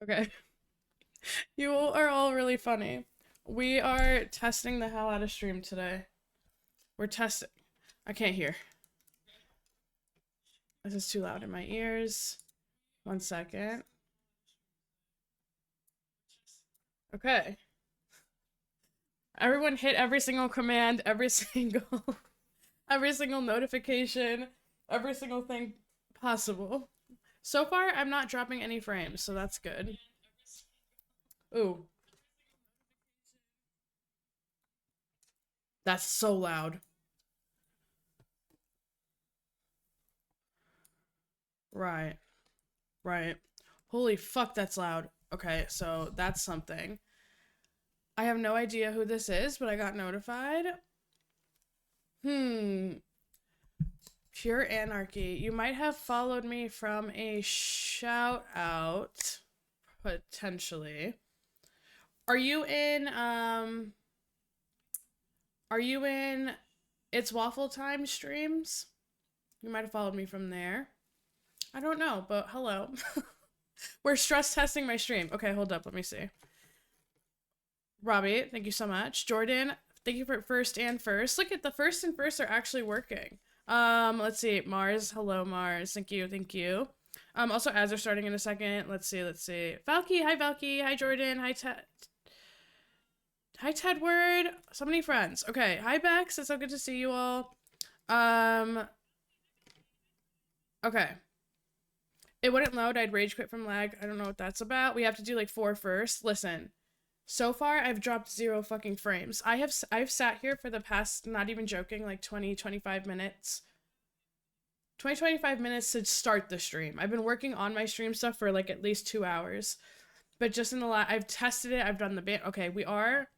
Okay. You are all really funny. We are testing the hell out of stream today. We're testing. I can't hear. This is too loud in my ears. 1 second. Okay. Everyone hit every single command, every single every single notification, every single thing possible. So far, I'm not dropping any frames, so that's good. Ooh, that's so loud. Right, right. Holy fuck, that's loud. Okay, so that's something. I have no idea who this is, but I got notified. Hmm. Pure anarchy. You might have followed me from a shout out, potentially. Are you in are you in It's Waffle Time streams? You might have followed me from there. I don't know, but hello. We're stress testing my stream. Okay, hold up, let me see. Robbie, thank you so much. Jordan, thank you for first and first. Look at the first and first are actually working. Let's see. Mars, hello Mars. Thank you, thank you. Also ads are starting in a second. Let's see, let's see. Valky, hi Valky, hi Jordan, hi Ted. Hi Tedward. So many friends. Okay, hi Bex. It's so good to see you all. Um, okay. It wouldn't load. I'd rage quit from lag. I don't know what that's about. We have to do like four first. Listen, so far I've dropped 0 fucking frames. I've sat here for the past, not even joking, like 20-25 minutes. 20-25 minutes to start the stream. I've been working on my stream stuff for like at least 2 hours. But just in the last, I've tested it. I've done the bit. Okay, we are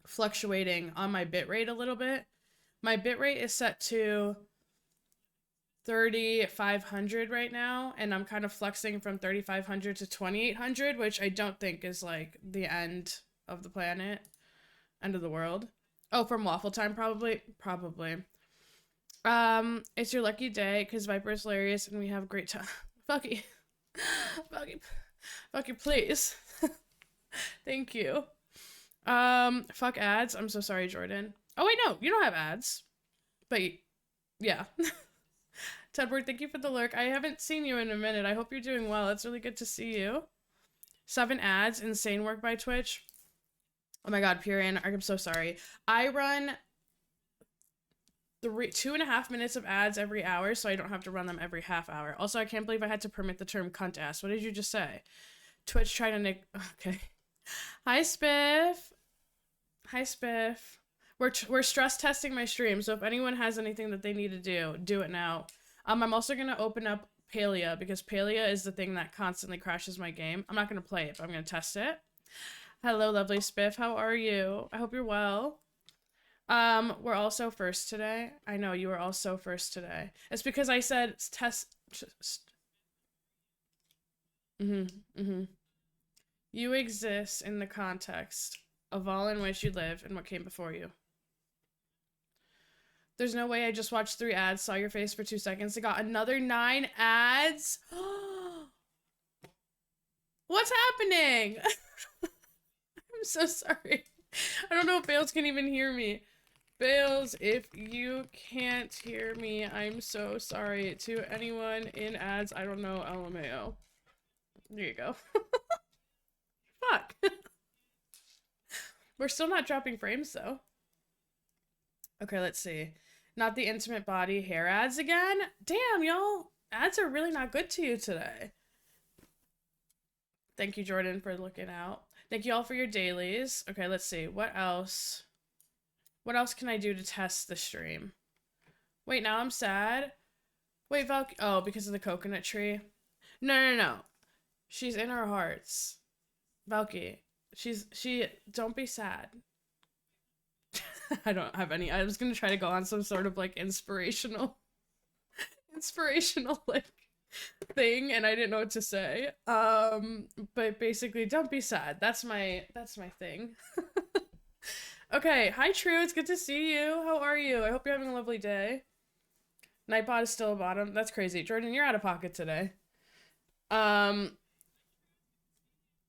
fluctuating on my bitrate a little bit. My bitrate is set to 3,500 right now, and I'm kind of flexing from 3,500 to 2,800, which I don't think is like the end of the planet, end of the world. Oh, from Waffle Time, probably, probably. It's your lucky day because Viper's hilarious and we have a great time. Fucky, fucky, fucky, please. Thank you. Fuck ads. I'm so sorry, Jordan. Oh wait, no, you don't have ads, but yeah. Tedward, thank you for the lurk. I haven't seen you in a minute. I hope you're doing well. It's really good to see you. 7 ads, insane work by Twitch. Oh my god, pure anarchy. I'm so sorry. I run 2.5 minutes of ads every hour, so I don't have to run them every half hour. Also, I can't believe I had to permit the term cunt ass. What did you just say? Twitch trying to nick. Okay. Hi, Spiff. Hi, Spiff. We're stress testing my stream, so if anyone has anything that they need to do it now. I'm also gonna open up Palia because Palia is the thing that constantly crashes my game. I'm not gonna play it, but I'm gonna test it. Hello, lovely Spiff. How are you? I hope you're well. We're also first today. I know you were also first today. It's because I said test. You exist in the context of all in which you live and what came before you. There's no way I just watched 3 ads, saw your face for 2 seconds. I got another 9 ads. What's happening? I'm so sorry. I don't know if Bales can even hear me. Bales, if you can't hear me, I'm so sorry. To anyone in ads, I don't know, LMAO. There you go. Fuck. We're still not dropping frames, though. Okay, let's see. Not the intimate body hair ads again? Damn, y'all. Ads are really not good to you today. Thank you, Jordan, for looking out. Thank you all for your dailies. Okay, let's see. What else? What else can I do to test the stream? Wait, now I'm sad. Wait, Valk. Oh, because of the coconut tree? No, no, no. She's in our hearts. Valky. Don't be sad. I don't have any. I was gonna try to go on some sort of like inspirational like thing, and I didn't know what to say. But basically, don't be sad. That's my thing. Okay, hi True. It's good to see you. How are you? I hope you're having a lovely day. Nightbot is still a bottom. That's crazy. Jordan, you're out of pocket today. Um,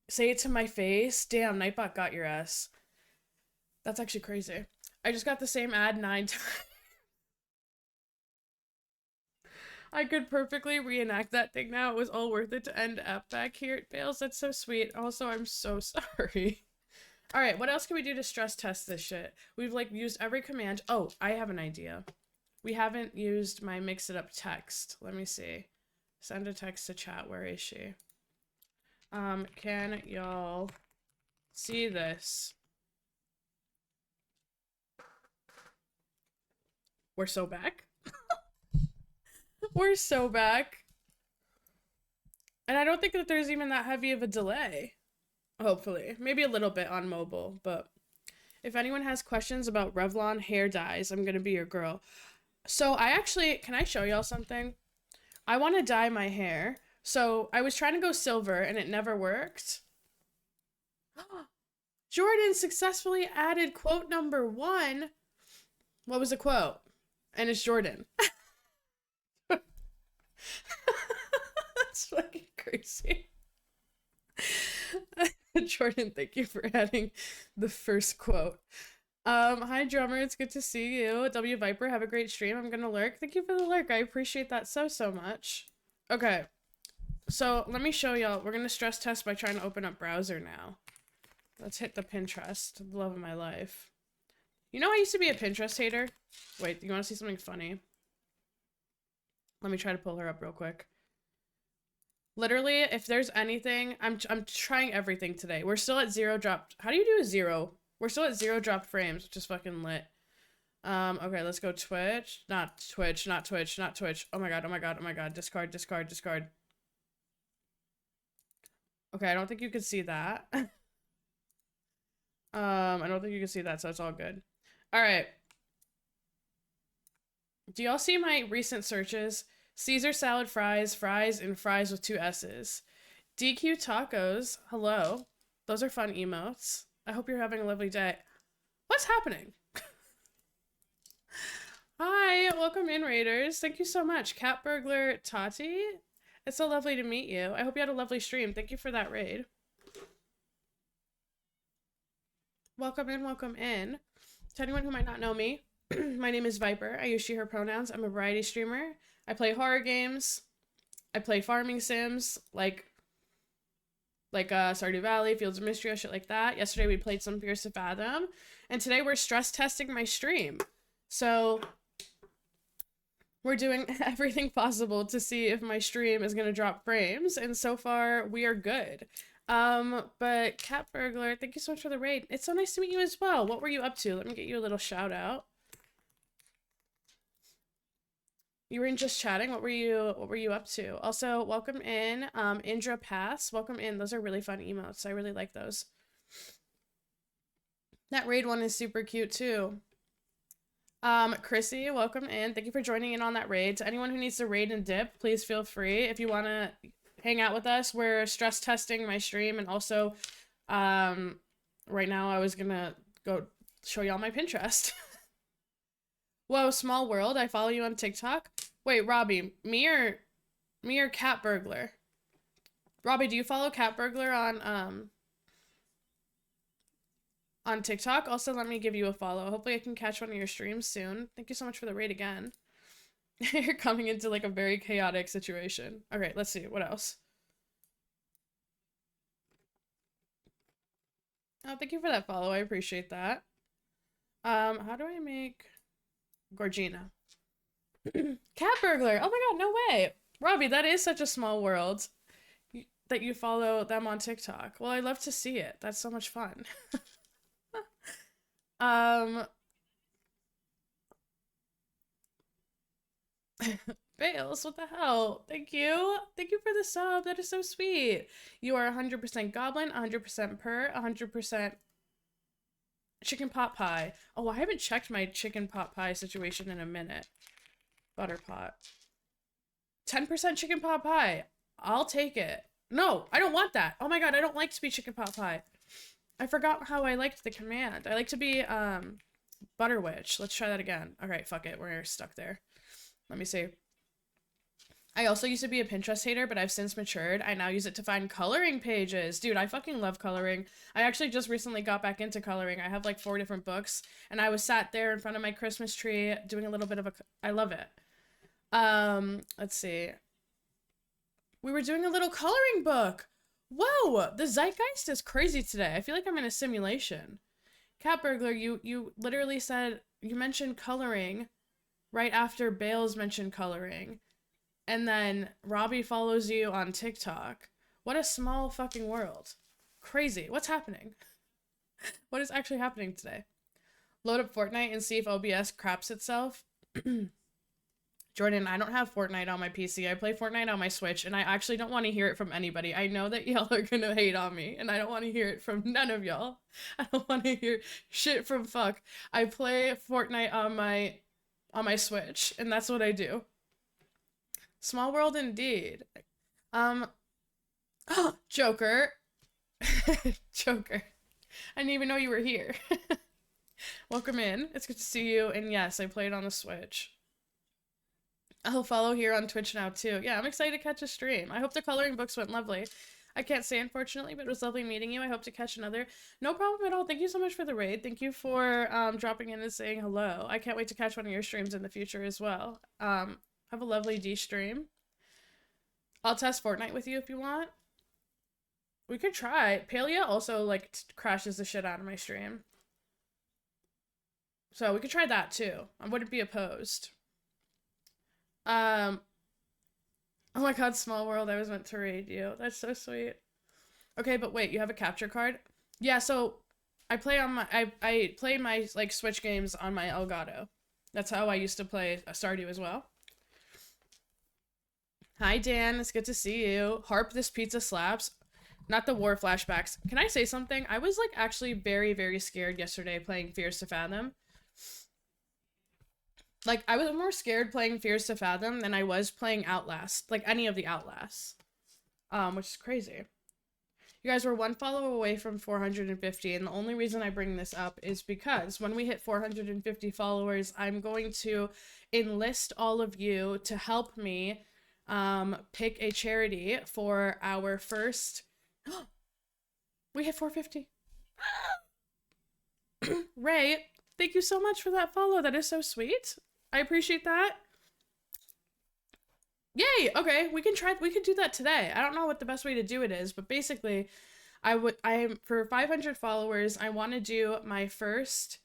Say it to my face. Damn, Nightbot got your ass. That's actually crazy. I just got the same ad 9 times. I could perfectly reenact that thing now. It was all worth it to end up back here at Bales. That's so sweet. Also, I'm so sorry. All right, what else can we do to stress test this shit? We've like used every command. Oh, I have an idea. We haven't used my mix it up text. Let me see. Send a text to chat. Where is she? Can y'all see this? We're so back. We're so back. And I don't think that there's even that heavy of a delay. Hopefully. Maybe a little bit on mobile, but if anyone has questions about Revlon hair dyes, I'm gonna be your girl. So I actually, can I show y'all something? I want to dye my hair. So I was trying to go silver and it never worked. Jordan successfully added quote number 1. What was the quote? And it's Jordan. That's fucking crazy. Jordan, thank you for adding the first quote. Hi drummer, it's good to see you. W Viper, have a great stream. I'm gonna lurk. Thank you for the lurk. I appreciate that so much. Okay. So let me show y'all. We're gonna stress test by trying to open up browser now. Let's hit the Pinterest, the love of my life. You know I used to be a Pinterest hater? Wait, you wanna see something funny? Let me try to pull her up real quick. Literally, if there's anything, I'm trying everything today. We're still at 0 dropped. How do you do a 0? We're still at 0 dropped frames, which is fucking lit. Okay, let's go Twitch. Not Twitch, not Twitch, not Twitch. Oh my god, oh my god, oh my god. Discard, discard, discard. Okay, I don't think you could see that. I don't think you can see that, so it's all good. All right. Do y'all see my recent searches? Caesar salad fries, fries, and fries with 2 S's. DQ tacos, hello. Those are fun emotes. I hope you're having a lovely day. What's happening? Hi, welcome in, Raiders. Thank you so much. Cat Burglar Tati, it's so lovely to meet you. I hope you had a lovely stream. Thank you for that raid. Welcome in, welcome in. To anyone who might not know me, my name is Viper. I use she, her pronouns. I'm a variety streamer. I play horror games. I play farming sims, like Stardew Valley, Fields of Mystery, shit like that. Yesterday we played some Fears to Fathom, and today we're stress testing my stream. So we're doing everything possible to see if my stream is gonna drop frames, and so far we are good. But Cat Burglar, thank you so much for the raid. It's so nice to meet you as well. What were you up to? Let me get you a little shout out. You were in just chatting. What were you up to? Also, welcome in, Indra Pass. Welcome in. Those are really fun emotes. I really like those. That raid one is super cute too. Chrissy, welcome in. Thank you for joining in on that raid. To anyone who needs to raid and dip, please feel free. If you want to hang out with us, we're stress testing my stream, and also, right now I was gonna go show y'all my Pinterest. Whoa, small world. I follow you on TikTok. Wait, Robbie, me or Cat Burglar? Robbie, do you follow Cat Burglar on TikTok? Also, let me give you a follow. Hopefully I can catch one of your streams soon. Thank you so much for the raid again. You're coming into like a very chaotic situation. Okay, let's see. What else? Oh, thank you for that follow. I appreciate that. How do I make Gorgina? Cat Burglar. Oh my god, no way. Robbie, that is such a small world that you follow them on TikTok. Well, I love to see it. That's so much fun. Bales, what the hell? Thank you. Thank you for the sub. That is so sweet. You are 100% goblin, 100% per, 100% chicken pot pie. Oh, I haven't checked my chicken pot pie situation in a minute. Butter pot. 10% chicken pot pie. I'll take it. No, I don't want that. Oh my god, I don't like to be chicken pot pie. I forgot how I liked the command. I like to be, Butter Witch. Let's try that again. Alright, fuck it. We're stuck there. Let me see. I also used to be a Pinterest hater, but I've since matured. I now use it to find coloring pages. Dude, I fucking love coloring. I actually just recently got back into coloring. I have like 4 different books, and I was sat there in front of my Christmas tree doing a little bit of a I love it. Let's see. We were doing a little coloring book. Whoa, the zeitgeist is crazy today. I feel like I'm in a simulation. Cat Burglar, you literally said you mentioned coloring right after Bales mentioned coloring. And then Robbie follows you on TikTok. What a small fucking world. Crazy. What's happening? What is actually happening today? Load up Fortnite and see if OBS craps itself. Jordan, I don't have Fortnite on my PC. I play Fortnite on my Switch, and I actually don't want to hear it from anybody. I know that y'all are gonna hate on me, and I don't want to hear it from none of y'all. I don't want to hear shit from fuck. I play Fortnite on my Switch, and that's what I do. Small world indeed. Joker. Joker. I didn't even know you were here. Welcome in. It's good to see you. And yes, I played on the Switch. I'll follow here on Twitch now too. Yeah, I'm excited to catch a stream. I hope the coloring books went lovely. I can't say unfortunately, but it was lovely meeting you. I hope to catch another. No problem at all. Thank you so much for the raid. Thank you for dropping in and saying hello. I can't wait to catch one of your streams in the future as well. Have a lovely D stream. I'll test Fortnite with you if you want. We could try. Palia also like crashes the shit out of my stream. So we could try that too. I wouldn't be opposed. Oh my god, Small World, I was meant to raid you. That's so sweet. Okay, but wait, you have a capture card? Yeah, so I play on my I play my like Switch games on my Elgato. That's how I used to play Stardew as well. Hi Dan, it's good to see you. Harp, this pizza slaps. Not the war flashbacks. Can I say something? I was like actually very, very scared yesterday playing Fears to Fathom. Like, I was more scared playing Fears to Fathom than I was playing Outlast. Like, any of the Outlasts. Which is crazy. You guys were 1 follow away from 450, and the only reason I bring this up is because when we hit 450 followers, I'm going to enlist all of you to help me pick a charity for our first... We hit 450. Ray, thank you so much for that follow. That is so sweet. I appreciate that. Yay! Okay, we could do that today. I don't know what the best way to do it is, but basically, for 500 followers, I want to do my first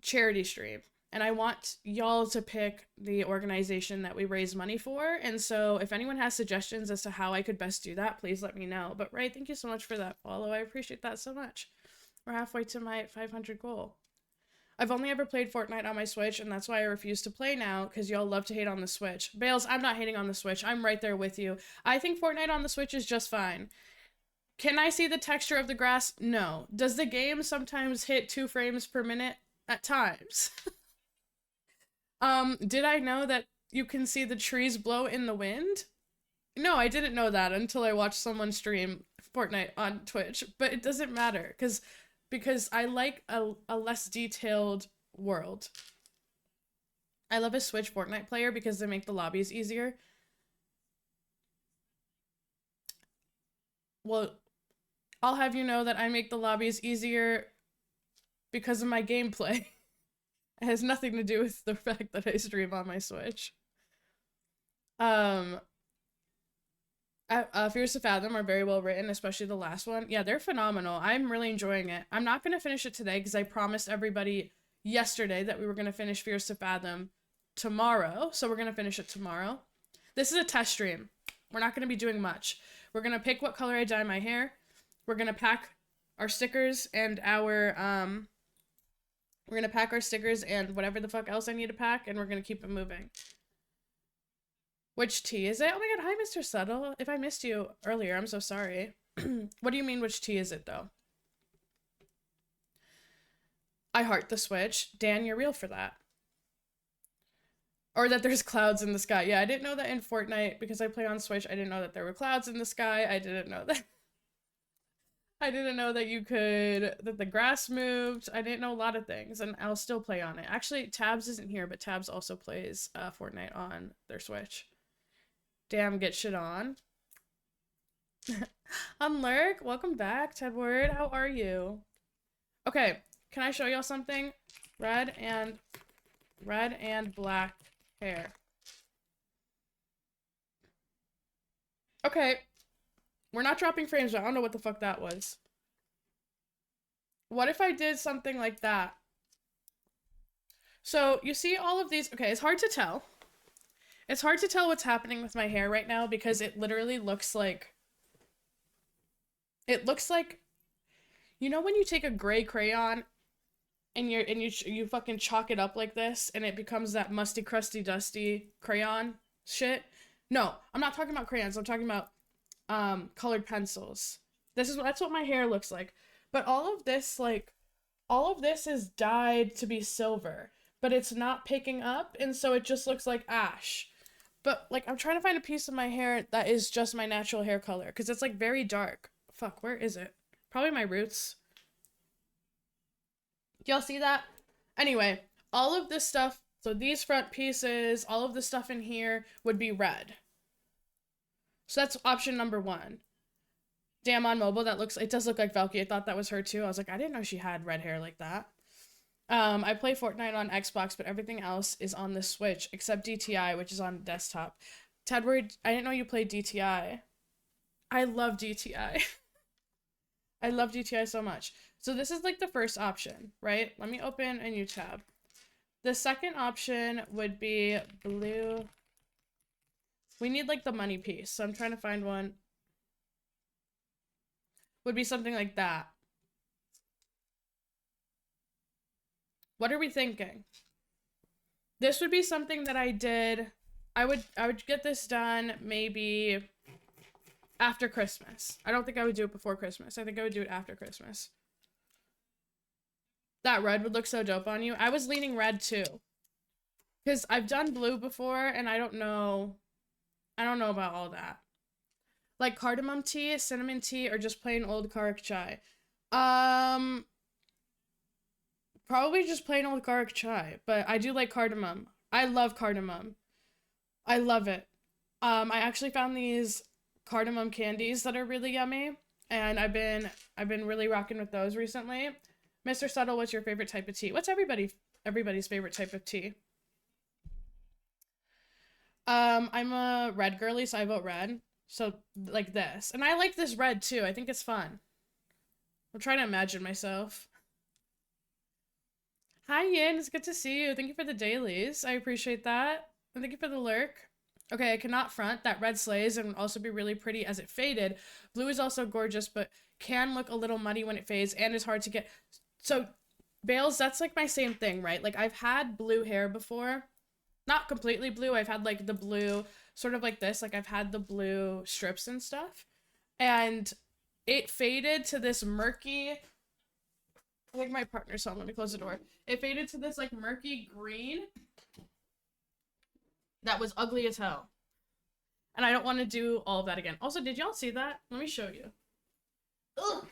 charity stream. And I want y'all to pick the organization that we raise money for. And so if anyone has suggestions as to how I could best do that, please let me know. But Ray, thank you so much for that follow. I appreciate that so much. We're halfway to my 500 goal. I've only ever played Fortnite on my Switch, and that's why I refuse to play now, because y'all love to hate on the Switch. Bales, I'm not hating on the Switch. I'm right there with you. I think Fortnite on the Switch is just fine. Can I see the texture of the grass? No. Does the game sometimes hit 2 frames per minute? At times. Did I know that you can see the trees blow in the wind? No, I didn't know that until I watched someone stream Fortnite on Twitch, but it doesn't matter, because I like a less detailed world. I love a Switch Fortnite player because they make the lobbies easier. Well, I'll have you know that I make the lobbies easier because of my gameplay. It has nothing to do with the fact that I stream on my Switch. Fears to Fathom are very well written, especially the last one. Yeah, they're phenomenal. I'm really enjoying it. I'm not going to finish it today because I promised everybody yesterday that we were going to finish Fears to Fathom tomorrow. So we're going to finish it tomorrow. This is a test stream. We're not going to be doing much. We're going to pick what color I dye my hair. We're going to pack our stickers and our, we're going to pack our stickers and whatever the fuck else I need to pack, and we're going to keep it moving. Which tea is it? Oh my god, hi Mr. Subtle. If I missed you earlier, I'm so sorry. What do you mean which tea is it though? I heart the Switch. Dan, you're real for that. Or that there's clouds in the sky. Yeah, I didn't know that in Fortnite because I play on Switch. I didn't know that there were clouds in the sky. I didn't know that. I didn't know that that the grass moved. I didn't know a lot of things, and I'll still play on it. Actually, Tabs isn't here, but Tabs also plays Fortnite on their Switch. Damn, get shit on. Unlurk, welcome back, Tedward. How are you? Okay, can I show y'all something? Red and black hair. Okay, we're not dropping frames, but I don't know what the fuck that was. What if I did something like that? So, you see all of these. Okay, it's hard to tell. It's hard to tell what's happening with my hair right now because it literally looks like... It looks like... You know when you take a gray crayon and you fucking chalk it up like this and it becomes that musty, crusty, dusty crayon shit? No, I'm not talking about crayons. I'm talking about colored pencils. That's what my hair looks like. But all of this is dyed to be silver, but it's not picking up, and so it just looks like ash. But like I'm trying to find a piece of my hair that is just my natural hair color because it's like very dark. Fuck, where is it? Probably my roots. Y'all see that? Anyway, all of this stuff, so these front pieces, all of the stuff in here would be red. So that's option number 1. Damn, on mobile, it does look like Velky. I thought that was her too. I was like, I didn't know she had red hair like that. I play Fortnite on Xbox, but everything else is on the Switch, except DTI, which is on desktop. Tedward, I didn't know you played DTI. I love DTI. I love DTI so much. So this is like the first option, right? Let me open a new tab. The second option would be blue. We need like the money piece, so I'm trying to find one. Would be something like that. What are we thinking? This would be something that I did. I would get this done maybe after Christmas. I don't think I would do it before Christmas. I think I would do it after Christmas. That red would look so dope on you. I was leaning red too. Because I've done blue before and I don't know about all that. Like cardamom tea, cinnamon tea, or just plain old karak chai. Probably just plain old karak chai, but I do like cardamom. I love cardamom. I love it. I actually found these cardamom candies that are really yummy, and I've been really rocking with those recently. Mr. Subtle, what's your favorite type of tea? What's everybody's favorite type of tea? I'm a red girly, so I vote red. So like this. And I like this red too. I think it's fun. I'm trying to imagine myself. Hi Yin, it's good to see you. Thank you for the dailies. I appreciate that. And thank you for the lurk. Okay, I cannot front. That red slays and would also be really pretty as it faded. Blue is also gorgeous, but can look a little muddy when it fades and is hard to get. So, Bales, that's like my same thing, right? Like I've had blue hair before. Not completely blue. I've had like the blue, sort of like this. Like I've had the blue strips and stuff. And it faded to this murky... I think my partner's home. Let me close the door. It faded to this like murky green that was ugly as hell. And I don't want to do all of that again. Also, did y'all see that? Let me show you. Ugh.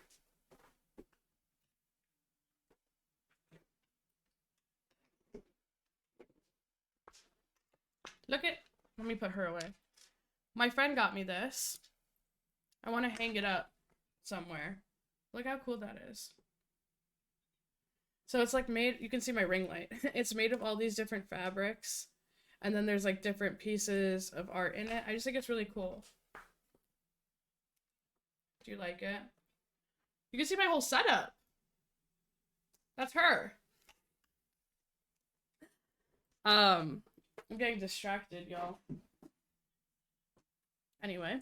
Look at... Let me put her away. My friend got me this. I want to hang it up somewhere. Look how cool that is. So it's like made... You can see my ring light. It's made of all these different fabrics. And then there's like different pieces of art in it. I just think it's really cool. Do you like it? You can see my whole setup. That's her. I'm getting distracted, y'all. Anyway.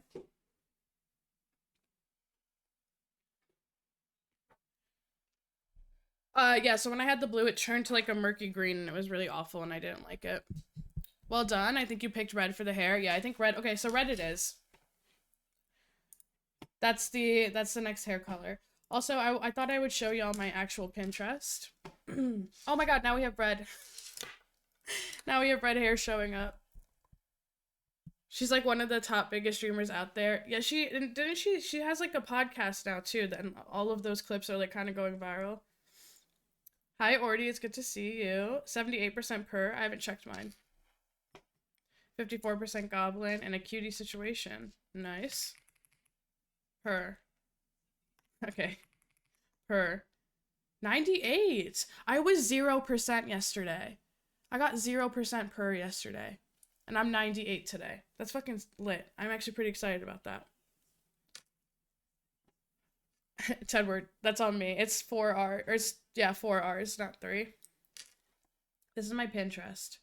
Yeah, so when I had the blue, it turned to like a murky green and it was really awful and I didn't like it. Well done. I think you picked red for the hair. Yeah, I think red. Okay, so red it is. That's the next hair color. Also, I thought I would show y'all my actual Pinterest. Oh my god, now we have red. Now we have red hair showing up. She's like one of the top biggest streamers out there. Yeah, she has like a podcast now too, and all of those clips are like kind of going viral. Hi Ordy, it's good to see you. 78% per. I haven't checked mine. 54% goblin, and a cutie situation. Nice. Her. Okay. Her. 98. I was 0% yesterday. I got 0% per yesterday. And I'm 98 today. That's fucking lit. I'm actually pretty excited about that. Tedward, that's on me. It's 4R. Or it's, yeah, 4 R's, not 3. This is my Pinterest.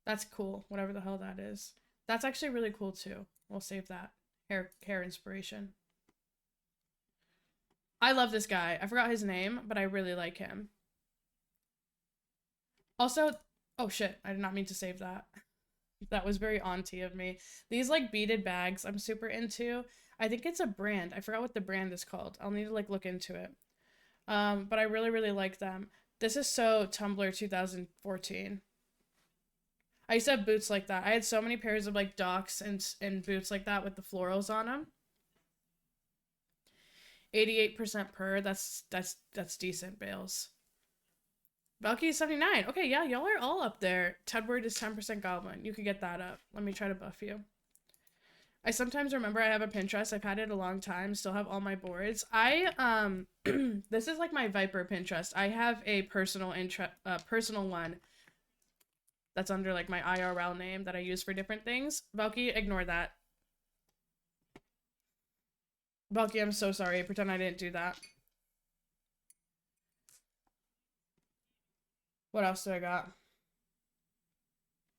That's cool. Whatever the hell that is. That's actually really cool too. We'll save that. Hair inspiration. I love this guy. I forgot his name, but I really like him. Also, oh shit, I did not mean to save that. That was very auntie of me. These like beaded bags I'm super into. I think it's a brand. I forgot what the brand is called. I'll need to like look into it. But I really, really like them. This is so Tumblr 2014. I used to have boots like that. I had so many pairs of like Docs and boots like that with the florals on them. 88% per. That's decent, Bales. Valky 79. Okay, yeah, y'all are all up there. Tedward is 10% goblin. You could get that up. Let me try to buff you. I sometimes remember I have a Pinterest. I've had it a long time. Still have all my boards. This is like my Viper Pinterest. I have a personal one that's under like my IRL name that I use for different things. Valky, ignore that. Valky, I'm so sorry. Pretend I didn't do that. What else do I got?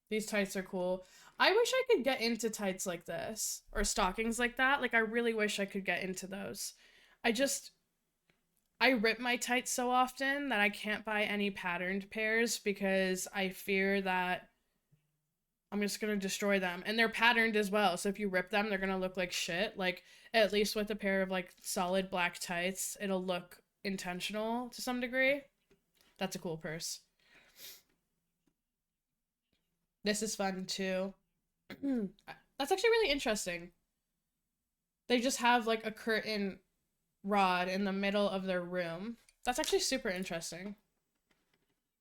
These tights are cool. I wish I could get into tights like this. Or stockings like that. Like, I really wish I could get into those. I rip my tights so often that I can't buy any patterned pairs because I fear that I'm just gonna destroy them. And they're patterned as well, so if you rip them, they're gonna look like shit. Like, at least with a pair of, like, solid black tights, it'll look intentional to some degree. That's a cool purse. This is fun, too. That's actually really interesting. They just have, like, a curtain rod in the middle of their room. That's actually super interesting.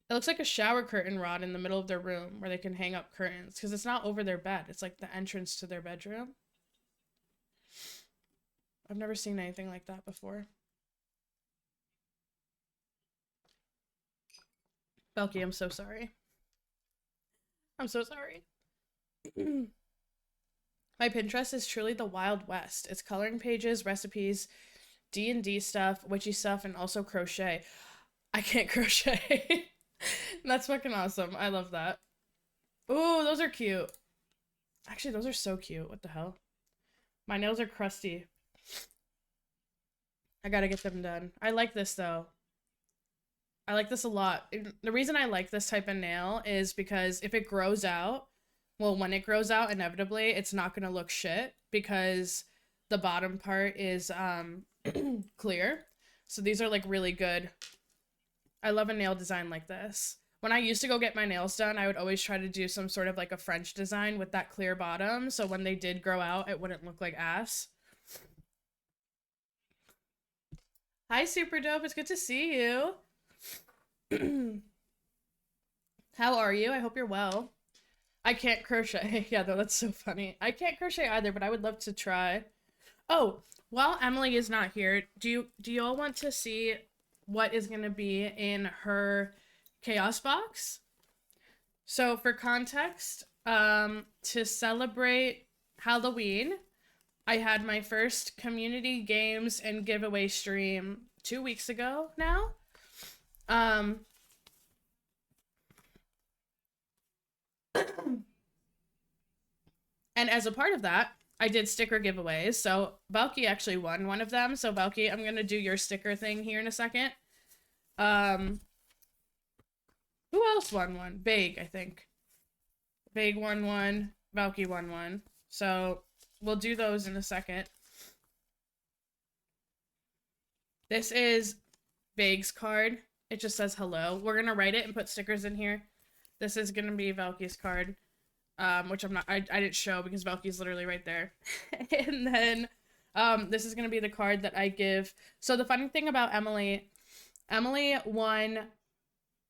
It looks like a shower curtain rod in the middle of their room where they can hang up curtains because it's not over their bed. It's like the entrance to their bedroom. I've never seen anything like that before. Belky, I'm so sorry. I'm so sorry. My Pinterest is truly the Wild West. It's coloring pages, recipes, D&D stuff, witchy stuff, and also crochet. I can't crochet. That's fucking awesome. I love that. Ooh, those are cute. Actually, those are so cute. What the hell? My nails are crusty. I gotta get them done. I like this, though. I like this a lot. The reason I like this type of nail is because if it grows out, well, when it grows out, inevitably, it's not gonna look shit because the bottom part is clear. So these are like really good. I love a nail design like this. When I used to go get my nails done, I would always try to do some sort of like a French design with that clear bottom. So when they did grow out, it wouldn't look like ass. Hi, Super Dope. It's good to see you. How are you? I hope you're well. I can't crochet. Yeah, though, that's so funny. I can't crochet either, but I would love to try. Oh, while Emily is not here, do y'all want to see what is going to be in her chaos box? So for context, to celebrate Halloween, I had my first community games and giveaway stream 2 weeks ago now. And as a part of that, I did sticker giveaways. So Valky actually won one of them. So Valky, I'm gonna do your sticker thing here in a second. Who else won one? Vague, I think. Vague won one. Valky won one. So we'll do those in a second. This is Vague's card. It just says hello. We're gonna write it and put stickers in here. This is gonna be Valky's card. Which I didn't show because Valky's literally right there. And then, this is gonna be the card that I give. So the funny thing about Emily won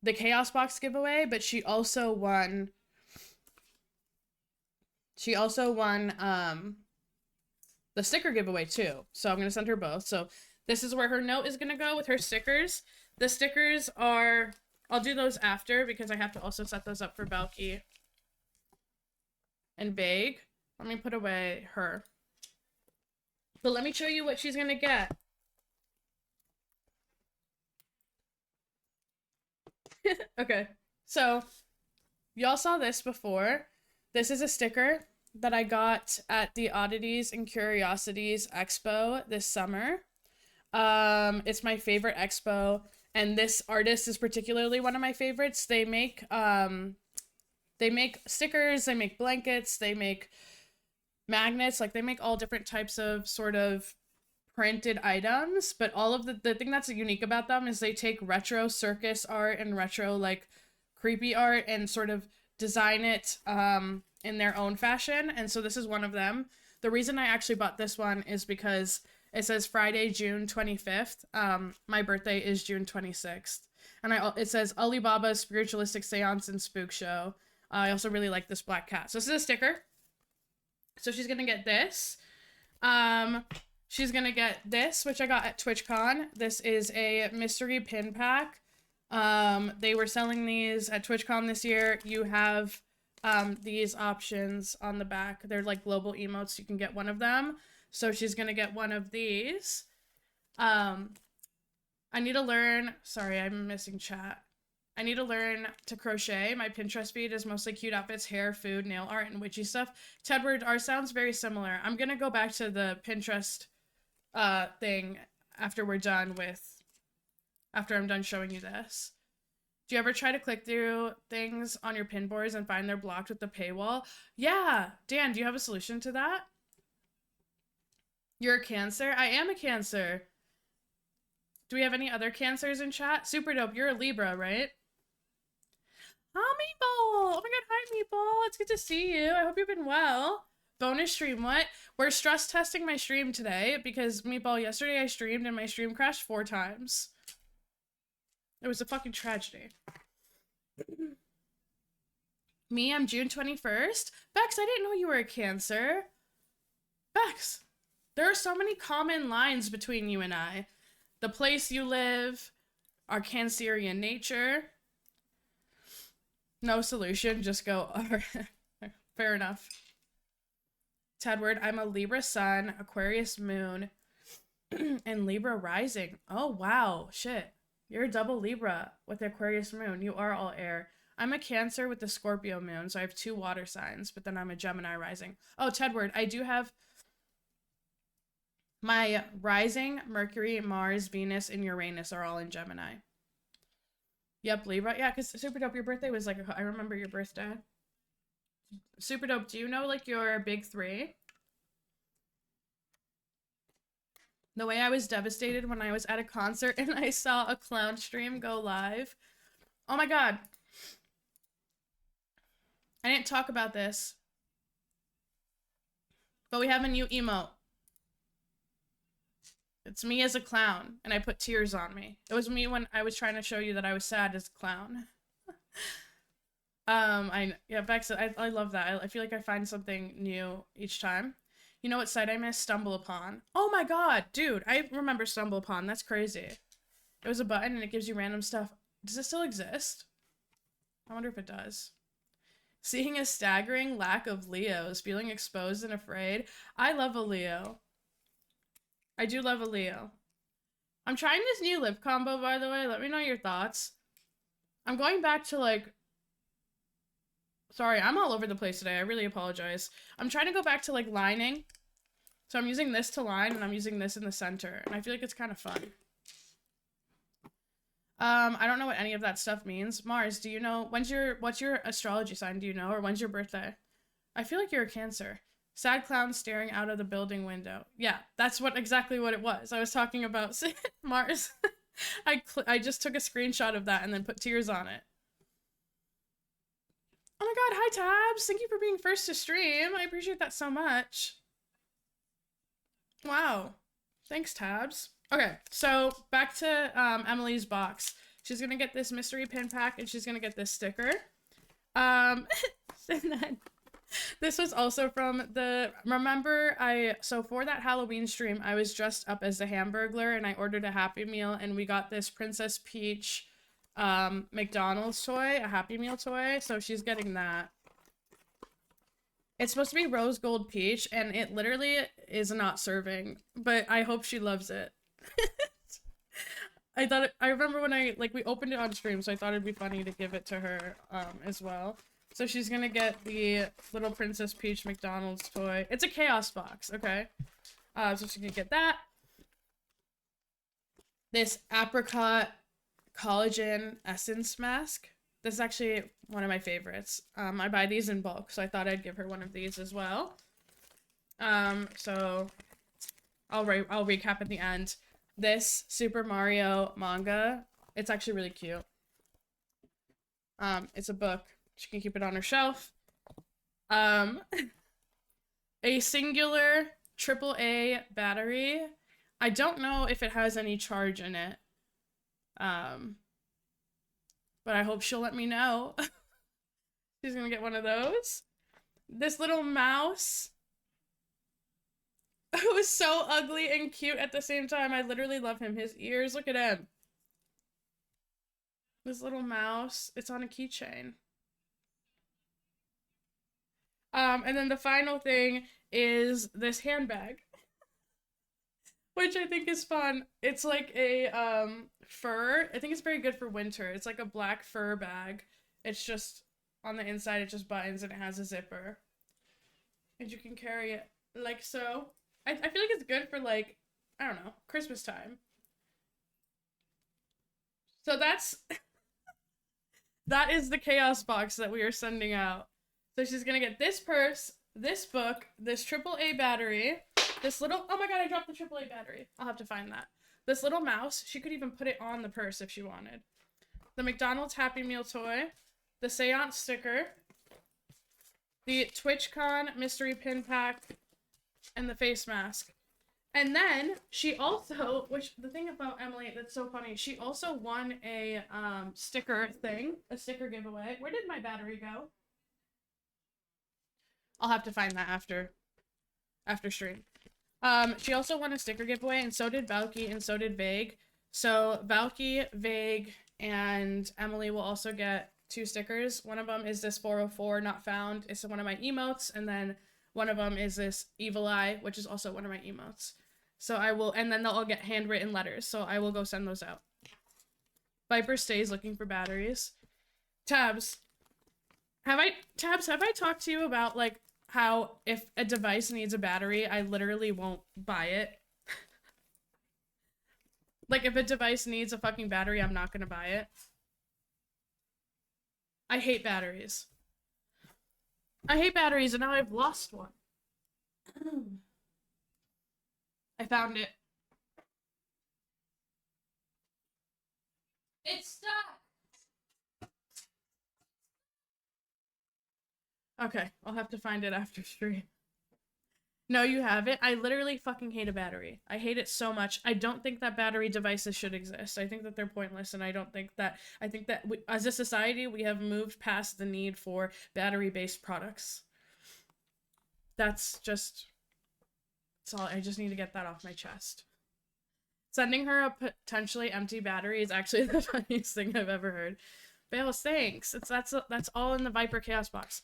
the Chaos Box giveaway, but she also won She also won the sticker giveaway too. So I'm gonna send her both. So this is where her note is gonna go with her stickers. The stickers are, I'll do those after because I have to also set those up for Belky and Bag. Let me put away her. But let me show you what she's gonna get. Okay, so y'all saw this before. This is a sticker that I got at the Oddities and Curiosities Expo this summer. It's my favorite expo, and this artist is particularly one of my favorites. They make stickers, they make blankets, they make magnets, like they make all different types of sort of printed items, but all of the thing that's unique about them is they take retro circus art and retro like creepy art and sort of design it in their own fashion. And so this is one of them. The reason I actually bought this one is because it says Friday, June 25th. My birthday is June 26th. And it says Alibaba Spiritualistic Seance and Spook Show. I also really like this black cat. So this is a sticker. So she's gonna get this. She's gonna get this, which I got at TwitchCon. This is a mystery pin pack. They were selling these at TwitchCon this year. You have these options on the back. They're like global emotes. You can get one of them. So she's gonna get one of these. I need to learn. Sorry, I'm missing chat. I need to learn to crochet. My Pinterest feed is mostly cute outfits, hair, food, nail art, and witchy stuff. Tedward, ours sounds very similar. I'm gonna go back to the Pinterest thing after I'm done showing you this. Do you ever try to click through things on your pin boards and find they're blocked with the paywall? Yeah. Dan, do you have a solution to that? You're a Cancer? I am a Cancer. Do we have any other Cancers in chat? Super dope. You're a Libra, right? Oh, Meatball! Oh my god, hi, Meatball. It's good to see you. I hope you've been well. Bonus stream, what? We're stress testing my stream today because, Meatball, yesterday I streamed and my stream crashed 4 times. It was a fucking tragedy. Me, I'm June 21st. Bex, I didn't know you were a Cancer. Bex, there are so many common lines between you and I. The place you live, our Cancerian nature. No solution, just go. Fair enough. Tedward, I'm a Libra sun, Aquarius moon, and Libra rising. Oh, wow. Shit. You're a double Libra with Aquarius moon. You are all air. I'm a Cancer with the Scorpio moon, so I have 2 water signs, but then I'm a Gemini rising. Oh, Tedward, I do have my rising, Mercury, Mars, Venus, and Uranus are all in Gemini. Yep, Libra. Yeah, because super dope. Your birthday was like, I remember your birthday. Super dope. Do you know like your big 3? The way I was devastated when I was at a concert and I saw a clown stream go live. Oh my god. I didn't talk about this. But we have a new emote. It's me as a clown, and I put tears on me. It was me when I was trying to show you that I was sad as a clown. Yeah, Bex, I love that. I feel like I find something new each time. You know what site I miss? Stumble Upon. Oh my god, dude, I remember Stumble Upon. That's crazy. It was a button and it gives you random stuff. Does it still exist? I wonder if it does. Seeing a staggering lack of Leos, feeling exposed and afraid. I love a Leo. I do love a Leo. I'm trying this new lip combo, by the way. Let me know your thoughts. I'm going back to, like... Sorry, I'm all over the place today. I really apologize. I'm trying to go back to, like, lining. So I'm using this to line, and I'm using this in the center. And I feel like it's kind of fun. I don't know what any of that stuff means. Mars, do you know... what's your astrology sign? Do you know? Or when's your birthday? I feel like you're a Cancer. Sad clown staring out of the building window. Yeah, that's exactly what it was. I was talking about Mars. I just took a screenshot of that and then put tears on it. Oh my god, hi Tabs! Thank you for being first to stream. I appreciate that so much. Wow. Thanks, Tabs. Okay, so back to Emily's box. She's gonna get this mystery pin pack and she's gonna get this sticker. And then This was also from the remember I so for that Halloween stream I was dressed up as the Hamburglar and I ordered a Happy Meal and we got this Princess Peach McDonald's toy, a Happy Meal toy, so she's getting that. It's supposed to be rose gold peach and it literally is not serving, but I hope she loves it. I remember when we opened it on stream, so I thought it'd be funny to give it to her as well. So she's gonna get the little Princess Peach McDonald's toy. It's a chaos box, okay? So she's gonna get that. This apricot collagen essence mask. This is actually one of my favorites. I buy these in bulk, so I thought I'd give her one of these as well. So I'll recap at the end. This Super Mario manga, it's actually really cute. It's a book. She can keep it on her shelf. A singular AAA battery. I don't know if it has any charge in it. But I hope she'll let me know. She's gonna get one of those. This little mouse. It was so ugly and cute at the same time. I literally love him. His ears, look at him. This little mouse. It's on a keychain. And then the final thing is this handbag, which I think is fun. It's like a fur. I think it's very good for winter. It's like a black fur bag. It's just on the inside, it just buttons and it has a zipper. And you can carry it like so. I feel like it's good for like, I don't know, Christmas time. So that is the chaos box that we are sending out. So she's gonna get this purse, this book, this AAA battery, this little, oh my god, I dropped the AAA battery. I'll have to find that. This little mouse, she could even put it on the purse if she wanted. The McDonald's Happy Meal toy, the Seance sticker, the TwitchCon mystery pin pack, and the face mask. And then she also, which the thing about Emily that's so funny, she also won a sticker thing, a sticker giveaway. Where did my battery go? I'll have to find that after stream. She also won a sticker giveaway, and so did Valky, and so did Vague. So Valky, Vague, and Emily will also get 2 stickers. One of them is this 404 not found. It's one of my emotes, and then one of them is this evil eye, which is also one of my emotes. So I will, and then they'll all get handwritten letters. So I will go send those out. Viper stays looking for batteries. Tabs. Have I talked to you about like how if a device needs a battery, I literally won't buy it? Like if a device needs a fucking battery, I'm not gonna buy it. I hate batteries. I hate batteries and now I've lost one. I found it. It's stuck. Okay, I'll have to find it after stream. No, you haven't. I literally fucking hate a battery. I hate it so much. I don't think that battery devices should exist. I think that they're pointless, and I think that as a society, we have moved past the need for battery-based products. That's all. I just need to get that off my chest. Sending her a potentially empty battery is actually the funniest thing I've ever heard. Bails, thanks. That's all in the Viper Chaos box.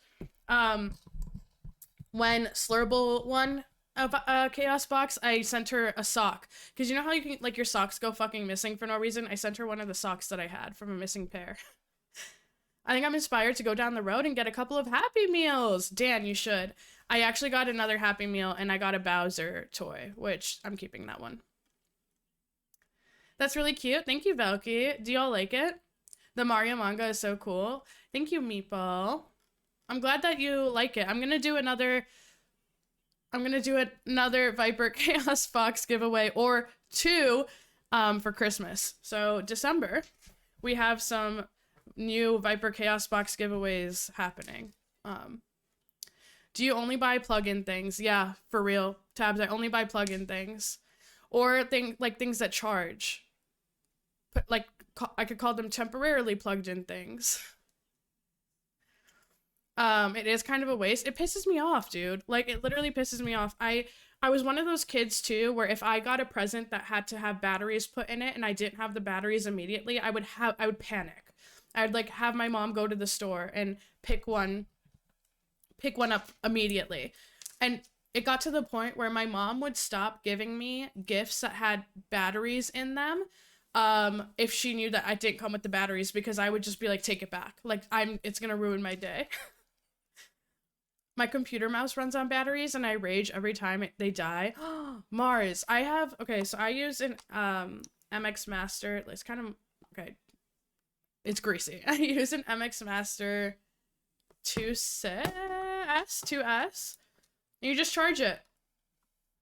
When Slurble won a Chaos box, I sent her a sock. Because you know how you can, like, your socks go fucking missing for no reason? I sent her one of the socks that I had from a missing pair. I think I'm inspired to go down the road and get a couple of Happy Meals. Dan, you should. I actually got another Happy Meal, and I got a Bowser toy, which I'm keeping that one. That's really cute. Thank you, Valky. Do y'all like it? The Mario manga is so cool. Thank you, Meeple. I'm glad that you like it. I'm gonna do another Viper Chaos box giveaway or 2 for Christmas. So December, we have some new Viper Chaos box giveaways happening. Do you only buy plug-in things? Yeah, for real. Tabs, I only buy plug-in things. Or things that charge. I could call them temporarily plugged in things. It is kind of a waste. It pisses me off, dude. Like, it literally pisses me off. I was one of those kids too where if I got a present that had to have batteries put in it and I didn't have the batteries immediately, I would panic. I would like have my mom go to the store and pick one up immediately. And it got to the point where my mom would stop giving me gifts that had batteries in them if she knew that I didn't come with the batteries, because I would just be like, take it back. Like, it's gonna ruin my day. My computer mouse runs on batteries and I rage every time they die. Mars, okay, so I use an MX Master. It's kind of, okay, it's greasy. I use an MX Master 2S. And you just charge it.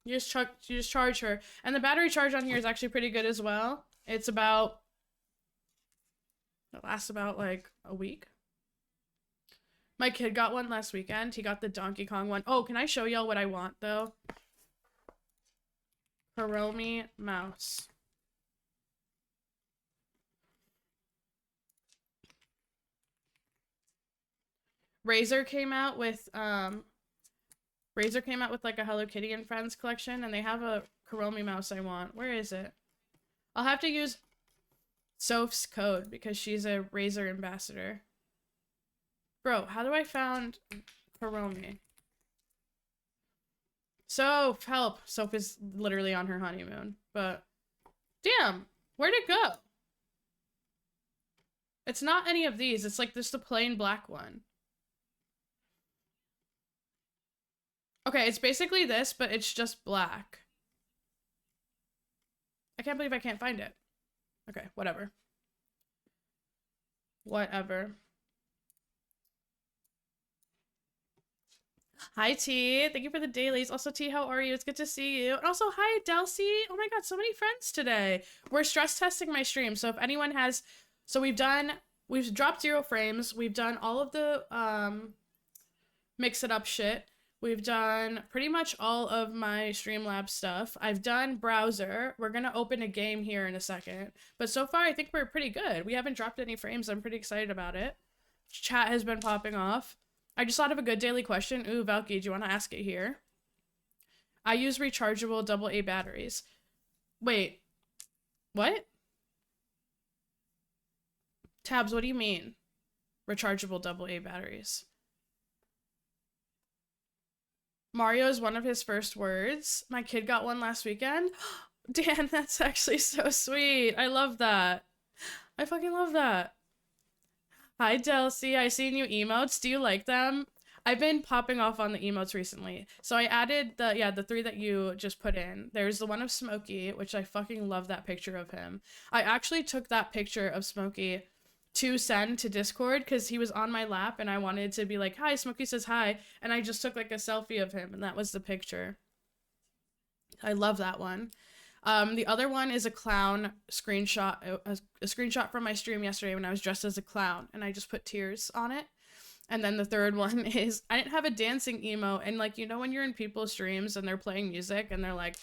You just charge her. And the battery charge on here is actually pretty good as well. It lasts about like a week. My kid got one last weekend. He got the Donkey Kong one. Oh, can I show y'all what I want though? Hiromi mouse. Razer came out with like a Hello Kitty and Friends collection, and they have a Hiromi mouse I want. Where is it? I'll have to use Soph's code because she's a Razer ambassador. Bro, how do I found Hiromi? Soph, help. Soph is literally on her honeymoon, but damn, where'd it go? It's not any of these. It's like just a plain black one. Okay, it's basically this, but it's just black. I can't believe I can't find it. Okay, whatever. Whatever. Hi, T. Thank you for the dailies. Also, T, how are you? It's good to see you. And also, hi, Delcy. Oh my god, so many friends today. We're stress testing my stream. So if anyone has... So we've dropped 0 frames. We've done all of the mix it up shit. We've done pretty much all of my Streamlabs stuff. I've done browser. We're going to open a game here in a second. But so far, I think we're pretty good. We haven't dropped any frames. I'm pretty excited about it. Chat has been popping off. I just thought of a good daily question. Ooh, Valky, do you want to ask it here? I use rechargeable AA batteries. Wait. What? Tabs, what do you mean? Rechargeable AA batteries. Mario is one of his first words. My kid got one last weekend. Dan, that's actually so sweet. I love that. I fucking love that. Hi, Delcy. I see new emotes. Do you like them? I've been popping off on the emotes recently. So I added the 3 that you just put in. There's the one of Smokey, which I fucking love that picture of him. I actually took that picture of Smokey to send to Discord because he was on my lap and I wanted to be like, hi, Smokey says hi. And I just took like a selfie of him and that was the picture. I love that one. The other one is a clown screenshot, a screenshot from my stream yesterday when I was dressed as a clown and I just put tears on it. And then the third one is, I didn't have a dancing emo. And like, you know, when you're in people's streams and they're playing music and they're like,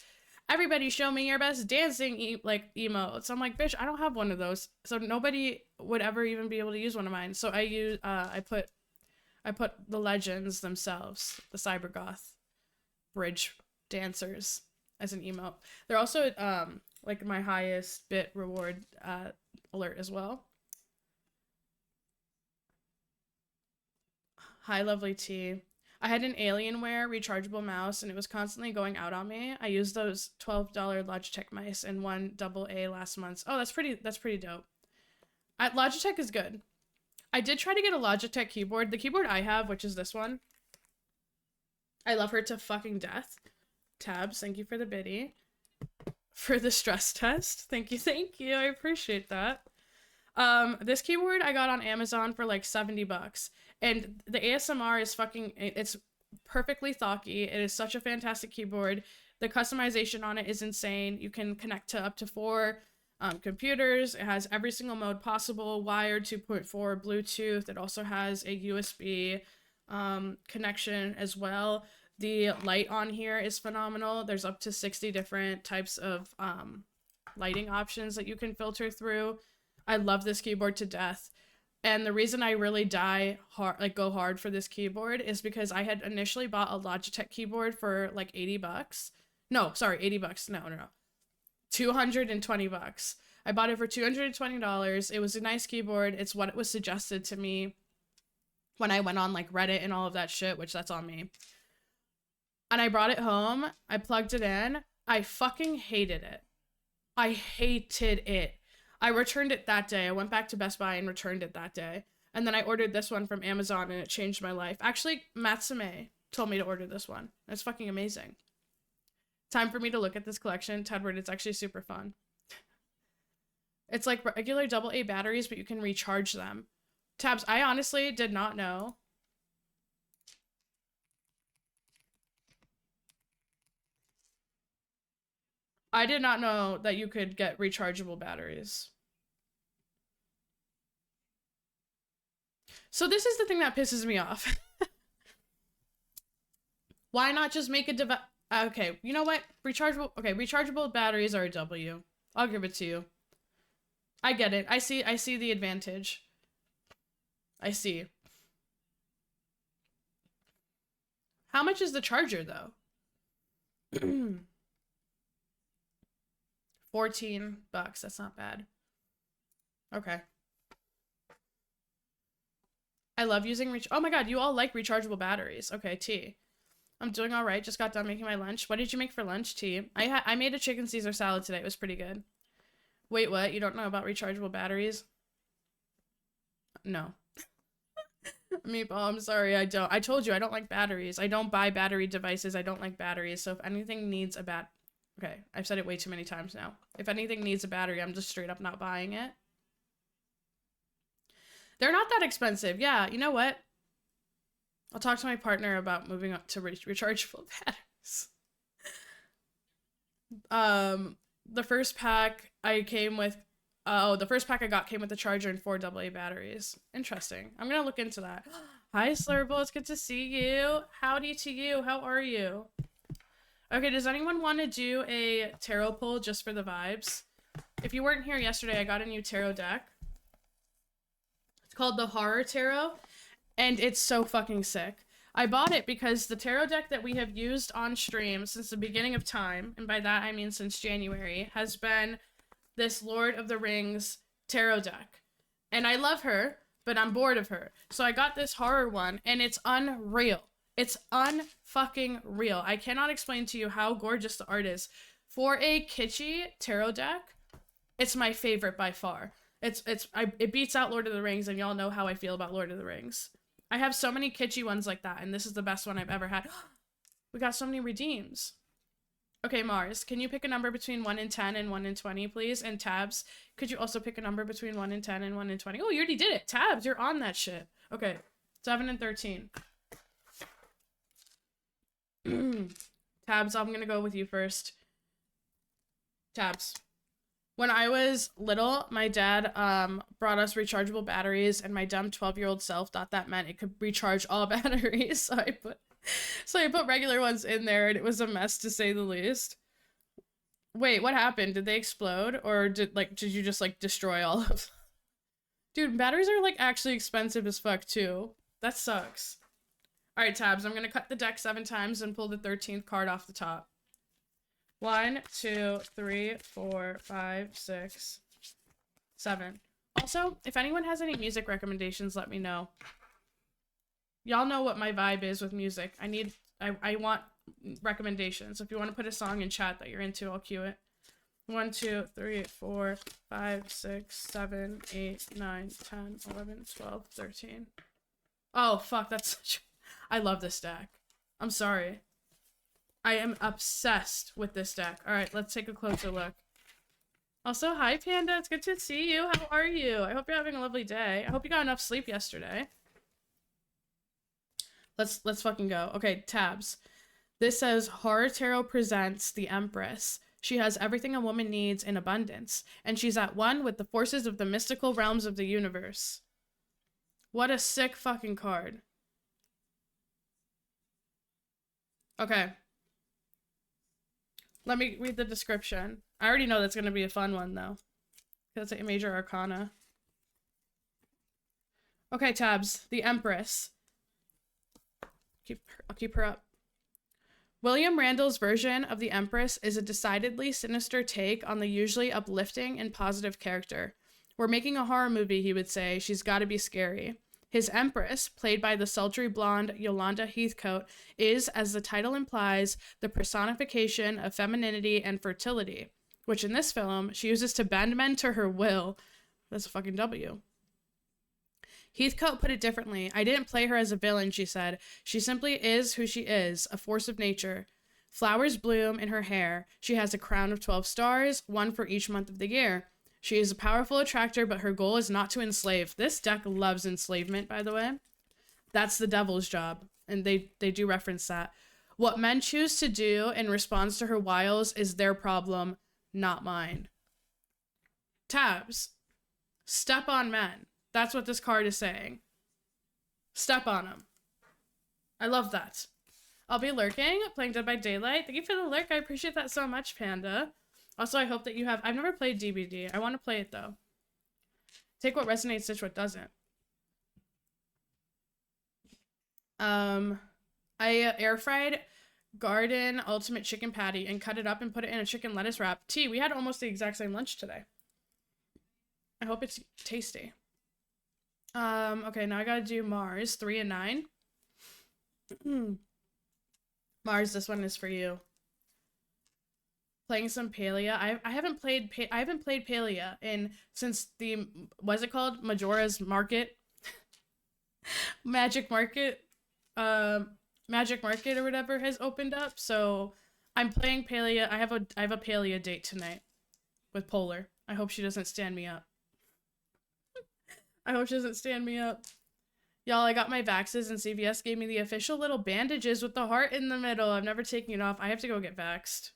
everybody show me your best dancing emotes. I'm like, bitch, I don't have one of those. So nobody would ever even be able to use one of mine. So I put the legends themselves, the Cybergoth bridge dancers, as an emote. They're also like my highest bit reward alert as well. Hi, lovely T. I had an Alienware rechargeable mouse and it was constantly going out on me. I used those $12 Logitech mice and one AA last month. Oh, that's pretty dope. Logitech is good. I did try to get a Logitech keyboard. The keyboard I have, which is this one, I love her to fucking death. Tabs, thank you for the biddy. For the stress test. Thank you. I appreciate that. This keyboard I got on Amazon for like $70. And the ASMR is it's perfectly thocky. It is such a fantastic keyboard. The customization on it is insane. You can connect to up to 4 computers. It has every single mode possible, wired 2.4, Bluetooth. It also has a USB connection as well. The light on here is phenomenal. There's up to 60 different types of lighting options that you can filter through. I love this keyboard to death. And the reason I really go hard for this keyboard is because I had initially bought a Logitech keyboard for like 80 bucks. No, sorry, 80 bucks. No. $220. I bought it for $220. It was a nice keyboard. It's what it was suggested to me when I went on like Reddit and all of that shit, which that's on me. And I brought it home. I plugged it in. I fucking hated it. I hated it. I returned it that day. I went back to Best Buy and returned it that day. And then I ordered this one from Amazon and it changed my life. Actually, Matsume told me to order this one. It's fucking amazing. Time for me to look at this collection. Tedward, it's actually super fun. It's like regular AA batteries, but you can recharge them. Tabs, I honestly did not know. I did not know that you could get rechargeable batteries. So this is the thing that pisses me off. Why not just make a device? Okay, you know what? Rechargeable batteries are a W. I'll give it to you. I get it. I see the advantage. I see. How much is the charger though? 14 bucks. That's not bad. Okay. I love using oh my god, you all like rechargeable batteries. Okay, T. I'm doing all right. Just got done making my lunch. What did you make for lunch, T? I made a chicken Caesar salad today. It was pretty good. Wait, what? You don't know about rechargeable batteries? No. Meatball, I'm sorry, I don't. I told you I don't like batteries. I don't buy battery devices. I don't like batteries. So if anything needs a Okay, I've said it way too many times now. If anything needs a battery, I'm just straight up not buying it. They're not that expensive. Yeah, you know what? I'll talk to my partner about moving up to rechargeable batteries. The first pack I came with, the first pack I got came with the charger and 4 AA batteries. Interesting. I'm gonna look into that. Hi, Slurble. It's good to see you. Howdy to you. How are you? Okay, does anyone want to do a tarot pull just for the vibes? If you weren't here yesterday, I got a new tarot deck. It's called the Horror Tarot, and it's so fucking sick. I bought it because the tarot deck that we have used on stream since the beginning of time, and by that I mean since January, has been this Lord of the Rings tarot deck. And I love her, but I'm bored of her. So I got this horror one, and it's unreal. It's unfucking real. I cannot explain to you how gorgeous the art is. For a kitschy tarot deck, it's my favorite by far. It beats out Lord of the Rings, and y'all know how I feel about Lord of the Rings. I have so many kitschy ones like that, and this is the best one I've ever had. We got so many redeems. Okay, Mars, can you pick a number between 1 and 10 and 1 and 20, please? And Tabs, could you also pick a number between 1 and 10 and 1 and 20? Oh, you already did it. Tabs, you're on that shit. Okay, 7 and 13. Tabs, I'm gonna go with you first. Tabs. When I was little, my dad brought us rechargeable batteries, and my dumb 12-year-old self thought that meant it could recharge all batteries. So I put regular ones in there, and it was a mess to say the least. Wait, what happened? Did they explode, or did you just like destroy all of them? Dude, batteries are like actually expensive as fuck too. That sucks. All right, Tabs, I'm gonna cut the deck 7 times and pull the 13th card off the top. 1, 2, 3, 4, 5, 6, 7. Also, if anyone has any music recommendations, let me know. Y'all know what my vibe is with music. I want recommendations. If you want to put a song in chat that you're into, I'll cue it. 1, 2, 3, 4, 5, 6, 7, 8, 9, 10, 11, 12, 13. Oh, fuck, that's such... I love this deck. I'm sorry. I am obsessed with this deck. All right, let's take a closer look. Also, hi, Panda. It's good to see you. How are you? I hope you're having a lovely day. I hope you got enough sleep yesterday. Let's fucking go. Okay, Tabs. This says, Horror Tarot presents the Empress. She has everything a woman needs in abundance, and she's at one with the forces of the mystical realms of the universe. What a sick fucking card. Okay. Let me read the description. I already know that's going to be a fun one, though. That's a major arcana. Okay, tabs. The Empress. I'll keep her up. William Randall's version of the Empress is a decidedly sinister take on the usually uplifting and positive character. We're making a horror movie, he would say. She's got to be scary. His Empress, played by the sultry blonde Yolanda Heathcote, is, as the title implies, the personification of femininity and fertility, which in this film she uses to bend men to her will. That's a fucking W. Heathcote put it differently. I didn't play her as a villain, she said. She simply is who she is, a force of nature. Flowers bloom in her hair. She has a crown of 12 stars, one for each month of the year. She is a powerful attractor, but her goal is not to enslave. This deck loves enslavement, by the way. That's the devil's job, and they do reference that. What men choose to do in response to her wiles is their problem, not mine. Tabs. Step on men. That's what this card is saying. Step on them. I love that. I'll be lurking, playing Dead by Daylight. Thank you for the lurk. I appreciate that so much, Panda. Also, I hope that you have... I've never played DBD. I want to play it, though. Take what resonates, ditch what doesn't. I air fried garden ultimate chicken patty and cut it up and put it in a chicken lettuce wrap. T, we had almost the exact same lunch today. I hope it's tasty. Okay, now I gotta do Mars, 3 and 9. Mars, this one is for you. Playing some Palia. I haven't played Palia since the, what's it called? Majora's Market? Magic Market or whatever has opened up. So I'm playing Palia. I have a Palia date tonight with Polar. I hope she doesn't stand me up. I hope she doesn't stand me up. Y'all, I got my vaxes and CVS gave me the official little bandages with the heart in the middle. I'm never taking it off. I have to go get vaxxed.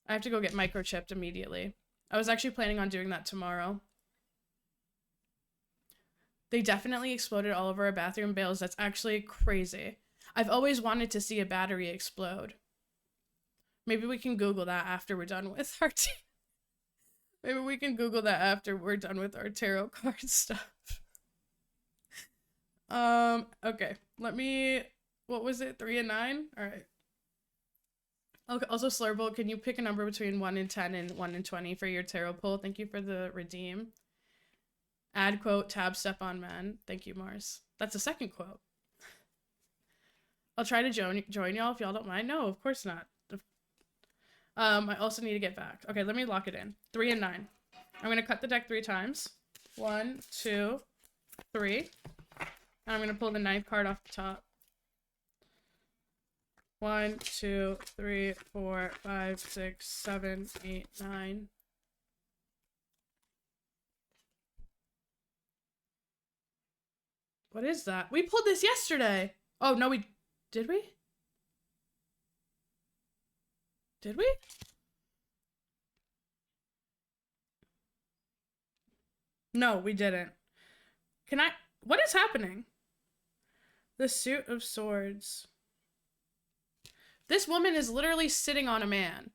I have to go get microchipped immediately. I was actually planning on doing that tomorrow. They definitely exploded all over our bathroom bales. That's actually crazy. I've always wanted to see a battery explode. Maybe we can Google that after we're done with our Maybe we can Google that after we're done with our tarot card stuff. Okay. Let me... What was it? 3 and 9? Alright. Okay, also, Slurble, can you pick a number between 1 and 10 and 1 and 20 for your tarot pull? Thank you for the redeem. Add quote, tab, step on man. Thank you, Mars. That's a second quote. I'll try to join y'all if y'all don't mind. No, of course not. I also need to get back. Okay, let me lock it in. 3 and 9. I'm gonna cut the deck 3 times. 1, 2, 3. And I'm gonna pull the 9th card off the top. 1, 2, 3, 4, 5, 6, 7, 8, 9. What is that? We pulled this yesterday. Oh, no, did we? Did we? No, we didn't. What is happening? The Suit of Swords. This woman is literally sitting on a man.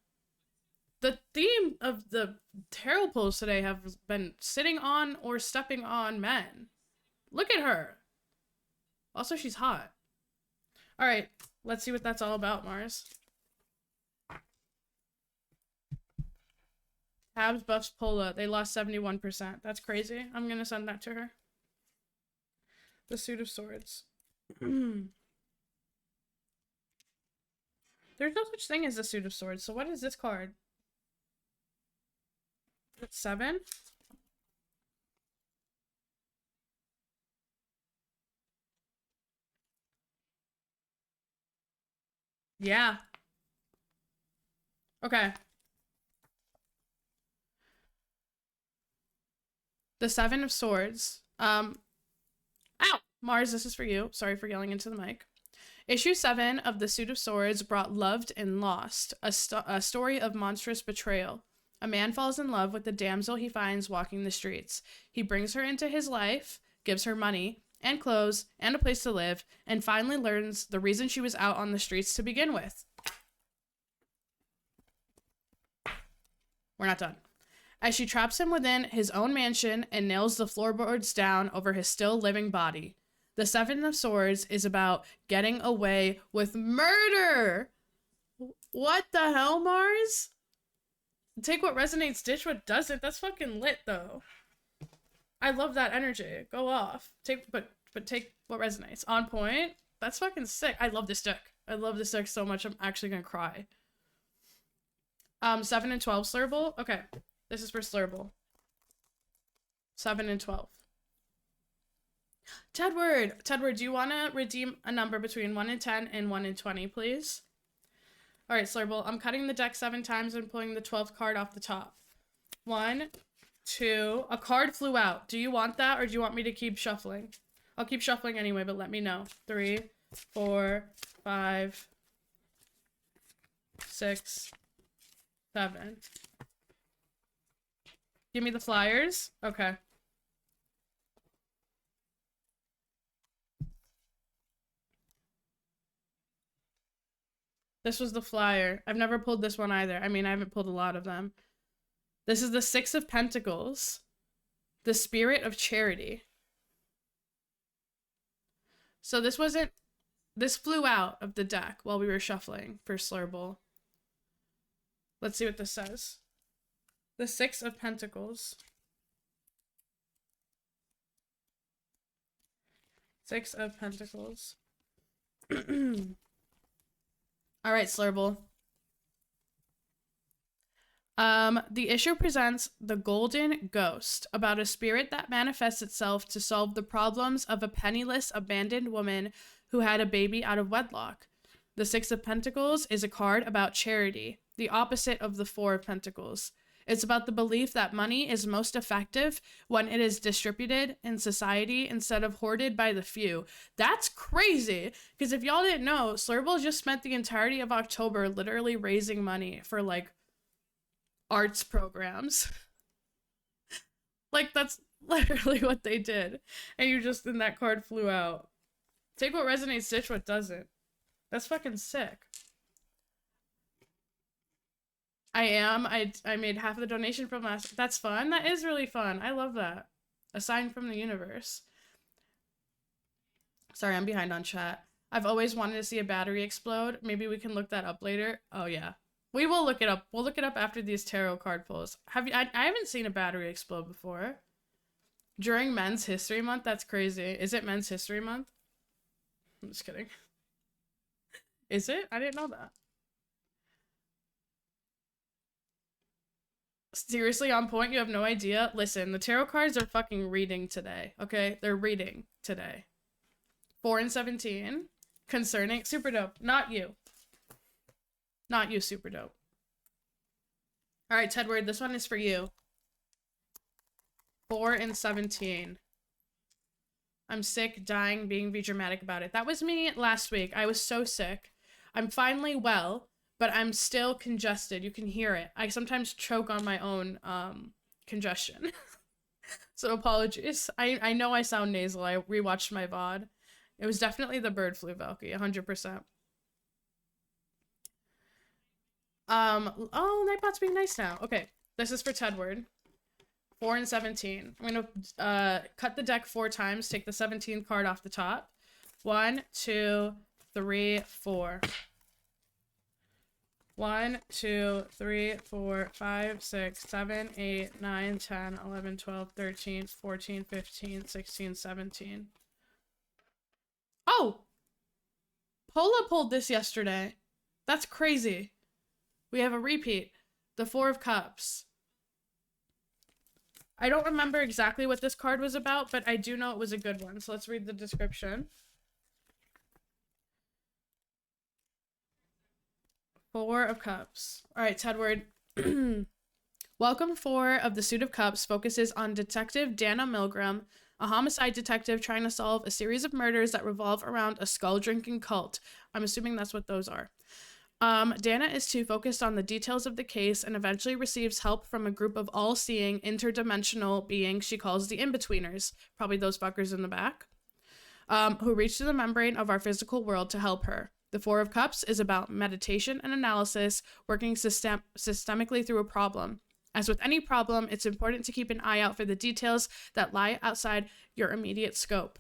The theme of the tarot pulls today have been sitting on or stepping on men. Look at her. Also, she's hot. All right, let's see what that's all about, Mars. Habs, buffs, Pola. They lost 71%. That's crazy. I'm gonna send that to her. The Suit of Swords. There's no such thing as the Suit of Swords. So what is this card? It's 7? Yeah. Okay. The 7 of Swords. Ow! Mars, this is for you. Sorry for yelling into the mic. Issue 7 of The Suit of Swords brought Loved and Lost, a story of monstrous betrayal. A man falls in love with the damsel he finds walking the streets. He brings her into his life, gives her money and clothes and a place to live, and finally learns the reason she was out on the streets to begin with. We're not done. as she traps him within his own mansion and nails the floorboards down over his still living body. The Seven of Swords is about getting away with murder. What the hell, Mars? Take what resonates, ditch what doesn't. That's fucking lit, though. I love that energy. Go off. But take what resonates. On point. That's fucking sick. I love this deck. I love this deck so much. I'm actually gonna cry. 7 and 12 Slurble. Okay, this is for Slurble. 7 and 12. Tedward, do you want to redeem a number between 1 and 10 and 1 and 20, please? All right, Slurble. I'm cutting the deck 7 times and pulling the 12th card off the top. 1, 2. A card flew out. Do you want that, or do you want me to keep shuffling? I'll keep shuffling anyway, but let me know. 3, 4, 5, 6, 7. Give me the flyers. Okay. This was the flyer. I've never pulled this one either. I mean, I haven't pulled a lot of them. This is the 6 of Pentacles. The Spirit of Charity. So this flew out of the deck while we were shuffling for Slurble. Let's see what this says. The 6 of Pentacles. 6 of Pentacles. All right, Slurble. The issue presents the Golden Ghost, about a spirit that manifests itself to solve the problems of a penniless, abandoned woman who had a baby out of wedlock. The 6 of Pentacles is a card about charity, the opposite of the 4 of Pentacles. It's about the belief that money is most effective when it is distributed in society instead of hoarded by the few. That's crazy, because if y'all didn't know, Slurble just spent the entirety of October literally raising money for, like, arts programs. Like, that's literally what they did. And and that card flew out. Take what resonates, ditch what doesn't. That's fucking sick. I made half of the donation from last. That's fun. That is really fun. I love that. A sign from the universe. Sorry, I'm behind on chat. I've always wanted to see a battery explode. Maybe we can look that up later. Oh yeah. We will look it up. We'll look it up after these tarot card pulls. I haven't seen a battery explode before. During Men's History Month? That's crazy. Is it Men's History Month? I'm just kidding. Is it? I didn't know that. Seriously, on point? You have no idea? Listen, the tarot cards are fucking reading today, okay? They're reading today. 4 and 17. Concerning. Super dope. Not you. Not you, super dope. All right, Tedward, this one is for you. 4 and 17. I'm sick, dying, being dramatic about it. That was me last week. I was so sick. I'm finally well, but I'm still congested. You can hear it. I sometimes choke on my own congestion. So apologies. I know I sound nasal. I rewatched my VOD. It was definitely the bird flu, Valky, 100%. Oh, Nightbot's being nice now. Okay, this is for Tedward. 4 and 17. I'm gonna cut the deck 4 times, take the 17th card off the top. 1, 2, 3, 4. 1, 2, 3, 4, 5, 6, 7, 8, 9, 10, 11, 12, 13, 14, 15, 16, 17. Oh! Pola pulled this yesterday. That's crazy. We have a repeat. The 4 of Cups. I don't remember exactly what this card was about, but I do know it was a good one. So let's read the description. 4 of Cups. All right, Tedward. Welcome 4 of the Suit of Cups focuses on Detective Dana Milgram, a homicide detective trying to solve a series of murders that revolve around a skull-drinking cult. I'm assuming that's what those are. Dana is too focused on the details of the case and eventually receives help from a group of all-seeing, interdimensional beings she calls the In-Betweeners, probably those fuckers in the back, who reach through the membrane of our physical world to help her. The 4 of Cups is about meditation and analysis, working systemically through a problem. As with any problem, it's important to keep an eye out for the details that lie outside your immediate scope.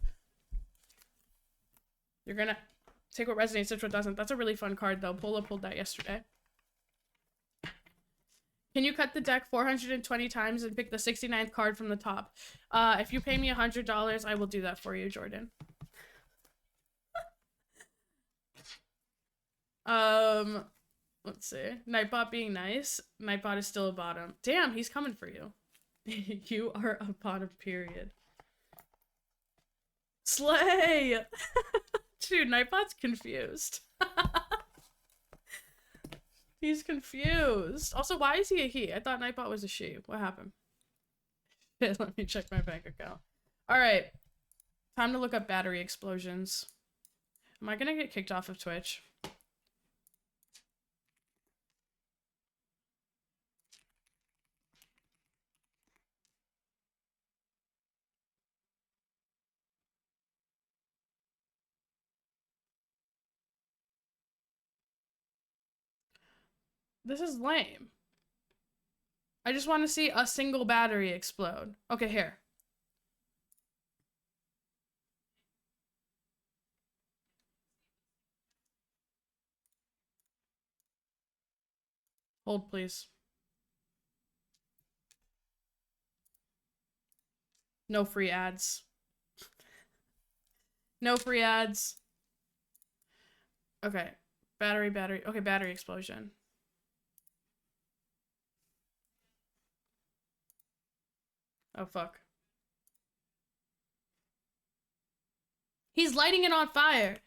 You're gonna take what resonates, ditch what doesn't. That's a really fun card, though. Polo pulled that yesterday. Can you cut the deck 420 times and pick the 69th card from the top? If you pay me $100, I will do that for you, Jordan. Let's see. Nightbot being nice. Nightbot is still a bottom. Damn, he's coming for you. You are a bottom, period. Slay! Dude, Nightbot's confused. He's confused. Also, why is he a he? I thought Nightbot was a she. What happened? Let me check my bank account. Alright. Time to look up battery explosions. Am I gonna get kicked off of Twitch? This is lame. I just want to see a single battery explode. Okay, here. Hold, please. No free ads. No free ads. Okay. Battery. Okay, battery explosion. Oh, fuck. He's lighting it on fire.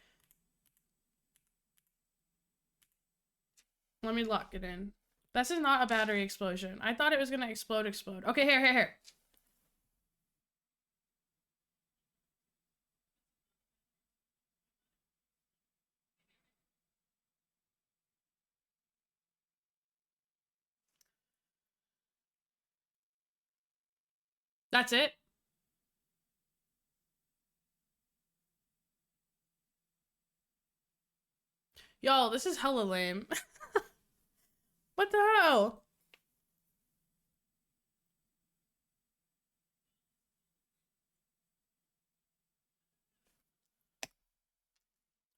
Let me lock it in. This is not a battery explosion. I thought it was gonna explode. Okay, here. That's it? Y'all, this is hella lame. What the hell?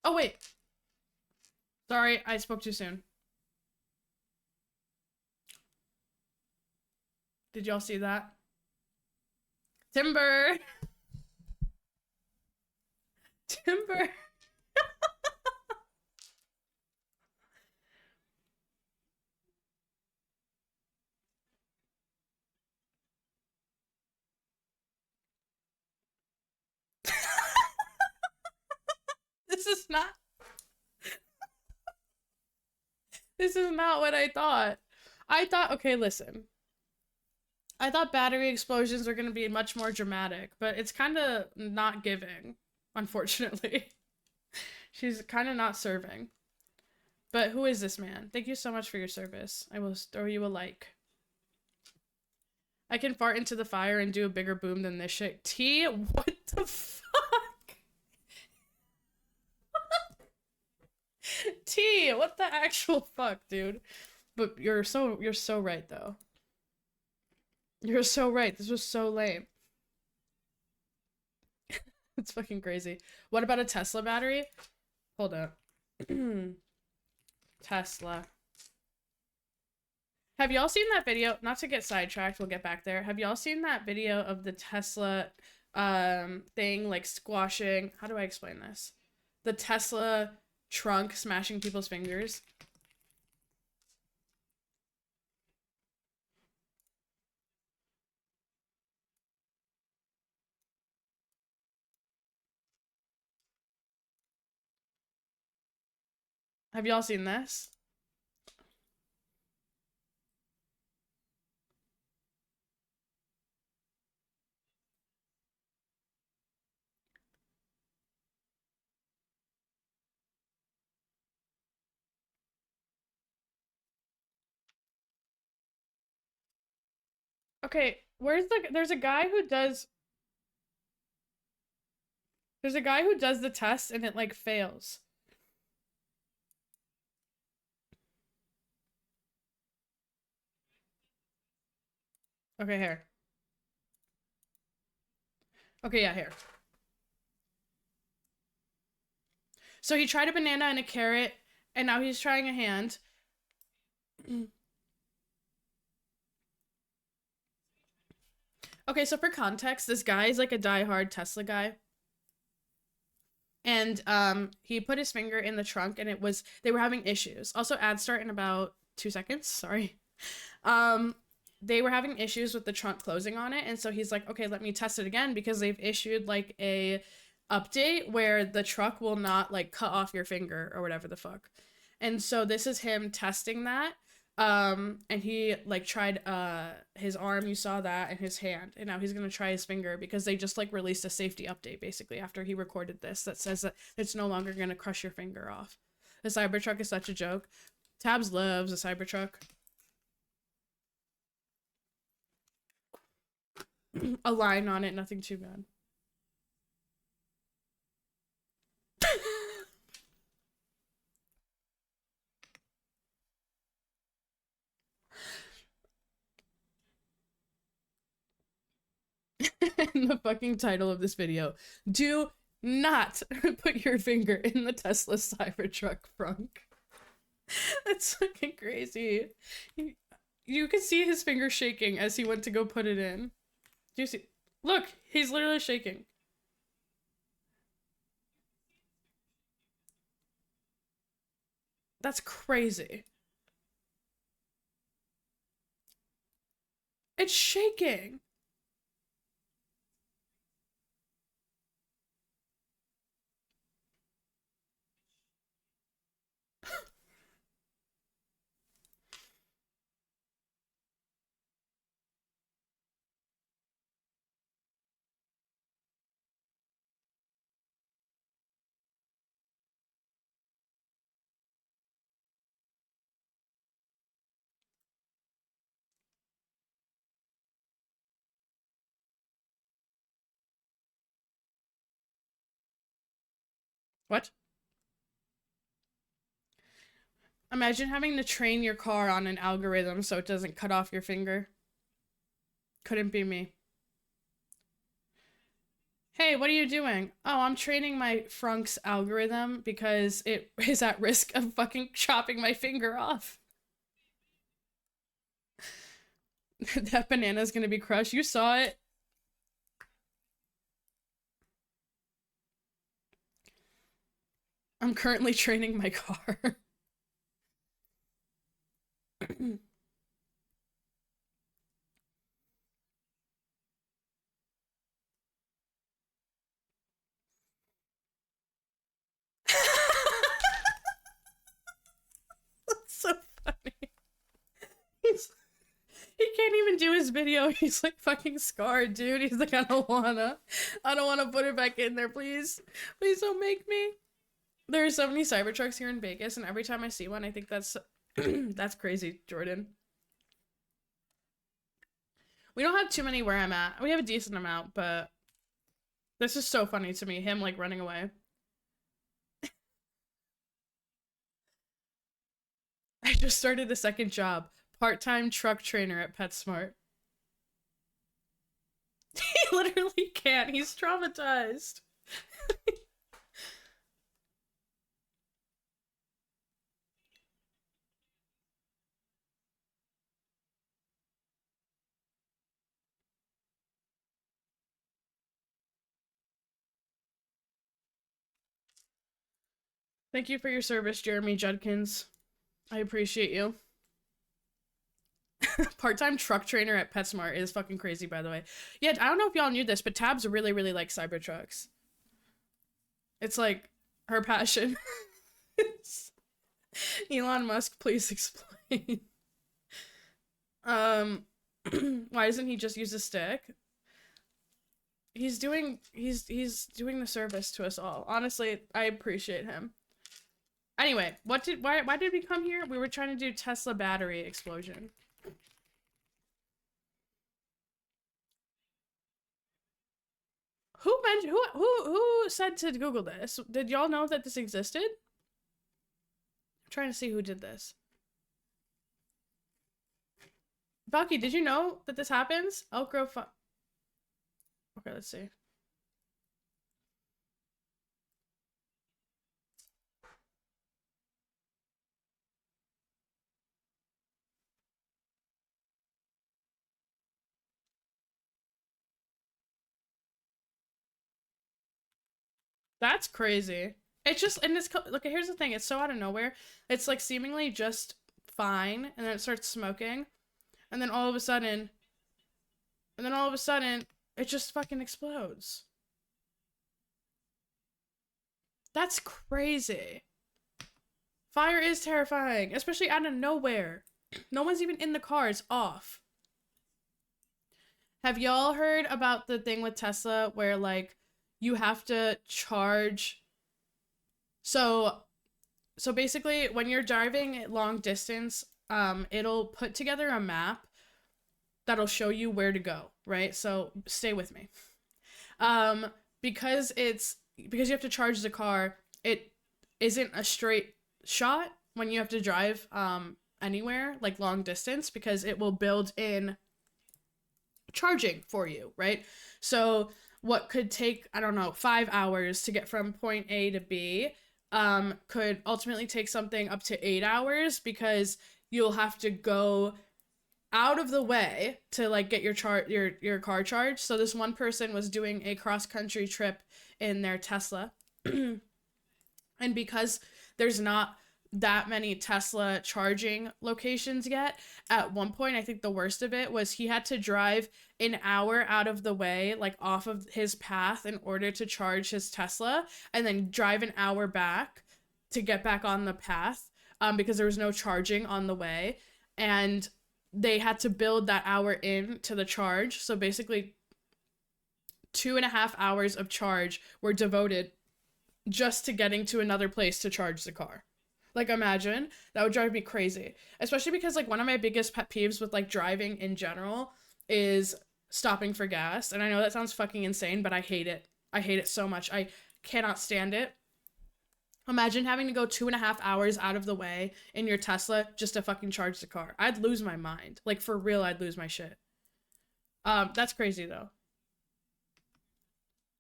Oh, wait. Sorry, I spoke too soon. Did y'all see that? Timber! Timber! This is not... This is not what I thought. I thought... Okay, listen. I thought battery explosions were gonna be much more dramatic, but it's kind of not giving, unfortunately. She's kind of not serving. But who is this man? Thank you so much for your service. I will throw you a like. I can fart into the fire and do a bigger boom than this shit. T? What the fuck? T, what the actual fuck, dude? But you're so right, though. You're so right. This was so lame. It's fucking crazy. What about a Tesla battery? Hold up. Tesla. Have y'all seen that video? Not to get sidetracked, we'll get back there. Have y'all seen that video of the Tesla thing like squashing? How do I explain this? The Tesla trunk smashing people's fingers. Have y'all seen this? Okay, there's a guy who does the test and it like fails. Okay, here. Okay, yeah, here. So he tried a banana and a carrot, and now he's trying a hand. Okay, so for context, this guy is like a diehard Tesla guy. And he put his finger in the trunk and they were having issues. Also, ad start in about 2 seconds. Sorry. Um they were having issues with the trunk closing on it, and so he's like, okay, let me test it again, because they've issued like a update where the truck will not like cut off your finger or whatever the fuck. And so this is him testing that. And he like tried his arm, you saw that, and his hand, and now he's gonna try his finger, because they just like released a safety update basically after he recorded this that says that it's no longer gonna crush your finger off. The Cybertruck is such a joke. Tabs loves a Cybertruck. A line on it, nothing too bad. In the fucking title of this video, do not put your finger in the Tesla Cybertruck trunk. That's fucking crazy. You can see his finger shaking as he went to go put it in. Do you see? Look, he's literally shaking. That's crazy. It's shaking. What? Imagine having to train your car on an algorithm so it doesn't cut off your finger. Couldn't be me. Hey, what are you doing? Oh, I'm training my Frunk's algorithm because it is at risk of fucking chopping my finger off. That banana's gonna be crushed. You saw it. I'm currently training my car. That's so funny. He's he can't even do his video. He's like fucking scarred, dude. He's like, I don't wanna put it back in there, please. Please don't make me. There are so many Cybertrucks here in Vegas, and every time I see one, I think that's that's crazy, Jordan. We don't have too many where I'm at. We have a decent amount, but this is so funny to me, him like running away. I just started a second job. Part-time truck trainer at PetSmart. He literally can't. He's traumatized. Thank you for your service, Jeremy Judkins. I appreciate you. Part-time truck trainer at PetSmart is fucking crazy, by the way. Yeah, I don't know if y'all knew this, but Tabs really, really like Cybertrucks. It's like her passion. Elon Musk, please explain. Um, why doesn't he just use a stick? He's doing the service to us all. Honestly, I appreciate him. Anyway, why did we come here? We were trying to do Tesla battery explosion. Who mentioned who said to Google this? Did y'all know that this existed? I'm trying to see who did this. Valky, did you know that this happens? Elk Grove. Okay, let's see. That's crazy. It's just, and it's, look, here's the thing. It's so out of nowhere. It's like seemingly just fine, and then it starts smoking, and then all of a sudden, it just fucking explodes. That's crazy. Fire is terrifying, especially out of nowhere. No one's even in the car. It's off. Have y'all heard about the thing with Tesla where like you have to charge? So basically when you're driving long distance, it'll put together a map that'll show you where to go, right? So stay with me. Um because you have to charge the car, it isn't a straight shot when you have to drive anywhere like long distance, because it will build in charging for you, right? So what could take, I don't know, 5 hours to get from point A to B, could ultimately take something up to 8 hours, because you'll have to go out of the way to like get your car charged. So this one person was doing a cross country trip in their Tesla, and because there's not that many Tesla charging locations yet, at one point, I think the worst of it was he had to drive an hour out of the way, like off of his path, in order to charge his Tesla, and then drive an hour back to get back on the path, because there was no charging on the way. And they had to build that hour in to the charge. So basically 2.5 hours of charge were devoted just to getting to another place to charge the car. Like, imagine. That would drive me crazy. Especially because, like, one of my biggest pet peeves with, like, driving in general is stopping for gas. And I know that sounds fucking insane, but I hate it. I hate it so much. I cannot stand it. Imagine having to go 2.5 hours out of the way in your Tesla just to fucking charge the car. I'd lose my mind. Like, for real, I'd lose my shit. That's crazy, though.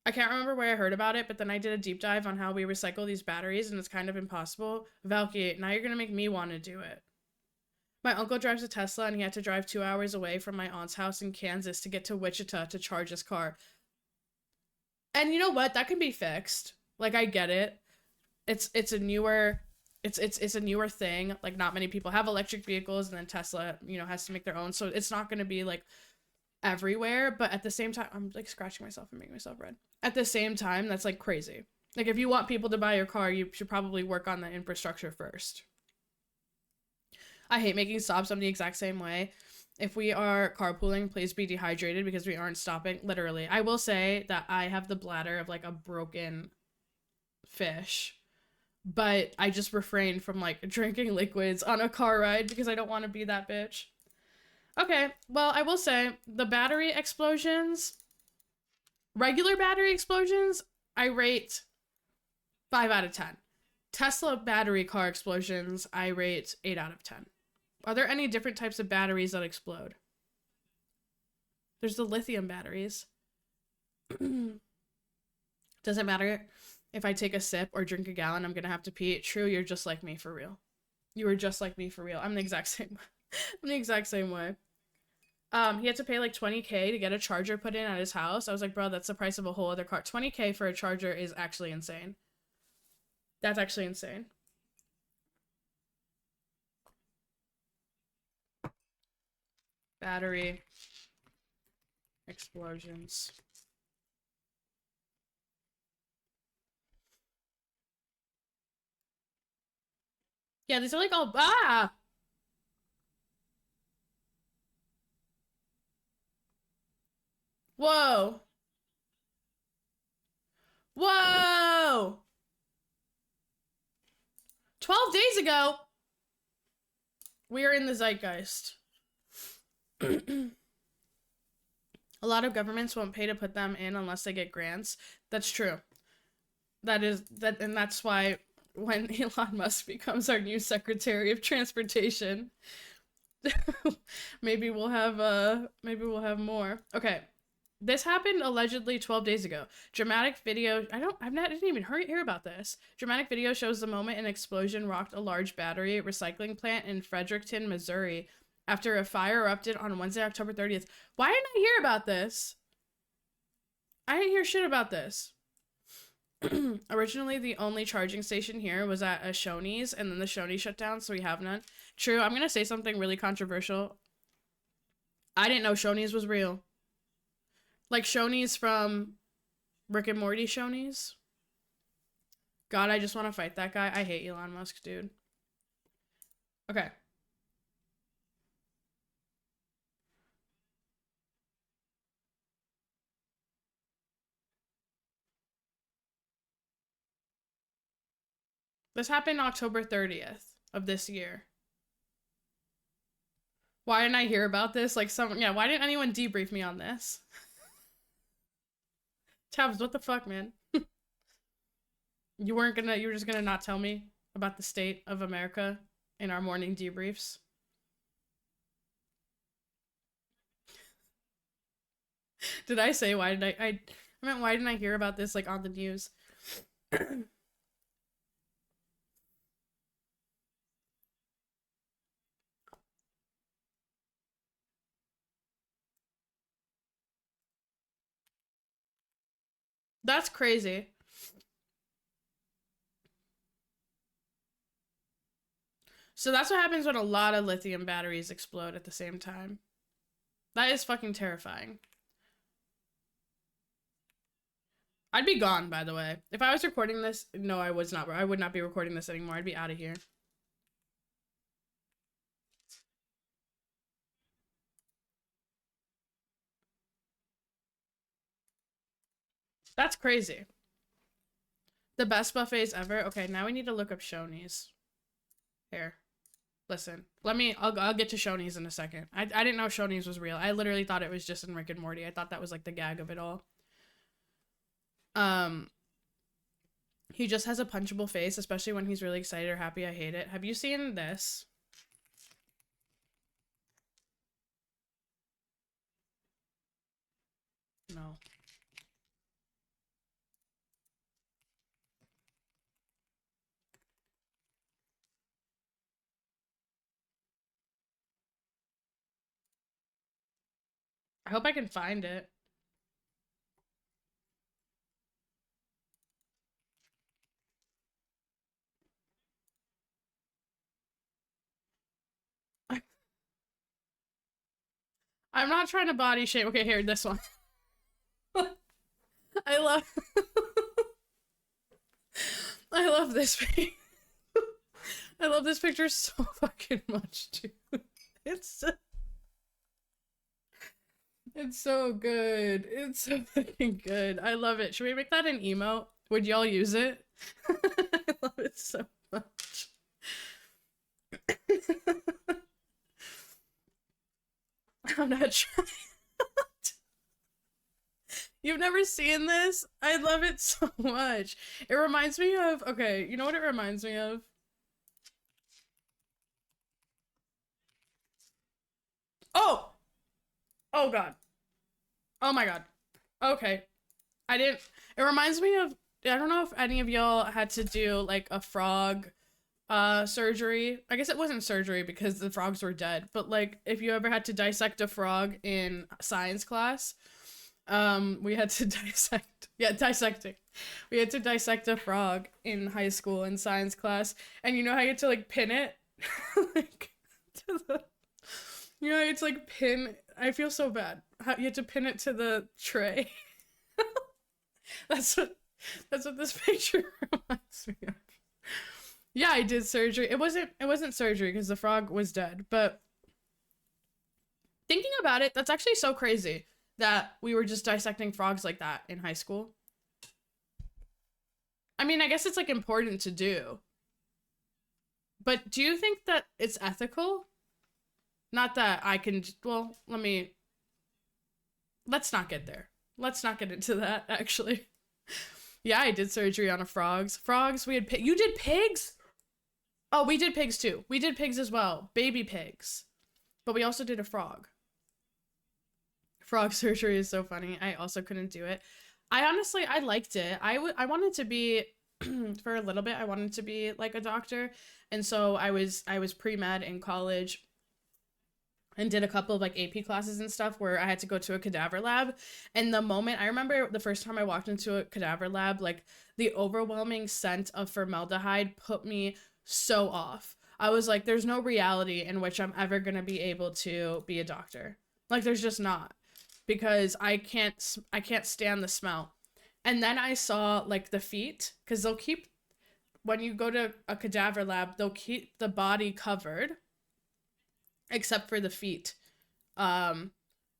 I can't remember where I heard about it, but then I did a deep dive on how we recycle these batteries, and it's kind of impossible. Valky, now you're gonna make me want to do it. My uncle drives a Tesla, and he had to drive 2 hours away from my aunt's house in Kansas to get to Wichita to charge his car. And you know what? That can be fixed. Like, I get it. It's a newer it's a newer thing. Like, not many people have electric vehicles, and then Tesla, has to make their own. So it's not gonna be like everywhere, but at the same time, I'm like scratching myself and making myself red. At the same time, that's like crazy. Like, if you want people to buy your car, you should probably work on the infrastructure first. I hate making stops. I'm the exact same way. If we are carpooling, please be dehydrated, because we aren't stopping. Literally. I will say that I have the bladder of like a broken fish, but I just refrain from like drinking liquids on a car ride because I don't want to be that bitch. Okay, well, I will say the battery explosions, regular battery explosions, I rate 5 out of 10. Tesla battery car explosions, I rate 8 out of 10. Are there any different types of batteries that explode? There's the lithium batteries. Doesn't matter if I take a sip or drink a gallon, I'm gonna have to pee. True, you're just like me for real. You were just like me for real. I'm the exact same. I'm the exact same way. He had to pay like $20K to get a charger put in at his house. I was like, bro, that's the price of a whole other car. $20K for a charger is actually insane. That's actually insane. Battery explosions. Yeah, these are like all Whoa. Whoa. 12 days ago, we are in the zeitgeist. A lot of governments won't pay to put them in unless they get grants. That's true. And that's why when Elon Musk becomes our new Secretary of Transportation, Maybe we'll have more. Okay. This happened allegedly 12 days ago. Dramatic video. I didn't even hear about this. Dramatic video shows the moment an explosion rocked a large battery recycling plant in Fredericton, Missouri, after a fire erupted on Wednesday, October 30th. Why didn't I hear about this? I didn't hear shit about this. Originally, the only charging station here was at a Shoney's, and then the Shoney's shut down, so we have none. True, I'm gonna say something really controversial. I didn't know Shoney's was real. Like Shoney's from Rick and Morty Shoney's. God, I just want to fight that guy. I hate Elon Musk, dude. Okay. This happened October 30th of this year. Why didn't I hear about this? Why didn't anyone debrief me on this? Tabs, what the fuck, man? You were just gonna not tell me about the state of America in our morning debriefs? Did I say I meant why didn't I hear about this like on the news? That's crazy. So that's what happens when a lot of lithium batteries explode at the same time. That is fucking terrifying. I'd be gone, by the way. If I was recording this, no, I was not. I would not be recording this anymore. I'd be out of here. That's crazy. The best buffets ever. Okay, now we need to look up Shoney's. Here. Listen. I'll get to Shoney's in a second. I didn't know Shoney's was real. I literally thought it was just in Rick and Morty. I thought that was like the gag of it all. He just has a punchable face, especially when he's really excited or happy. I hate it. Have you seen this? No. I hope I can find it. I'm not trying to body shame. Okay, here, this one. I love I love this picture. I love this picture so fucking much, dude. It's it's so good. It's so fucking good. I love it. Should we make that an emote? Would y'all use it? I love it so much. I'm not trying. You've never seen this? I love it so much. It reminds me of, okay, you know what it reminds me of? Oh! Oh god. Oh my god. Okay. It reminds me of, I don't know if any of y'all had to do like a frog surgery. I guess it wasn't surgery because the frogs were dead, but like if you ever had to dissect a frog in science class, we had to dissecting. We had to dissect a frog in high school in science class, and you know how you had to like pin it like to the, you know, it's like pin, I feel so bad how you had to pin it to the tray. that's what this picture reminds me of. Yeah, I did surgery. It wasn't surgery because the frog was dead, but thinking about it, that's actually so crazy that we were just dissecting frogs like that in high school. I mean, I guess it's like important to do. But do you think that it's ethical? Not that I can, well, let's not get there. Let's not get into that, actually. Yeah, I did surgery on a frogs. Frogs, you did pigs? Oh, we did pigs too. We did pigs as well. Baby pigs. But we also did a frog. Frog surgery is so funny. I also couldn't do it. I honestly, I liked it. I wanted to be for a little bit. I wanted to be like a doctor, and so I was pre-med in college and did a couple of like AP classes and stuff where I had to go to a cadaver lab. And the moment I remember the first time I walked into a cadaver lab, like the overwhelming scent of formaldehyde put me so off. I was like, there's no reality in which I'm ever going to be able to be a doctor. Like there's just not, because I can't stand the smell. And then I saw like the feet, cuz they'll keep, when you go to a cadaver lab, they'll keep the body covered except for the feet. Um,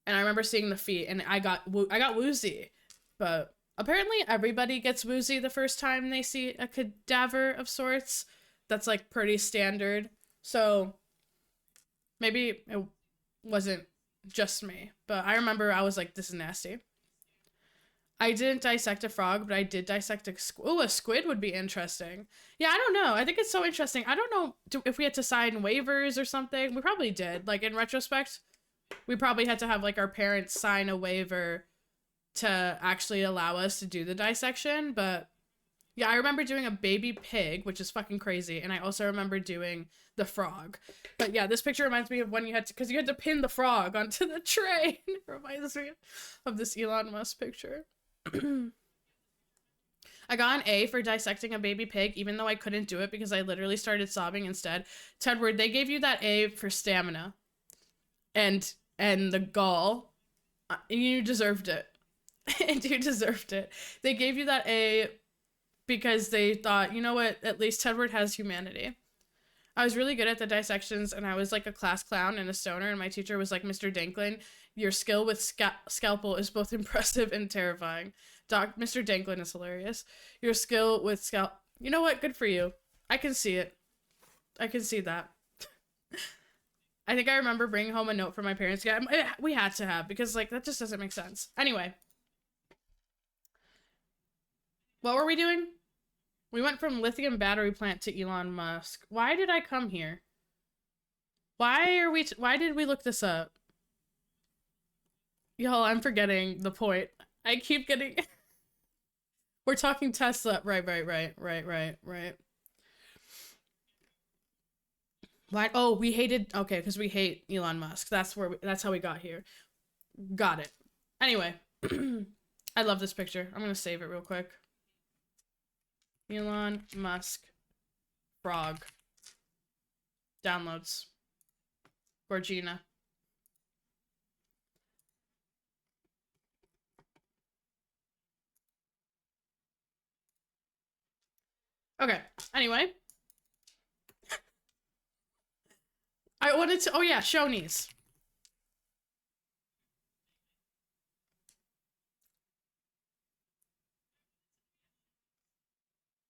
and I remember seeing the feet, and I got woozy. But apparently, everybody gets woozy the first time they see a cadaver of sorts. That's like pretty standard. So maybe it wasn't just me, but I remember I was like, "This is nasty." I didn't dissect a frog, but I did dissect a squid. Oh, a squid would be interesting. Yeah, I don't know. I think it's so interesting. I don't know if we had to sign waivers or something. We probably did. Like in retrospect, we probably had to have like our parents sign a waiver to actually allow us to do the dissection. But yeah, I remember doing a baby pig, which is fucking crazy, and I also remember doing the frog. But yeah, this picture reminds me of when you had to, because you had to pin the frog onto the tray. It reminds me of this Elon Musk picture. I got an A for dissecting a baby pig, even though I couldn't do it because I literally started sobbing instead. Tedward, they gave you that A for stamina and the gall. You deserved it. And you deserved it. They gave you that A because they thought, you know what, at least Tedward has humanity. I was really good at the dissections, and I was like a class clown and a stoner, and my teacher was like, Mr. Danklin, your skill with scalpel is both impressive and terrifying. Mr. Danklin is hilarious. Your skill with You know what? Good for you. I can see it. I can see that. I think I remember bringing home a note from my parents. Yeah, we had to have, because like that just doesn't make sense. Anyway, what were we doing? We went from lithium battery plant to Elon Musk. Why did I come here? Why did we look this up? Y'all, I'm forgetting the point. I keep getting We're talking Tesla. Right. Why? Oh, we hated. Okay, because we hate Elon Musk. That's how we got here. Got it. Anyway, I love this picture. I'm gonna save it real quick. Elon Musk frog downloads. Gorgina. Okay. Anyway, I wanted to. Oh yeah, Shoney's.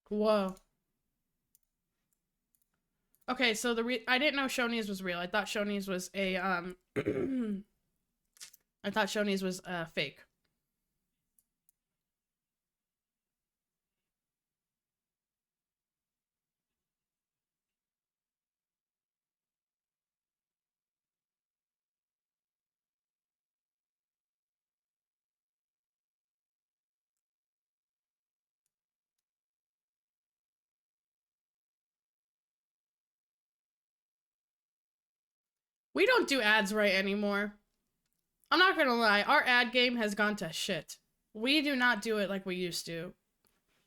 Whoa. Okay, so I didn't know Shoney's was real. I thought Shoney's was a I thought Shoney's was fake. We don't do ads right anymore. I'm not gonna lie, our ad game has gone to shit. We do not do it like we used to.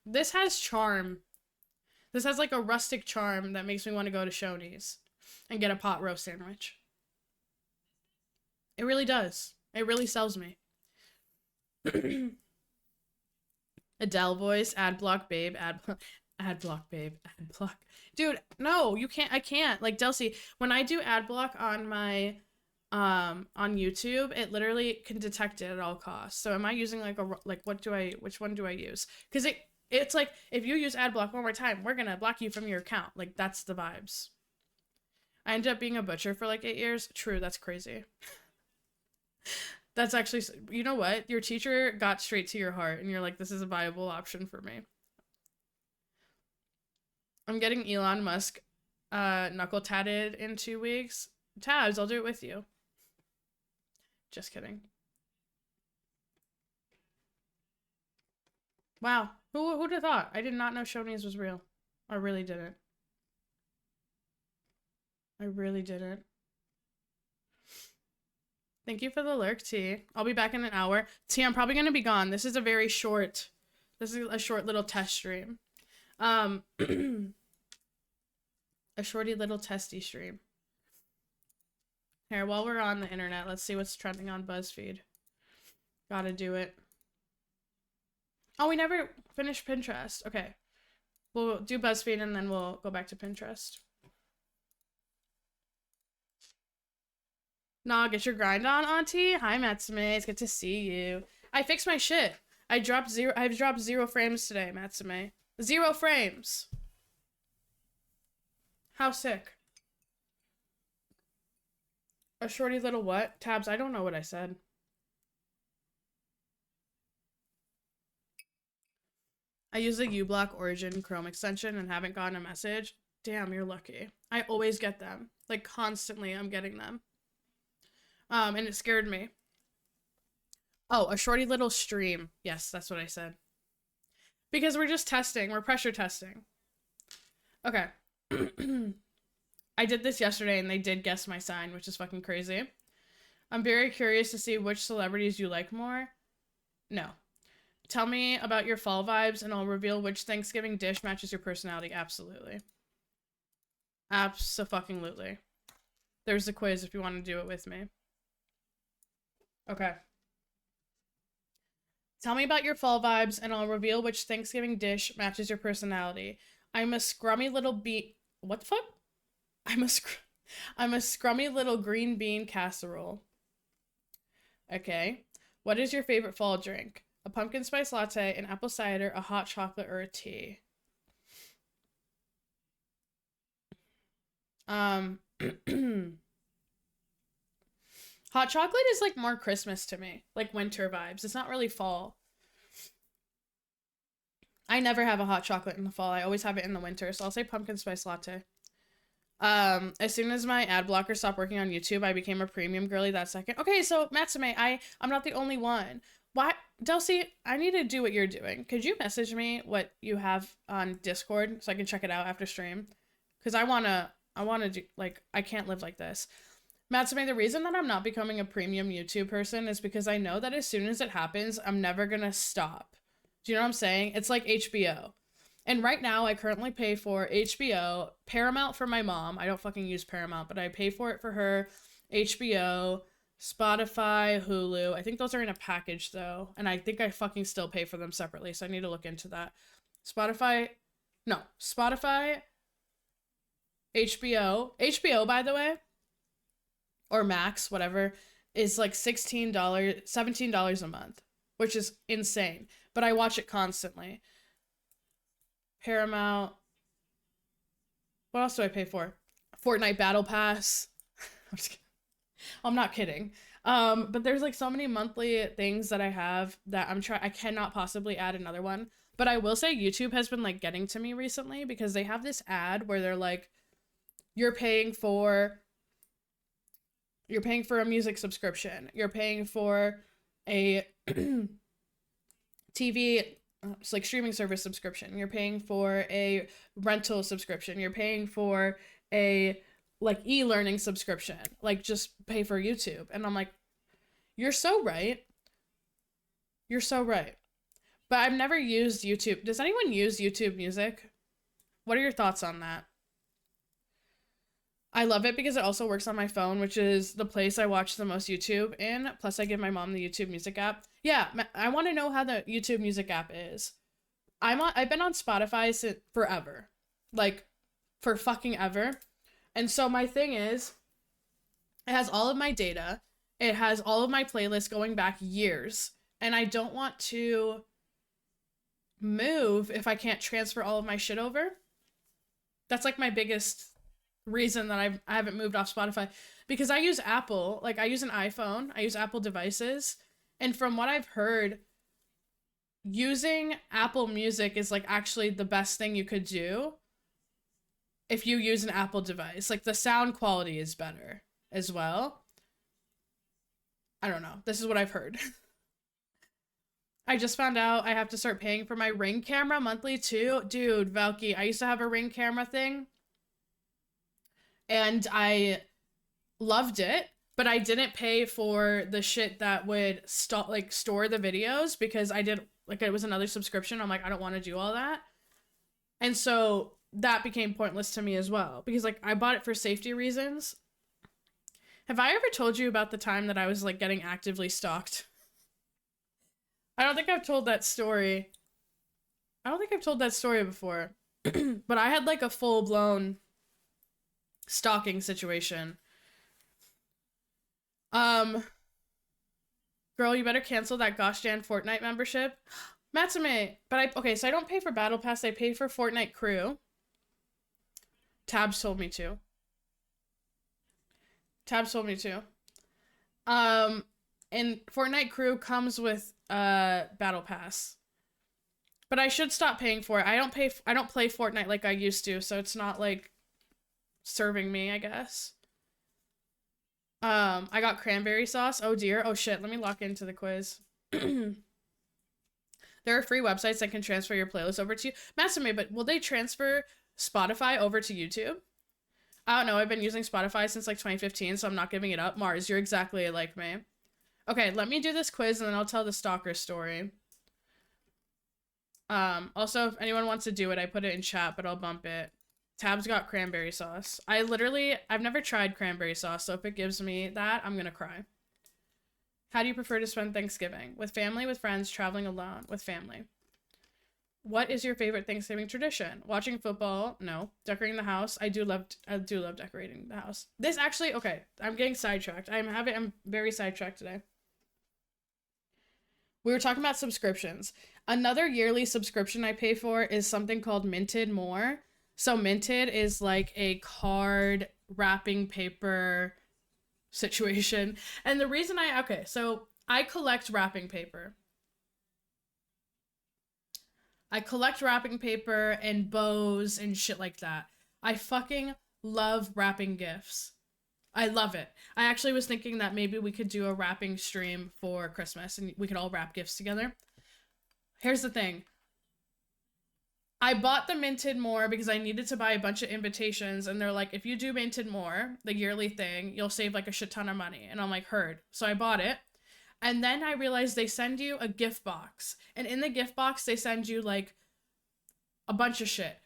This has charm. This has like a rustic charm that makes me want to go to Shoney's and get a pot roast sandwich. It really does. It really sells me. Adele voice, ad block babe, ad block babe, ad block. Dude, no, you can't. I can't. Like Delcy, when I do ad block on my on YouTube, it literally can detect it at all costs. So am I using like which one do I use? Cuz it's like, if you use ad block one more time, we're going to block you from your account. Like that's the vibes. I ended up being a butcher for like 8 years. True, that's crazy. That's actually, you know what? Your teacher got straight to your heart, and you're like, this is a viable option for me. I'm getting Elon Musk knuckle tatted in 2 weeks. Tabs, I'll do it with you. Just kidding. Wow. Who'd have thought? I did not know Shoney's was real. I really didn't. I really didn't. Thank you for the lurk, T. I'll be back in an hour. T, I'm probably going to be gone. This is a short little test stream. A shorty little testy stream. Here, while we're on the internet, let's see what's trending on BuzzFeed. Gotta do it. Oh, we never finished Pinterest. Okay. We'll do BuzzFeed and then we'll go back to Pinterest. Nah, get your grind on, Auntie. Hi, Matsume. It's good to see you. I fixed my shit. I've dropped 0 frames today, Matsume. 0 frames. How sick. A shorty little what? Tabs, I don't know what I said. I use the uBlock Origin Chrome extension and haven't gotten a message. Damn, you're lucky. I always get them. Like, constantly I'm getting them. And it scared me. Oh, a shorty little stream. Yes, that's what I said. Because we're just testing. We're pressure testing. Okay. I did this yesterday and they did guess my sign, which is fucking crazy. I'm very curious to see which celebrities you like more. No. Tell me about your fall vibes and I'll reveal which Thanksgiving dish matches your personality. Absolutely. Abso-fucking-lutely. There's a quiz if you want to do it with me. Okay. Tell me about your fall vibes and I'll reveal which Thanksgiving dish matches your personality. I'm a scrummy little What the fuck? I'm a scrummy little green bean casserole. Okay. What is your favorite fall drink? A pumpkin spice latte, an apple cider, a hot chocolate, or a tea? Hot chocolate is like more Christmas to me, like winter vibes. It's not really fall. I never have a hot chocolate in the fall. I always have it in the winter, so I'll say pumpkin spice latte. As soon as my ad blocker stopped working on YouTube, I became a premium girly that second. Okay, so Matsume, I'm not the only one. Why, Delcy, I need to do what you're doing. Could you message me what you have on Discord so I can check it out after stream? Because I wanna do, like, I can't live like this. Matsume, the reason that I'm not becoming a premium YouTube person is because I know that as soon as it happens, I'm never gonna stop. Do you know what I'm saying? It's like HBO. And right now, I currently pay for HBO, Paramount for my mom. I don't fucking use Paramount, but I pay for it for her. HBO, Spotify, Hulu. I think those are in a package, though. And I think I fucking still pay for them separately, so I need to look into that. Spotify, HBO. HBO, by the way, or Max, whatever, is like $16, $17 a month, which is insane. But I watch it constantly. Paramount. What else do I pay for? Fortnite Battle Pass. I'm not kidding. But there's like so many monthly things that I have that I cannot possibly add another one. But I will say YouTube has been like getting to me recently because they have this ad where they're like, you're paying for a music subscription. You're paying for a TV, it's like streaming service subscription. You're paying for a rental subscription. You're paying for a like e-learning subscription. Like just pay for YouTube. And I'm like, you're so right. You're so right. But I've never used YouTube. Does anyone use YouTube Music? What are your thoughts on that? I love it because it also works on my phone, which is the place I watch the most YouTube in. Plus, I give my mom the YouTube Music app. Yeah, I want to know how the YouTube Music app is. I've been on Spotify since forever. Like, for fucking ever. And so my thing is, it has all of my data. It has all of my playlists going back years. And I don't want to move if I can't transfer all of my shit over. That's like my biggest reason that I haven't moved off Spotify, because I use Apple. Like, I use an iPhone. I use Apple devices. And from what I've heard, using Apple Music is like actually the best thing you could do if you use an Apple device. Like, the sound quality is better. as well. I don't know. This is what I've heard. I just found out I have to start paying for my Ring camera monthly too. Dude, Valky, I used to have a Ring camera thing. And I loved it, but I didn't pay for the shit that would store the videos because I did like it was another subscription. I'm like, I don't want to do all that. And so that became pointless to me as well because like I bought it for safety reasons. Have I ever told you about the time that I was like getting actively stalked? I don't think I've told that story. I don't think I've told that story before. But I had like a full-blown stalking situation. Girl, you better cancel that gosh damn Fortnite membership. Matsume, okay, so I don't pay for Battle Pass, I pay for Fortnite Crew. Tabs told me to. And Fortnite Crew comes with Battle Pass. But I should stop paying for it. I don't play Fortnite like I used to, so it's not like serving me, I guess. I got cranberry sauce. Oh dear. Oh shit. Let me lock into the quiz. There are free websites that can transfer your playlist over to you. Matsume, but will they transfer Spotify over to YouTube? I don't know. I've been using Spotify since like 2015, so I'm not giving it up. Mars, you're exactly like me. Okay, let me do this quiz and then I'll tell the stalker story. Also, if anyone wants to do it, I put it in chat, but I'll bump it. Tabs got cranberry sauce. I've never tried cranberry sauce, so if it gives me that, I'm gonna cry. How do you prefer to spend Thanksgiving? With family, with friends, traveling alone? With family. What is your favorite Thanksgiving tradition? Watching football? No. Decorating the house? I do love decorating the house. This actually, okay, I'm getting sidetracked. I'm very sidetracked today. We were talking about subscriptions. Another yearly subscription I pay for is something called Minted More. So Minted is like a card wrapping paper situation. And the reason so I collect wrapping paper. I collect wrapping paper and bows and shit like that. I fucking love wrapping gifts. I love it. I actually was thinking that maybe we could do a wrapping stream for Christmas and we could all wrap gifts together. Here's the thing. I bought the Minted More because I needed to buy a bunch of invitations, and they're like, if you do Minted More, the yearly thing, you'll save like a shit ton of money. And I'm like, heard. So I bought it. And then I realized they send you a gift box. And in the gift box, they send you like a bunch of shit.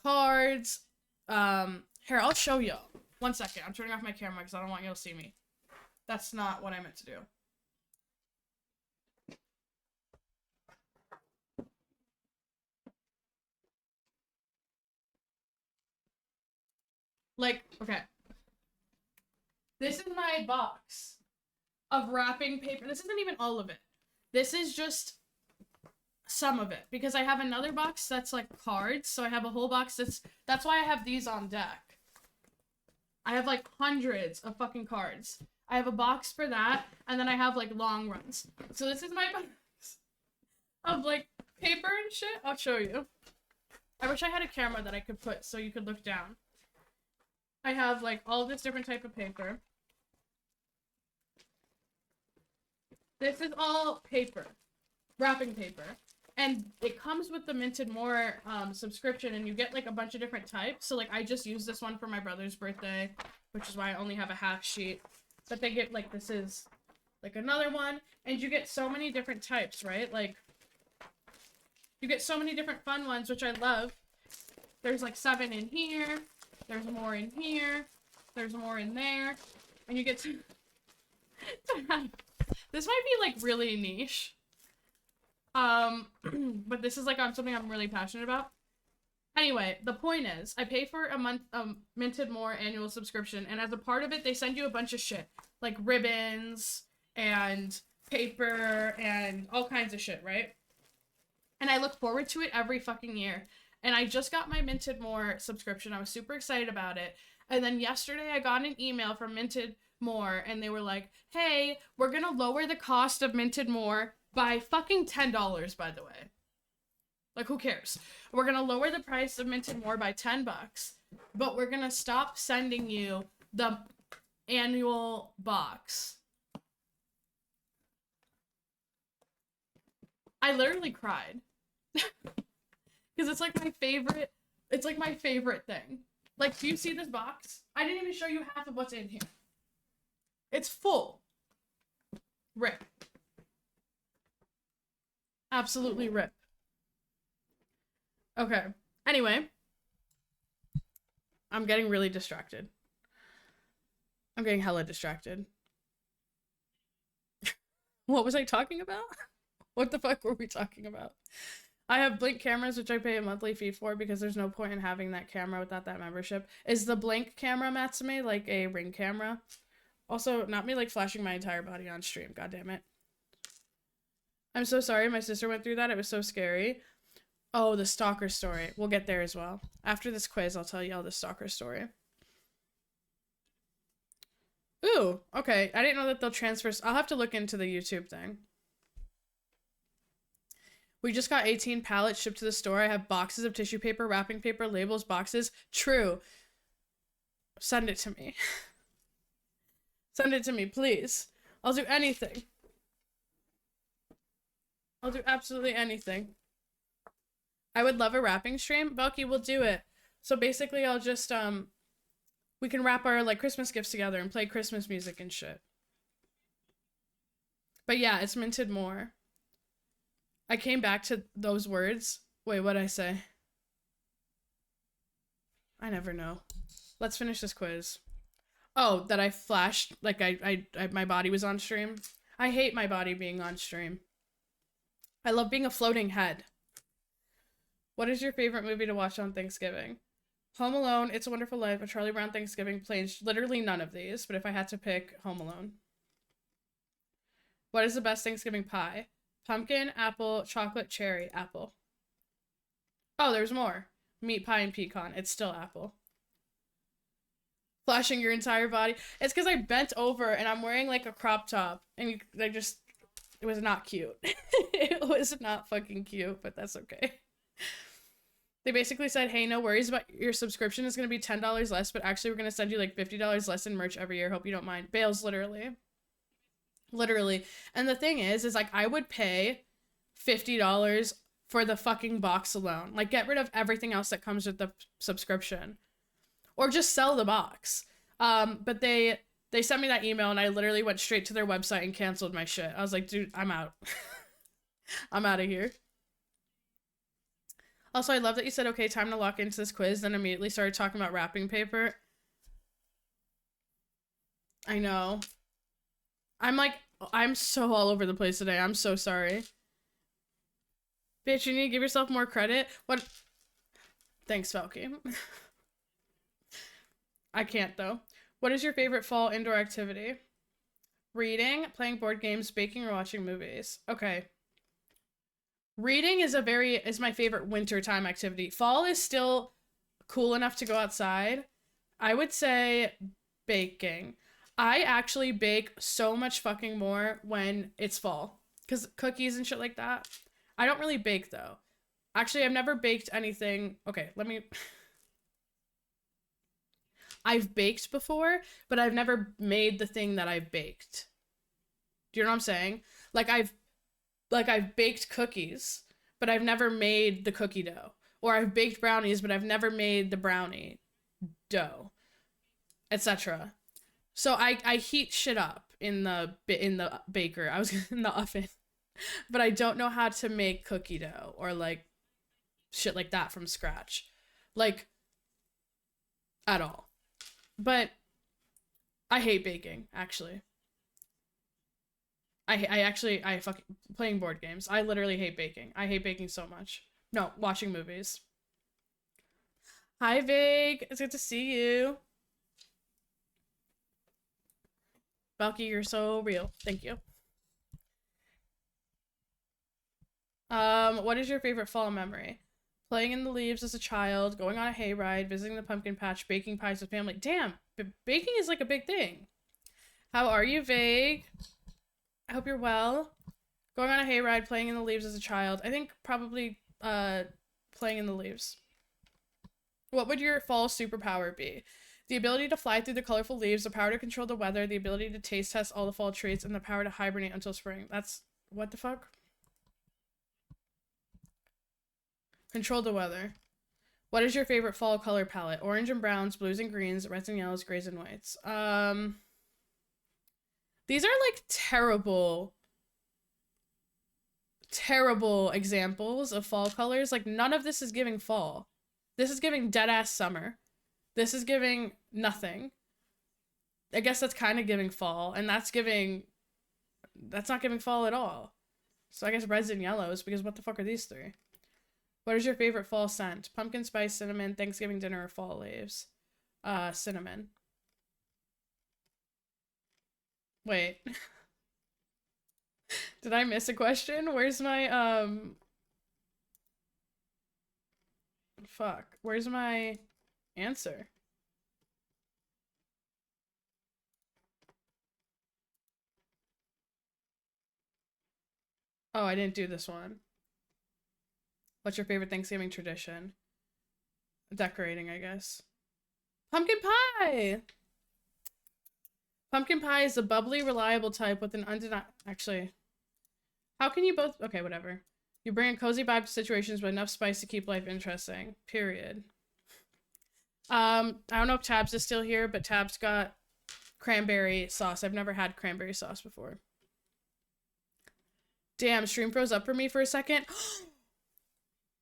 Cards. Here, I'll show you. 1 second. I'm turning off my camera because I don't want you to see me. That's not what I meant to do. Like, okay. This is my box of wrapping paper. This isn't even all of it. This is just some of it. Because I have another box that's like cards. So I have a whole box that's why I have these on deck. I have like hundreds of fucking cards. I have a box for that. And then I have like long runs. So this is my box of like paper and shit. I'll show you. I wish I had a camera that I could put so you could look down. I have like all this different type of paper. This is all paper, wrapping paper. And it comes with the Minted More subscription, and you get like a bunch of different types. So like I just used this one for my brother's birthday, which is why I only have a half sheet. But they get like, this is like another one, and you get so many different types, right? Like you get so many different fun ones, which I love. There's like 7 in here. There's more in here. There's more in there. And you get to have... This might be, like, really niche. But this is, like, on something I'm really passionate about. Anyway, the point is, I pay for a month, Minted More annual subscription, and as a part of it, they send you a bunch of shit. Like, ribbons, and paper, and all kinds of shit, right? And I look forward to it every fucking year. And I just got my Minted More subscription. I was super excited about it. And then yesterday I got an email from Minted More and they were like, hey, we're gonna lower the cost of Minted More by fucking $10, by the way. Like, who cares? We're gonna lower the price of Minted More by $10, but we're gonna stop sending you the annual box. I literally cried. Because it's like my favorite. It's like my favorite thing. Like, do you see this box? I didn't even show you half of what's in here. It's full. Rip. Absolutely rip. Okay. Anyway. I'm getting really distracted. I'm getting hella distracted. What was I talking about? What the fuck were we talking about? I have Blink cameras, which I pay a monthly fee for because there's no point in having that camera without that membership. Is the Blink camera, Matsume, like a Ring camera? Also, not me like flashing my entire body on stream. God damn it. I'm so sorry. My sister went through that. It was so scary. Oh, the stalker story. We'll get there as well. After this quiz, I'll tell you all the stalker story. Ooh, okay. I didn't know that they'll transfer. I'll have to look into the YouTube thing. We just got 18 pallets shipped to the store. I have boxes of tissue paper, wrapping paper, labels, boxes. True. Send it to me. Send it to me, please. I'll do anything. I'll do absolutely anything. I would love a wrapping stream. Bulky, we'll do it. So basically, I'll just, we can wrap our, like, Christmas gifts together and play Christmas music and shit. But yeah, it's minted more. I came back to those words. Wait, what'd I say? I never know. Let's finish this quiz. Oh, that I flashed, like my body was on stream. I hate my body being on stream. I love being a floating head. What is your favorite movie to watch on Thanksgiving? Home Alone, It's a Wonderful Life, A Charlie Brown Thanksgiving Plains. Literally none of these, but if I had to pick, Home Alone. What is the best Thanksgiving pie? Pumpkin, apple, chocolate, cherry, apple. Oh, there's more. Meat pie and pecan. It's still apple. Flashing your entire body. It's because I bent over and I'm wearing like a crop top. And it was not cute. It was not fucking cute, but that's okay. They basically said, hey, no worries about your subscription is going to be $10 less, but actually we're going to send you like $50 less in merch every year. Hope you don't mind. Bales, literally. Literally. And the thing is like I would pay $50 for the fucking box alone. Like get rid of everything else that comes with the subscription. Or just sell the box. But they sent me that email and I literally went straight to their website and canceled my shit. I was like, dude, I'm out. I'm out of here. Also, I love that you said, okay, time to lock into this quiz, then immediately started talking about wrapping paper. I know. I'm so all over the place today. I'm so sorry. Bitch, you need to give yourself more credit. What? Thanks, Falky. I can't, though. What is your favorite fall indoor activity? Reading, playing board games, baking, or watching movies. Okay. Reading is my favorite wintertime activity. Fall is still cool enough to go outside. I would say baking. I actually bake so much fucking more when it's fall. Because cookies and shit like that. I don't really bake, though. Actually, I've never baked anything. Okay, I've baked before, but I've never made the thing that I've baked. Do you know what I'm saying? I've baked cookies, but I've never made the cookie dough. Or I've baked brownies, but I've never made the brownie dough, etc. So I heat shit up in the baker. I was in the oven. But I don't know how to make cookie dough or like shit like that from scratch. Like at all. But I hate baking, actually. I fucking playing board games. I literally hate baking. I hate baking so much. No, watching movies. Hi, Vig. It's good to see you. Balky, you're so real. Thank you. What is your favorite fall memory? Playing in the leaves as a child, going on a hayride, visiting the pumpkin patch, baking pies with family. Damn, baking is like a big thing. How are you, Vague? I hope you're well. Going on a hayride, playing in the leaves as a child. I think probably playing in the leaves. What would your fall superpower be? The ability to fly through the colorful leaves, the power to control the weather, the ability to taste test all the fall treats, and the power to hibernate until spring. That's what the fuck? Control the weather. What is your favorite fall color palette? Orange and browns, blues and greens, reds and yellows, grays and whites. These are like terrible examples of fall colors. Like none of this is giving fall. This is giving dead ass summer. This is giving nothing. I guess that's kind of giving fall, and that's not giving fall at all. So I guess reds and yellows, because what the fuck are these three? What is your favorite fall scent? Pumpkin spice, cinnamon, Thanksgiving dinner, or fall leaves? Cinnamon. Wait. Did I miss a question? Where's my, fuck. Where's my answer? Oh, I didn't do this one. What's your favorite Thanksgiving tradition? Decorating, I guess. Pumpkin pie! Pumpkin pie is a bubbly, reliable type with an undeniable... Actually, how can you both... Okay, whatever. You bring a cozy vibe to situations with enough spice to keep life interesting. Period. I don't know if Tabs is still here, but Tabs got cranberry sauce. I've never had cranberry sauce before. Damn, stream froze up for me for a second.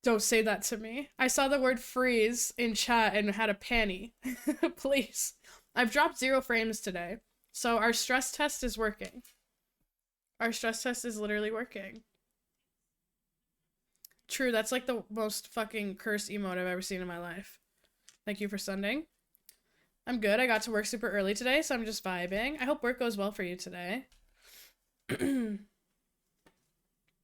Don't say that to me. I saw the word freeze in chat and had a panty. Please. I've dropped 0 frames today. So our stress test is working. Our stress test is literally working. True, that's like the most fucking cursed emote I've ever seen in my life. Thank you for sending. I'm good. I got to work super early today, so I'm just vibing. I hope work goes well for you today.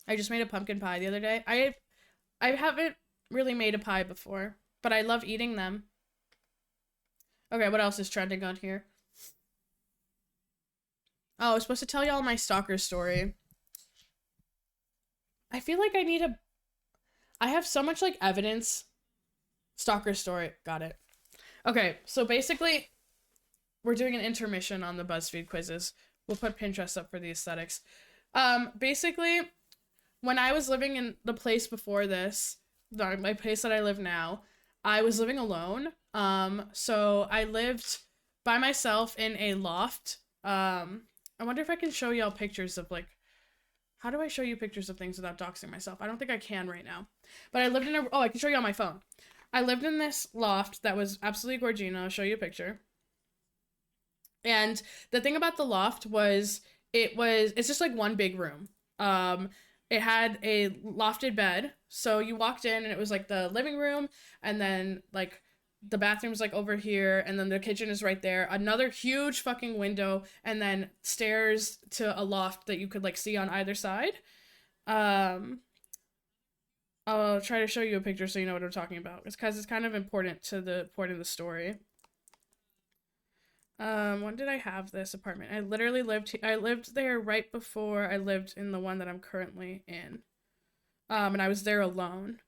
I just made a pumpkin pie the other day. I haven't really made a pie before, but I love eating them. Okay, what else is trending on here? Oh, I was supposed to tell y'all my stalker story. I feel like I have so much like evidence. Stalker story. Got it. Okay, so basically, we're doing an intermission on the BuzzFeed quizzes. We'll put Pinterest up for the aesthetics. Basically, when I was living in the place before this, my place that I live now, I was living alone. So I lived by myself in a loft. I wonder if I can show y'all pictures of like, how do I show you pictures of things without doxing myself? I don't think I can right now. But I lived in I can show you on my phone. I lived in this loft that was absolutely gorgeous. I'll show you a picture. And the thing about the loft was, it's just like one big room. It had a lofted bed. So you walked in and it was like the living room, and then like the bathroom's like over here, and then the kitchen is right there. Another huge fucking window, and then stairs to a loft that you could like see on either side. I'll try to show you a picture so you know what I'm talking about. It's because it's kind of important to the point of the story. When did I have this apartment? I literally I lived there right before I lived in the one that I'm currently in. And I was there alone.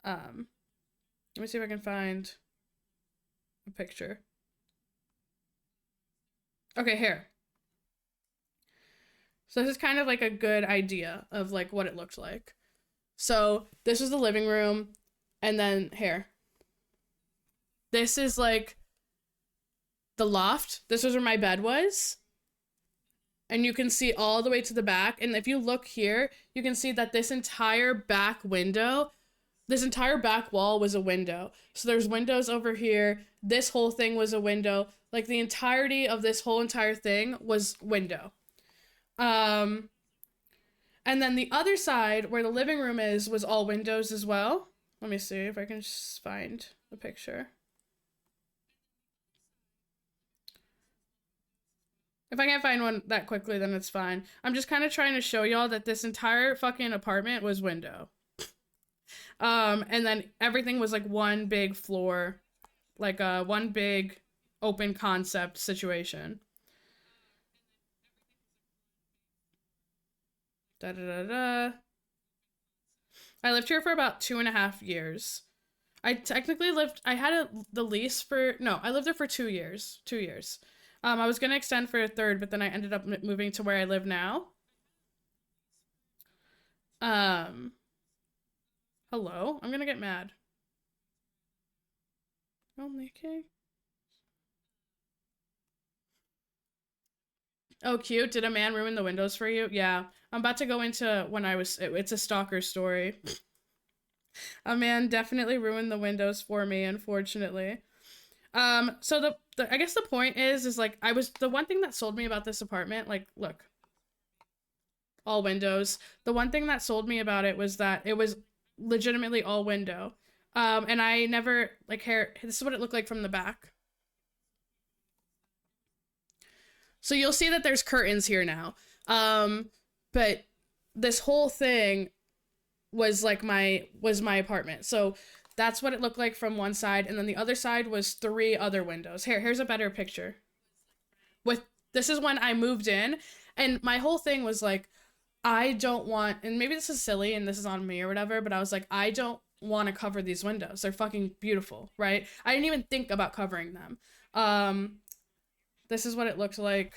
Let me see if I can find a picture. Okay, here. So this is kind of like a good idea of like what it looked like. So this was the living room, and then here. This is like the loft. This was where my bed was. And you can see all the way to the back. And if you look here, you can see that this entire back window, this entire back wall was a window. So there's windows over here. This whole thing was a window. Like the entirety of this whole entire thing was window. And then the other side, where the living room is, was all windows as well. Let me see if I can just find the picture. If I can't find one that quickly, then it's fine. I'm just kind of trying to show y'all that this entire fucking apartment was window. And then everything was like one big floor, like one big open concept situation. Da da da da. I lived here for about 2.5 years. I technically lived. I had the lease for no. I lived there for 2 years. 2 years. I was gonna extend for a third, but then I ended up moving to where I live now. Um, hello. I'm gonna get mad. Only okay. Oh, cute. Did a man ruin the windows for you? Yeah. I'm about to go into when I was. It's a stalker story. A man definitely ruined the windows for me, unfortunately. So the I guess the point is like I was the one thing that sold me about this apartment, like, look, all windows. The one thing that sold me about it was that it was legitimately all window. And I never like hair. This is what it looked like from the back. So you'll see that there's curtains here now. But this whole thing was my apartment. So that's what it looked like from one side, and then the other side was three other windows. Here's a better picture. With this is when I moved in, and my whole thing was like, I don't want, and maybe this is silly and this is on me or whatever, but I was like, I don't want to cover these windows. They're fucking beautiful, right? I didn't even think about covering them. Um, this is what it looked like.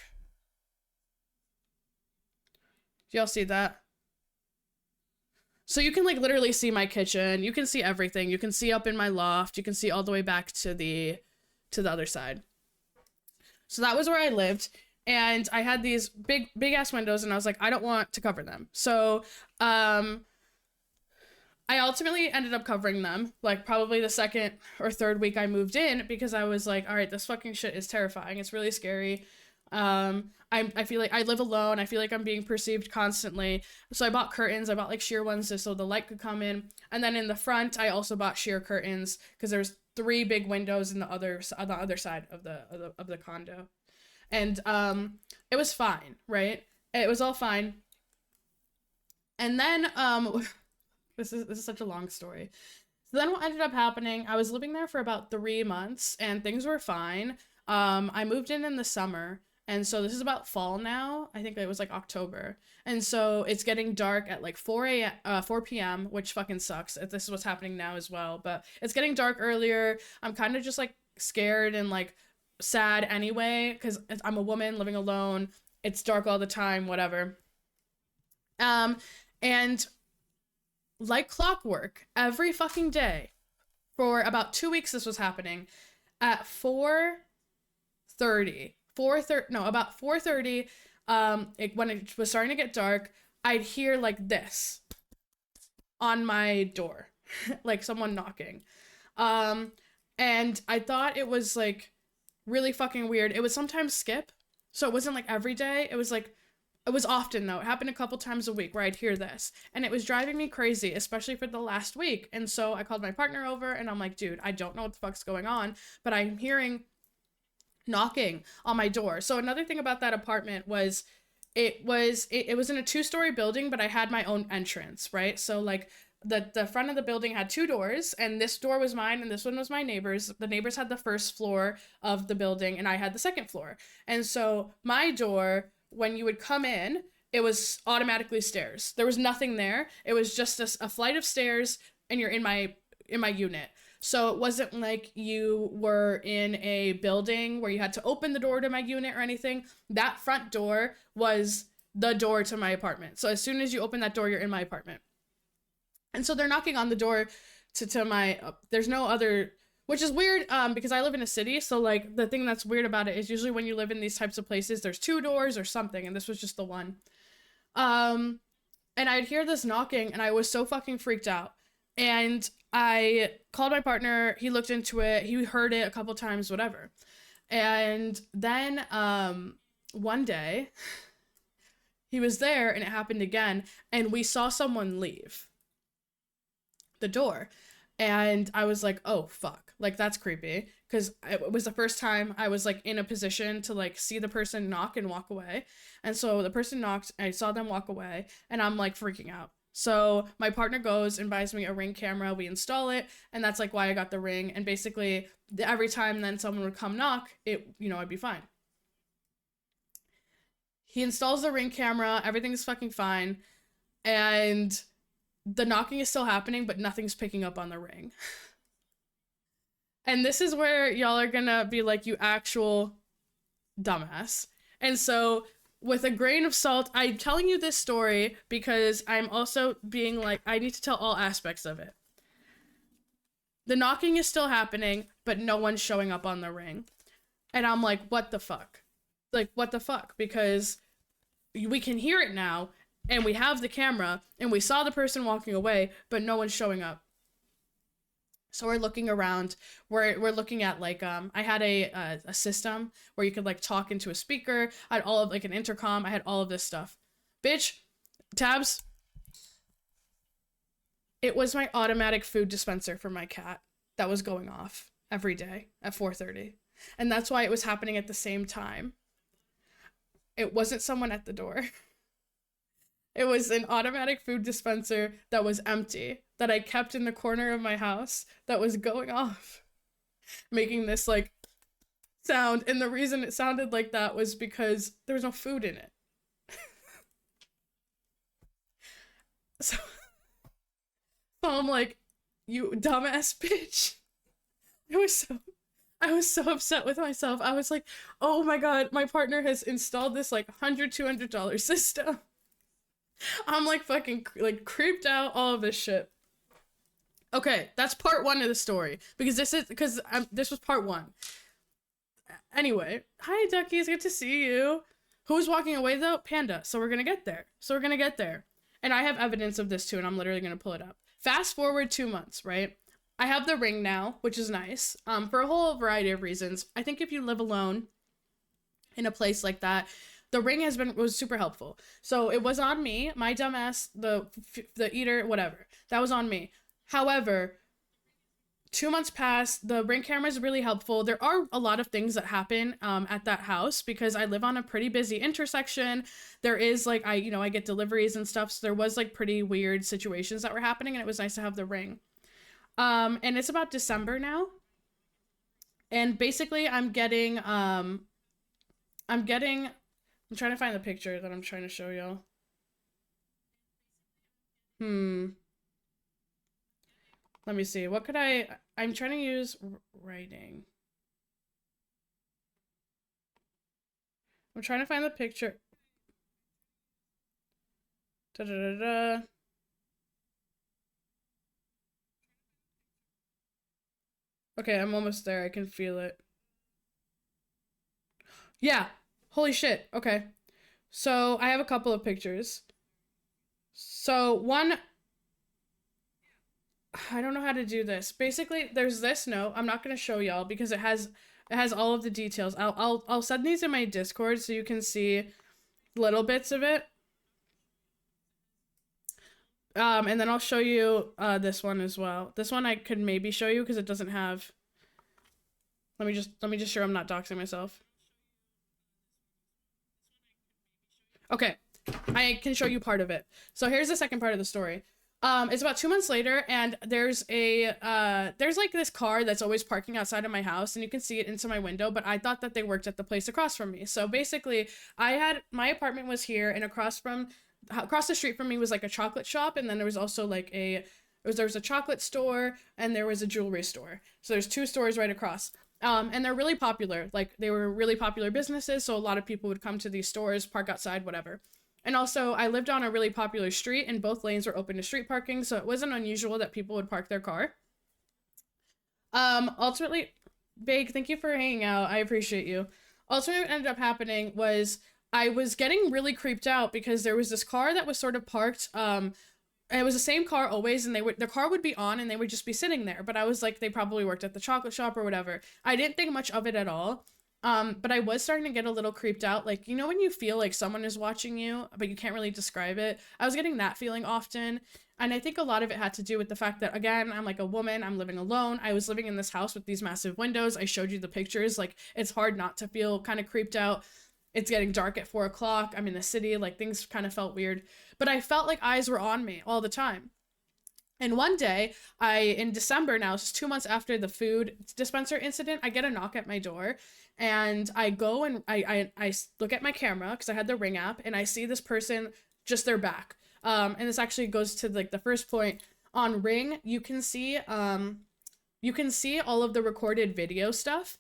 Do y'all see that? So you can like literally see my kitchen. You can see everything. You can see up in my loft. You can see all the way back to the other side. So that was where I lived, and I had these big ass windows, and I was like, I don't want to cover them. So um I ultimately ended up covering them, like probably the second or third week I moved in, because I was like, all right, this fucking shit is terrifying. It's really scary. I feel like I live alone. I feel like I'm being perceived constantly. So I bought curtains. I bought like sheer ones just so the light could come in. And then in the front, I also bought sheer curtains because there's three big windows in the other on the other side of the condo. And it was fine, right? It was all fine. And then this is such a long story. So then what ended up happening, I was living there for about 3 months and things were fine. I moved in the summer. And so this is about fall now. I think it was like October. And so it's getting dark at like 4 p.m., which fucking sucks. This is what's happening now as well. But it's getting dark earlier. I'm kind of just like scared and like sad anyway, because I'm a woman living alone. It's dark all the time, whatever. Um, and like clockwork, every fucking day for about 2 weeks, this was happening at 4:30, 4:30, no, about 4:30. When it was starting to get dark, I'd hear like this on my door, like someone knocking. Um, and I thought it was like really fucking weird. It would sometimes skip, so it wasn't like every day. It was often though. It happened a couple times a week where I'd hear this, and it was driving me crazy, especially for the last week. And so I called my partner over, and I'm like, dude, I don't know what the fuck's going on, but I'm hearing knocking on my door. So another thing about that apartment was it was in a two-story building, but I had my own entrance, right? So like the front of the building had two doors, and this door was mine and this one was my neighbor's. The neighbors had the first floor of the building and I had the second floor. And so my door, when you would come in, it was automatically stairs. There was nothing there. It was just a flight of stairs, and you're in my unit. So it wasn't like you were in a building where you had to open the door to my unit or anything. That front door was the door to my apartment. So as soon as you open that door, you're in my apartment. And so they're knocking on the door to my there's no other, which is weird because I live in a city, so like the thing that's weird about it is usually when you live in these types of places there's two doors or something, and this was just the one. Um and I'd hear this knocking and I was so fucking freaked out. And I called my partner, he looked into it, he heard it a couple times, whatever. And then one day he was there and it happened again, and we saw someone leave the door. And I was like, oh fuck, like that's creepy, because it was the first time I was like in a position to like see the person knock and walk away. And so the person knocked, I saw them walk away, and I'm like freaking out. So my partner goes and buys me a Ring camera, we install it, and that's like why I got the Ring. And basically every time then someone would come knock, I'd be fine. He installs the Ring camera, everything's fucking fine, and the knocking is still happening, but nothing's picking up on the Ring. And this is where y'all are gonna be like, you actual dumbass. And so, with a grain of salt, I'm telling you this story because I'm also being like, I need to tell all aspects of it. The knocking is still happening, but no one's showing up on the ring. And I'm like, what the fuck? Like, what the fuck? Because we can hear it now, and we have the camera, and we saw the person walking away, but no one's showing up. So we're looking around. We're looking at like I had a system where you could like talk into a speaker. I had all of like an intercom. I had all of this stuff. Bitch, tabs. It was my automatic food dispenser for my cat that was going off every day at 4:30. And that's why it was happening at the same time. It wasn't someone at the door. It was an automatic food dispenser that was empty that I kept in the corner of my house that was going off, making this like sound. And the reason it sounded like that was because there was no food in it. So, so I'm like, you dumbass bitch. I was so I was so upset with myself. I was like, oh my god, my partner has installed this like $100 system. I'm like fucking like creeped out, all of this shit. Okay, that's part one of the story because this was part one. Anyway, hi duckies, good to see you. Who's walking away though? Panda. So we're gonna get there. And I have evidence of this too, and I'm literally gonna pull it up. Fast forward 2 months, right? I have the ring now, which is nice. For a whole variety of reasons. I think if you live alone in a place like that, the ring was super helpful. So it was on me, my dumbass, the eater, whatever. That was on me. However, 2 months passed. The ring camera is really helpful. There are a lot of things that happen at that house because I live on a pretty busy intersection. There is like I get deliveries and stuff. So there was like pretty weird situations that were happening, and it was nice to have the ring. And it's about December now, and basically I'm trying to find the picture that I'm trying to show y'all. Hmm. Let me see. What could I'm trying to use writing. I'm trying to find the picture. Da da da da. Okay, I'm almost there. I can feel it. Yeah. Holy shit. Okay. So I have a couple of pictures. So one, I don't know how to do this. Basically, there's this note. I'm not gonna show y'all because it has all of the details. I'll send these in my Discord so you can see little bits of it. And then I'll show you this one as well. This one I could maybe show you because it doesn't have. Let me just sure I'm not doxing myself. Okay, I can show you part of it. So here's the second part of the story. It's about 2 months later, and there's like this car that's always parking outside of my house, and you can see it into my window. But I thought that they worked at the place across from me. So basically, my apartment was here, and across the street from me was like a chocolate shop, and then there was also like there was a chocolate store and there was a jewelry store. So there's two stores right across. And they're really popular. Like they were really popular businesses, so a lot of people would come to these stores, park outside, whatever. And also, I lived on a really popular street, and both lanes were open to street parking, so it wasn't unusual that people would park their car. Ultimately, Big, thank you for hanging out. I appreciate you. Ultimately, what ended up happening was I was getting really creeped out because there was this car that was sort of parked. And it was the same car always, and the car would be on, and they would just be sitting there. But I was like, they probably worked at the chocolate shop or whatever. I didn't think much of it at all. But I was starting to get a little creeped out. Like, you know, when you feel like someone is watching you, but you can't really describe it. I was getting that feeling often. And I think a lot of it had to do with the fact that, again, I'm like a woman, I'm living alone. I was living in this house with these massive windows. I showed you the pictures. Like, it's hard not to feel kind of creeped out. It's getting dark at 4 o'clock. I'm in the city. Like, things kind of felt weird. But I felt like eyes were on me all the time. And one day, in December now, it's 2 months after the food dispenser incident, I get a knock at my door, and I go and I look at my camera because I had the Ring app, and I see this person, just their back. And this actually goes to like the first point on Ring. You can see you can see all of the recorded video stuff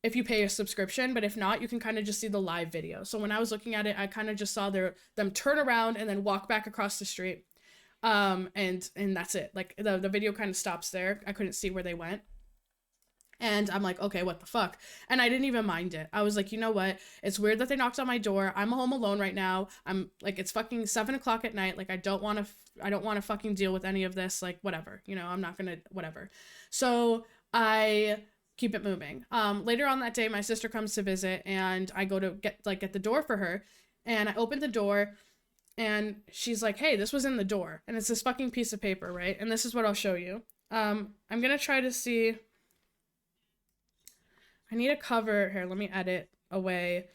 if you pay a subscription, but if not, you can kind of just see the live video. So when I was looking at it, I kind of just saw them turn around and then walk back across the street. And that's it. Like the video kind of stops there. I couldn't see where they went. And I'm like, okay, what the fuck? And I didn't even mind it. I was like, you know what? It's weird that they knocked on my door. I'm home alone right now. I'm like, it's fucking 7:00 at night. Like, I don't want to fucking deal with any of this. Like, whatever, I'm not gonna, whatever. So I keep it moving. Later on that day, my sister comes to visit and I go to get the door for her, and I open the door and she's like, hey, this was in the door, and it's this fucking piece of paper, right? And this is what I'll show you. I'm gonna try to see. I need to cover here. Let me edit away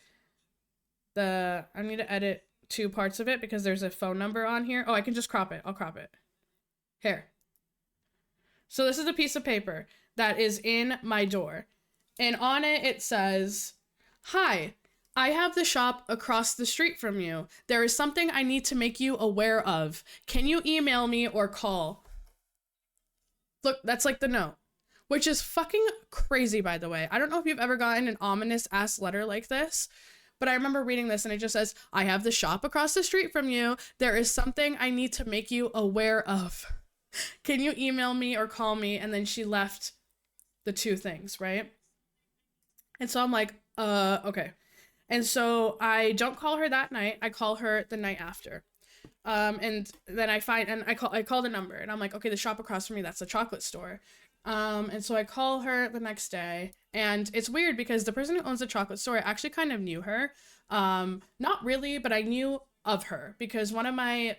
I need to edit 2 parts of it because there's a phone number on here. Oh, I can just crop it. I'll crop it. Here. So this is a piece of paper that is in my door. And on it, it says, hi, I have the shop across the street from you. There is something I need to make you aware of. Can you email me or call? Look, that's like the note. Which is fucking crazy, by the way. I don't know if you've ever gotten an ominous ass letter like this, but I remember reading this and it just says, I have the shop across the street from you. There is something I need to make you aware of. Can you email me or call me? And then she left the 2 things, right? And so I'm like, okay. And so I don't call her that night. I call her the night after. And then I call the number and I'm like, okay, the shop across from me, that's the chocolate store. And so I call her the next day, and it's weird because the person who owns the chocolate store, I actually kind of knew her. Not really, but I knew of her because one of my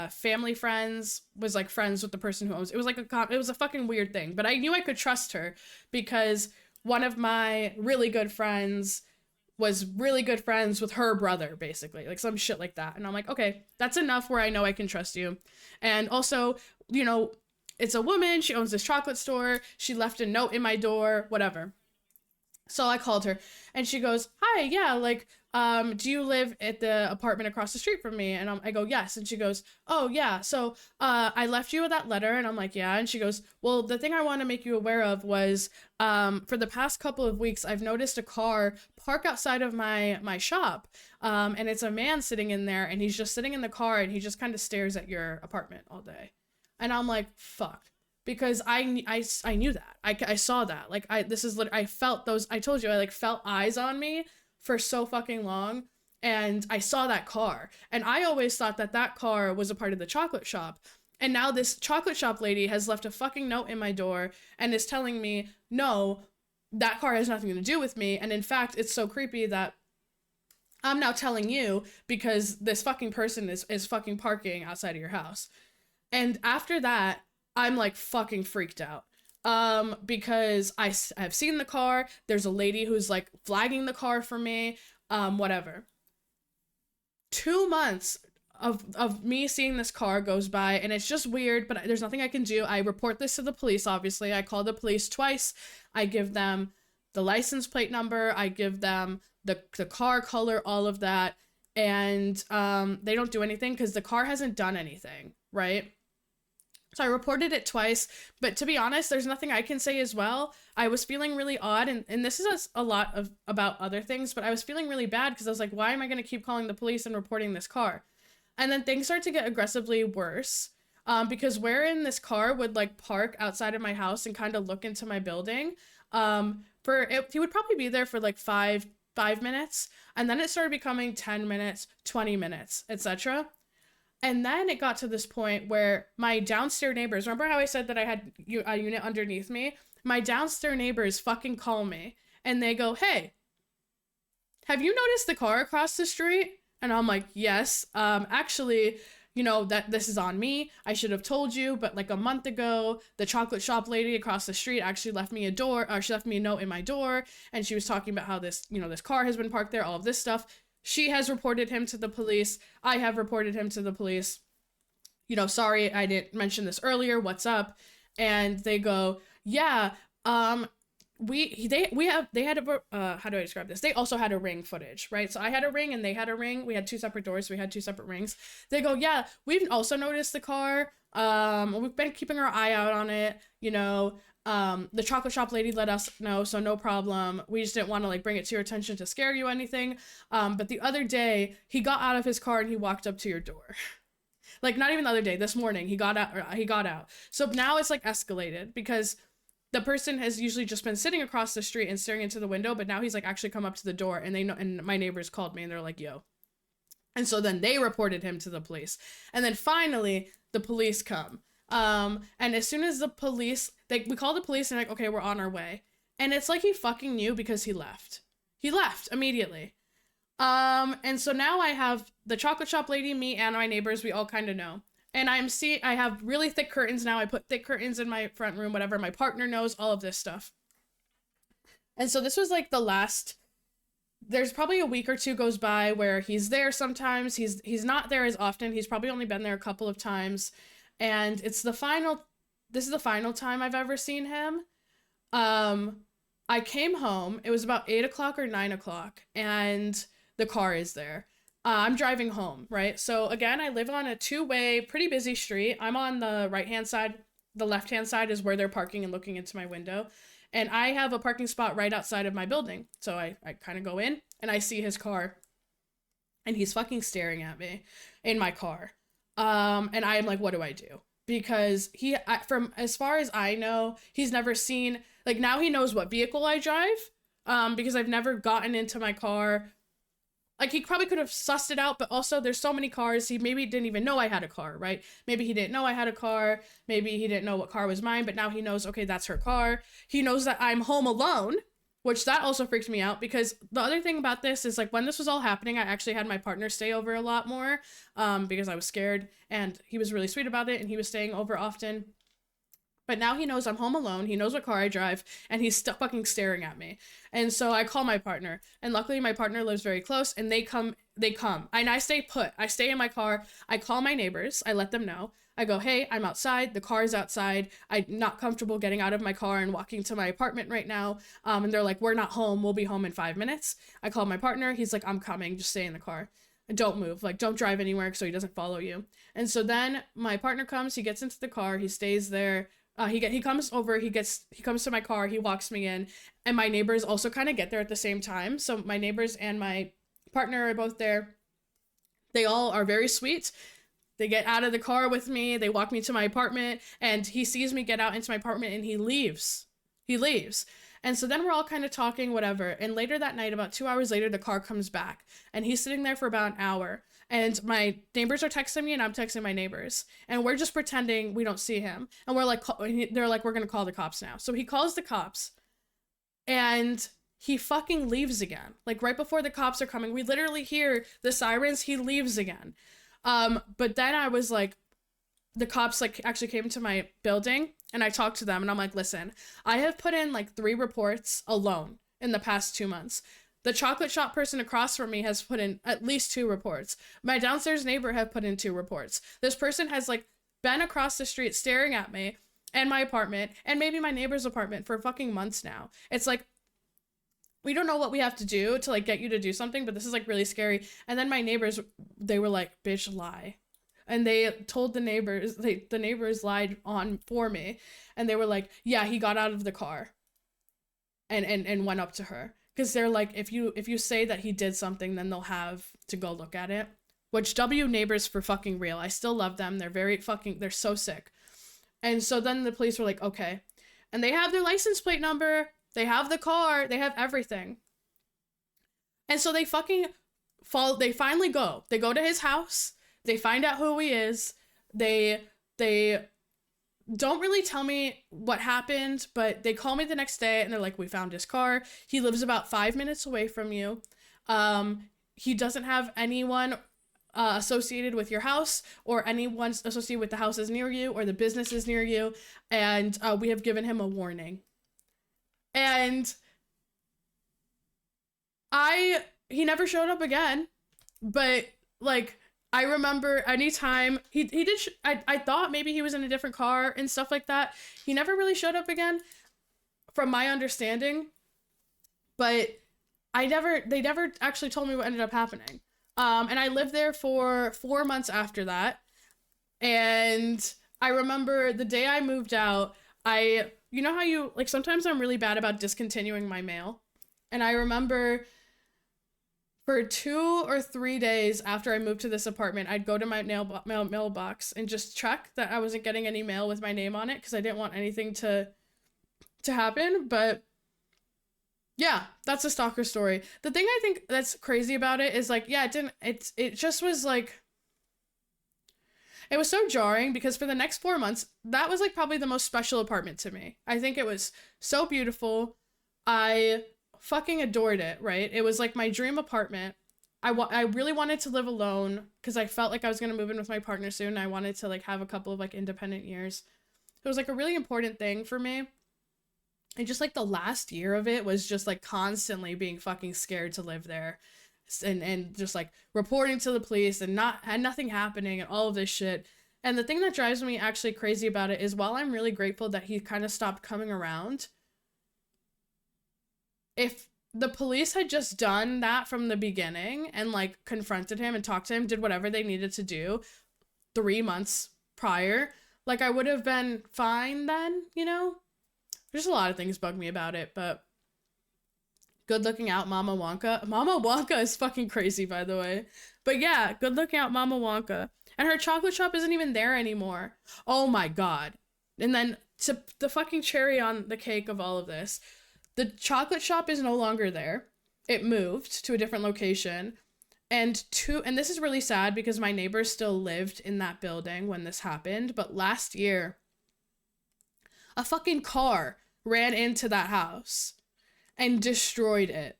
family friends was like friends with the person who owns it. Was like it was a fucking weird thing, but I knew I could trust her because one of my really good friends was really good friends with her brother, basically, like some shit like that. And I'm like, okay, that's enough where I know I can trust you. And also, it's a woman, she owns this chocolate store, she left a note in my door, whatever. So I called her and she goes, hi, yeah, like, do you live at the apartment across the street from me? And I go, yes. And she goes, oh yeah, so I left you that letter. And I'm like, yeah. And she goes, well, the thing I want to make you aware of was for the past couple of weeks, I've noticed a car park outside of my shop. And it's a man sitting in there, and he's just sitting in the car and he just kind of stares at your apartment all day. And I'm like, fuck, because I knew that. I saw that. Like, I felt those, I told you, I like felt eyes on me for so fucking long. And I saw that car. And I always thought that car was a part of the chocolate shop. And now this chocolate shop lady has left a fucking note in my door and is telling me, no, that car has nothing to do with me. And in fact, it's so creepy that I'm now telling you because this fucking person is fucking parking outside of your house. And after that, I'm like fucking freaked out. Because I've seen the car. There's a lady who's like flagging the car for me. Whatever. 2 months of me seeing this car goes by, and it's just weird, but there's nothing I can do. I report this to the police, obviously. I call the police twice. I give them the license plate number. I give them the car color, all of that. And they don't do anything because the car hasn't done anything, right? So I reported it twice, but to be honest, there's nothing I can say as well. I was feeling really odd, and this is a lot about other things, but I was feeling really bad because I was like, why am I going to keep calling the police and reporting this car? And then things start to get aggressively worse, because wherein this car would like park outside of my house and kind of look into my building, he would probably be there for like five minutes, and then it started becoming 10 minutes, 20 minutes, etc. And then it got to this point where my downstairs neighbors, remember how I said that I had a unit underneath me? My downstairs neighbors fucking call me and they go, hey, have you noticed the car across the street? And I'm like, yes, actually, that this is on me. I should have told you, but like a month ago, the chocolate shop lady across the street actually left me she left me a note in my door. And she was talking about how this car has been parked there, all of this stuff. She has reported him to the police. I have reported him to the police. Sorry, I didn't mention this earlier. What's up? And they go, yeah, they had a, how do I describe this? They also had a ring footage, right? So I had a ring and they had a ring. We had 2 separate doors. So we had 2 separate rings. They go, yeah, we've also noticed the car We've been keeping our eye out on it, you know. The chocolate shop lady let us know, so no problem. We just didn't want to like bring it to your attention to scare you or anything. But the other day, he got out of his car and he walked up to your door. Like not even the other day, this morning he got out. He got out. So now it's like escalated because the person has usually just been sitting across the street and staring into the window, but now he's like actually come up to the door, and they know, and my neighbors called me and they're like, yo. And so then they reported him to the police. And then finally the police come. And as soon as the police, we call the police and like, okay, we're on our way. And it's like he fucking knew because he left. He left immediately. And so now I have the chocolate shop lady, me, and my neighbors, we all kind of know. And I have really thick curtains now. I put thick curtains in my front room, whatever. My partner knows all of this stuff. And so this was like the last, there's probably a week or two goes by where he's there sometimes. He's not there as often. He's probably only been there a couple of times. And this is the final time I've ever seen him. I came home, it was about 8 o'clock or 9 o'clock, and the car is there. I'm driving home, right? So again, I live on a two-way, pretty busy street. I'm on the right-hand side. The left-hand side is where they're parking and looking into my window. And I have a parking spot right outside of my building. So I kind of go in and I see his car. And he's fucking staring at me in my car. And I am like, what do I do? Because from as far as I know, he's never seen, like now he knows what vehicle I drive. Because I've never gotten into my car. Like he probably could have sussed it out, but also there's so many cars. He maybe didn't even know I had a car, right? Maybe he didn't know I had a car. Maybe he didn't know what car was mine, but now he knows, okay, that's her car. He knows that I'm home alone, which that also freaked me out because the other thing about this is like when this was all happening, I actually had my partner stay over a lot more because I was scared, and he was really sweet about it and he was staying over often. But now he knows I'm home alone. He knows what car I drive, and he's fucking staring at me. And so I call my partner, and luckily my partner lives very close, and they come, and I stay put. I stay in my car. I call my neighbors. I let them know. I go, hey, I'm outside. The car is outside. I'm not comfortable getting out of my car and walking to my apartment right now. And they're like, we're not home. We'll be home in 5 minutes. I call my partner. He's like, I'm coming. Just stay in the car. Don't move. Like, don't drive anywhere so he doesn't follow you. And so then my partner comes. He gets into the car. He stays there. He comes over, he comes to my car, he walks me in, and my neighbors also kind of get there at the same time. So my neighbors and my partner are both there. They all are very sweet. They get out of the car with me, they walk me to my apartment, and he sees me get out into my apartment and he leaves. And so then we're all kind of talking, whatever. And later that night, about 2 hours later, the car comes back and he's sitting there for about an hour. And my neighbors are texting me and I'm texting my neighbors. And we're just pretending we don't see him. And we're like, they're like, we're going to call the cops now. So he calls the cops and he fucking leaves again. Like right before the cops are coming, we literally hear the sirens. He leaves again. But then I was like, the cops like actually came to my building and I talked to them and I'm like, listen, I have put in like 3 reports alone in the past 2 months. The chocolate shop person across from me has put in at least 2 reports. My downstairs neighbor have put in 2 reports. This person has like been across the street staring at me and my apartment and maybe my neighbor's apartment for fucking months now. It's like, we don't know what we have to do to like get you to do something, but this is like really scary. And then my neighbors, they were like, bitch, lie. And they told the neighbors, the neighbors lied on for me. And they were like, yeah, he got out of the car and went up to her. Because they're like, if you say that he did something, then they'll have to go look at it. Which W neighbors for fucking real. I still love them. They're so sick. And so then the police were like, okay. And they have their license plate number. They have the car. They have everything. And so they finally go. They go to his house. They find out who he is. They don't really tell me what happened, but they call me the next day and they're like, we found his car. He lives about 5 minutes away from you. He doesn't have anyone associated with your house or anyone associated with the houses near you or the businesses near you. And we have given him a warning. And he never showed up again, but like, I remember anytime he did, I thought maybe he was in a different car and stuff like that. He never really showed up again from my understanding, but they never actually told me what ended up happening. And I lived there for 4 months after that. And I remember the day I moved out, you know how you, like, sometimes I'm really bad about discontinuing my mail. And I remember for 2 or 3 days after I moved to this apartment, I'd go to my mailbox and just check that I wasn't getting any mail with my name on it because I didn't want anything to happen. But yeah, that's a stalker story. The thing I think that's crazy about it is like, yeah, it just was like, it was so jarring because for the next 4 months, that was like probably the most special apartment to me. I think it was so beautiful. I fucking adored it, right? It was like my dream apartment. I really wanted to live alone because I felt like I was going to move in with my partner soon. I wanted to like have a couple of like independent years. It was like a really important thing for me. And just like the last year of it was just like constantly being fucking scared to live there. And just like reporting to the police and nothing happening and all of this shit. And the thing that drives me actually crazy about it is while I'm really grateful that he kind of stopped coming around, if the police had just done that from the beginning and like confronted him and talked to him, did whatever they needed to do 3 months prior, like I would have been fine then, you know? There's a lot of things bug me about it, but good looking out Mama Wonka. Mama Wonka is fucking crazy, by the way. But yeah, good looking out Mama Wonka. And her chocolate shop isn't even there anymore. Oh my god. And then to the fucking cherry on the cake of all of this, the chocolate shop is no longer there. It moved to a different location. And this is really sad because my neighbors still lived in that building when this happened, but last year a fucking car ran into that house and destroyed it.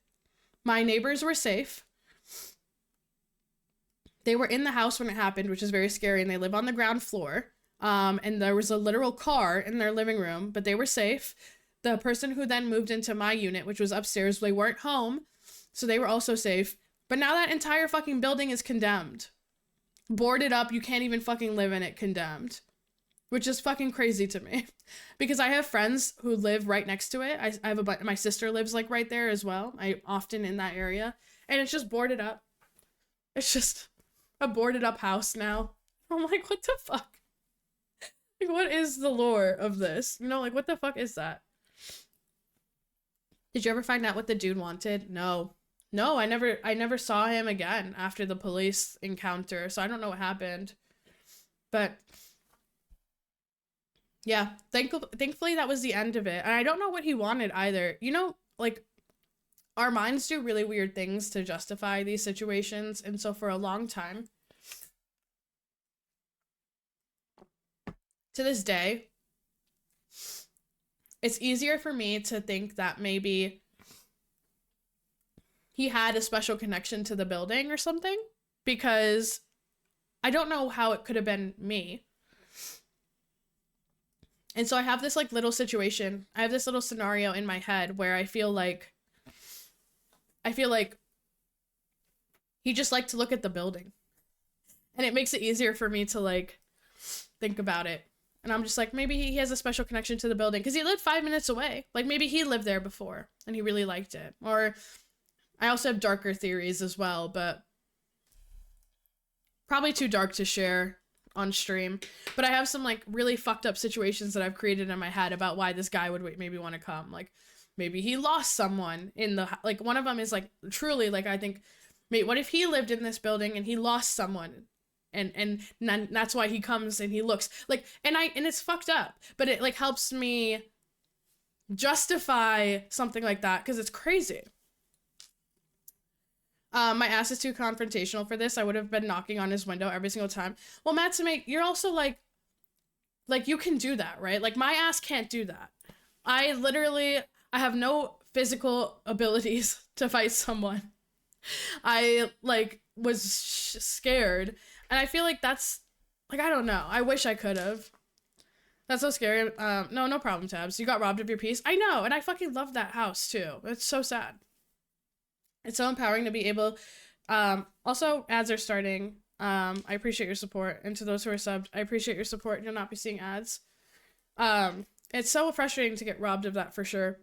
My neighbors were safe. They were in the house when it happened, which is very scary, and they live on the ground floor. And there was a literal car in their living room, but they were safe. The person who then moved into my unit, which was upstairs, they weren't home, so they were also safe. But now that entire fucking building is condemned. Boarded up, you can't even fucking live in it, condemned. Which is fucking crazy to me. Because I have friends who live right next to it. I have my sister lives like right there as well. I often in that area. And it's just boarded up. It's just a boarded up house now. I'm like, what the fuck? Like, what is the lore of this? You know, like, what the fuck is that? Did you ever find out what the dude wanted? No. No, I never saw him again after the police encounter. So I don't know what happened. But yeah, thankfully that was the end of it. And I don't know what he wanted either. You know, like, our minds do really weird things to justify these situations. And so for a long time, to this day, it's easier for me to think that maybe he had a special connection to the building or something, because I don't know how it could have been me. And so I have this like little situation. I have this little scenario in my head where I feel like he just liked to look at the building. And it makes it easier for me to like think about it. And I'm just like, maybe he has a special connection to the building because he lived 5 minutes away. Like maybe he lived there before and he really liked it. Or I also have darker theories as well, but probably too dark to share on stream. But I have some like really fucked up situations that I've created in my head about why this guy would maybe want to come. Like maybe he lost someone in the, like one of them is like truly like, I think, mate, what if he lived in this building and he lost someone and that's why he comes and he looks like, and it's fucked up, but it like helps me justify something like that because it's crazy. My ass is too confrontational for this. I would have been knocking on his window every single time. Well, Matsume, you're also like you can do that, right? Like my ass can't do that. I have no physical abilities to fight someone. I like was scared, and I feel like that's like, I don't know. I wish I could have. That's so scary. No problem, Tabs. You got robbed of your piece. I know, and I fucking love that house too. It's so sad. It's so empowering to be able, also ads are starting. I appreciate your support. And to those who are subbed, I appreciate your support. You'll not be seeing ads. It's so frustrating to get robbed of that for sure.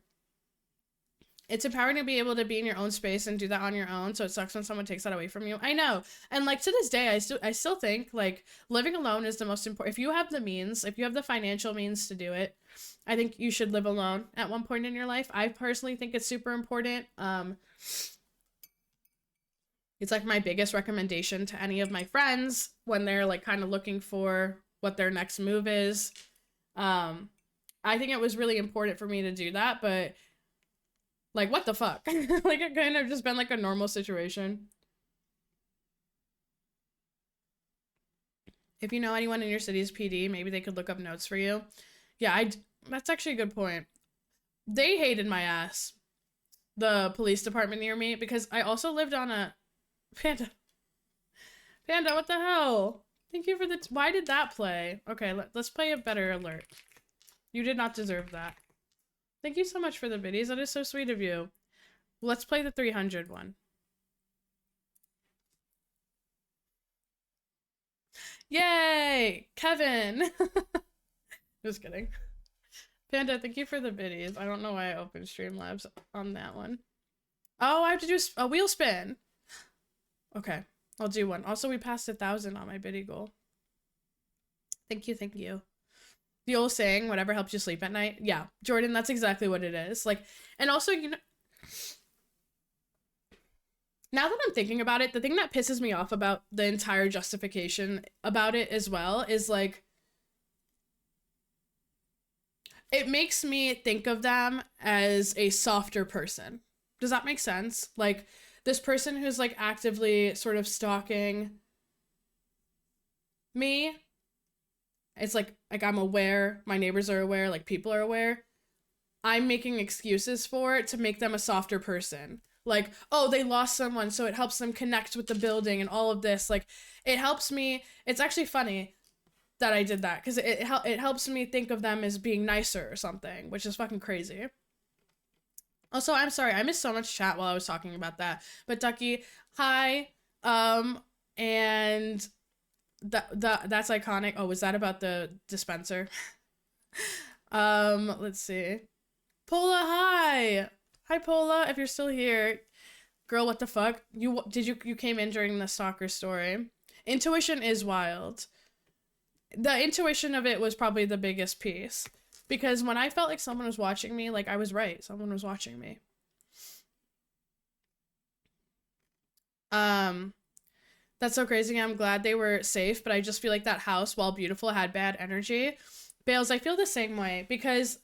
It's empowering to be able to be in your own space and do that on your own. So it sucks when someone takes that away from you. I know. And like to this day, I still think like living alone is the most important. If you have the means, if you have the financial means to do it, I think you should live alone at one point in your life. I personally think it's super important. It's like my biggest recommendation to any of my friends when they're like kind of looking for what their next move is. I think it was really important for me to do that, but like, what the fuck? Like, it kind of just been like a normal situation. If you know anyone in your city's PD, maybe they could look up notes for you. Yeah, that's actually a good point. They hated my ass, the police department near me, because I also lived on a Panda. Panda, what the hell? Thank you for the why did that play? Okay, let's play a better alert. You did not deserve that. Thank you so much for the biddies. That is so sweet of you. Let's play the 300 one. Yay! Kevin! Just kidding. Panda, thank you for the biddies. I don't know why I opened Streamlabs on that one. Oh, I have to do a wheel spin. Okay, I'll do one. Also, we passed 1,000 on my biddy goal. Thank you, thank you. The old saying, whatever helps you sleep at night. Yeah, Jordan, that's exactly what it is. Like, and also, you know, now that I'm thinking about it, the thing that pisses me off about the entire justification about it as well is like, it makes me think of them as a softer person. Does that make sense? Like, this person who's like actively sort of stalking me. It's like I'm aware, my neighbors are aware, like people are aware. I'm making excuses for it to make them a softer person. Like, oh, they lost someone, so it helps them connect with the building and all of this. Like, it helps me. It's actually funny that I did that because it helps me think of them as being nicer or something, which is fucking crazy. Also, I'm sorry, I missed so much chat while I was talking about that. But Ducky, hi. And that's iconic. Oh, was that about the dispenser? Let's see. Pola, hi. Hi, Pola, if you're still here. Girl, what the fuck? You came in during the stalker story. Intuition is wild. The intuition of it was probably the biggest piece. Because when I felt like someone was watching me, like I was right. Someone was watching me. That's so crazy. I'm glad they were safe, but I just feel like that house, while beautiful, had bad energy. Bales, I feel the same way because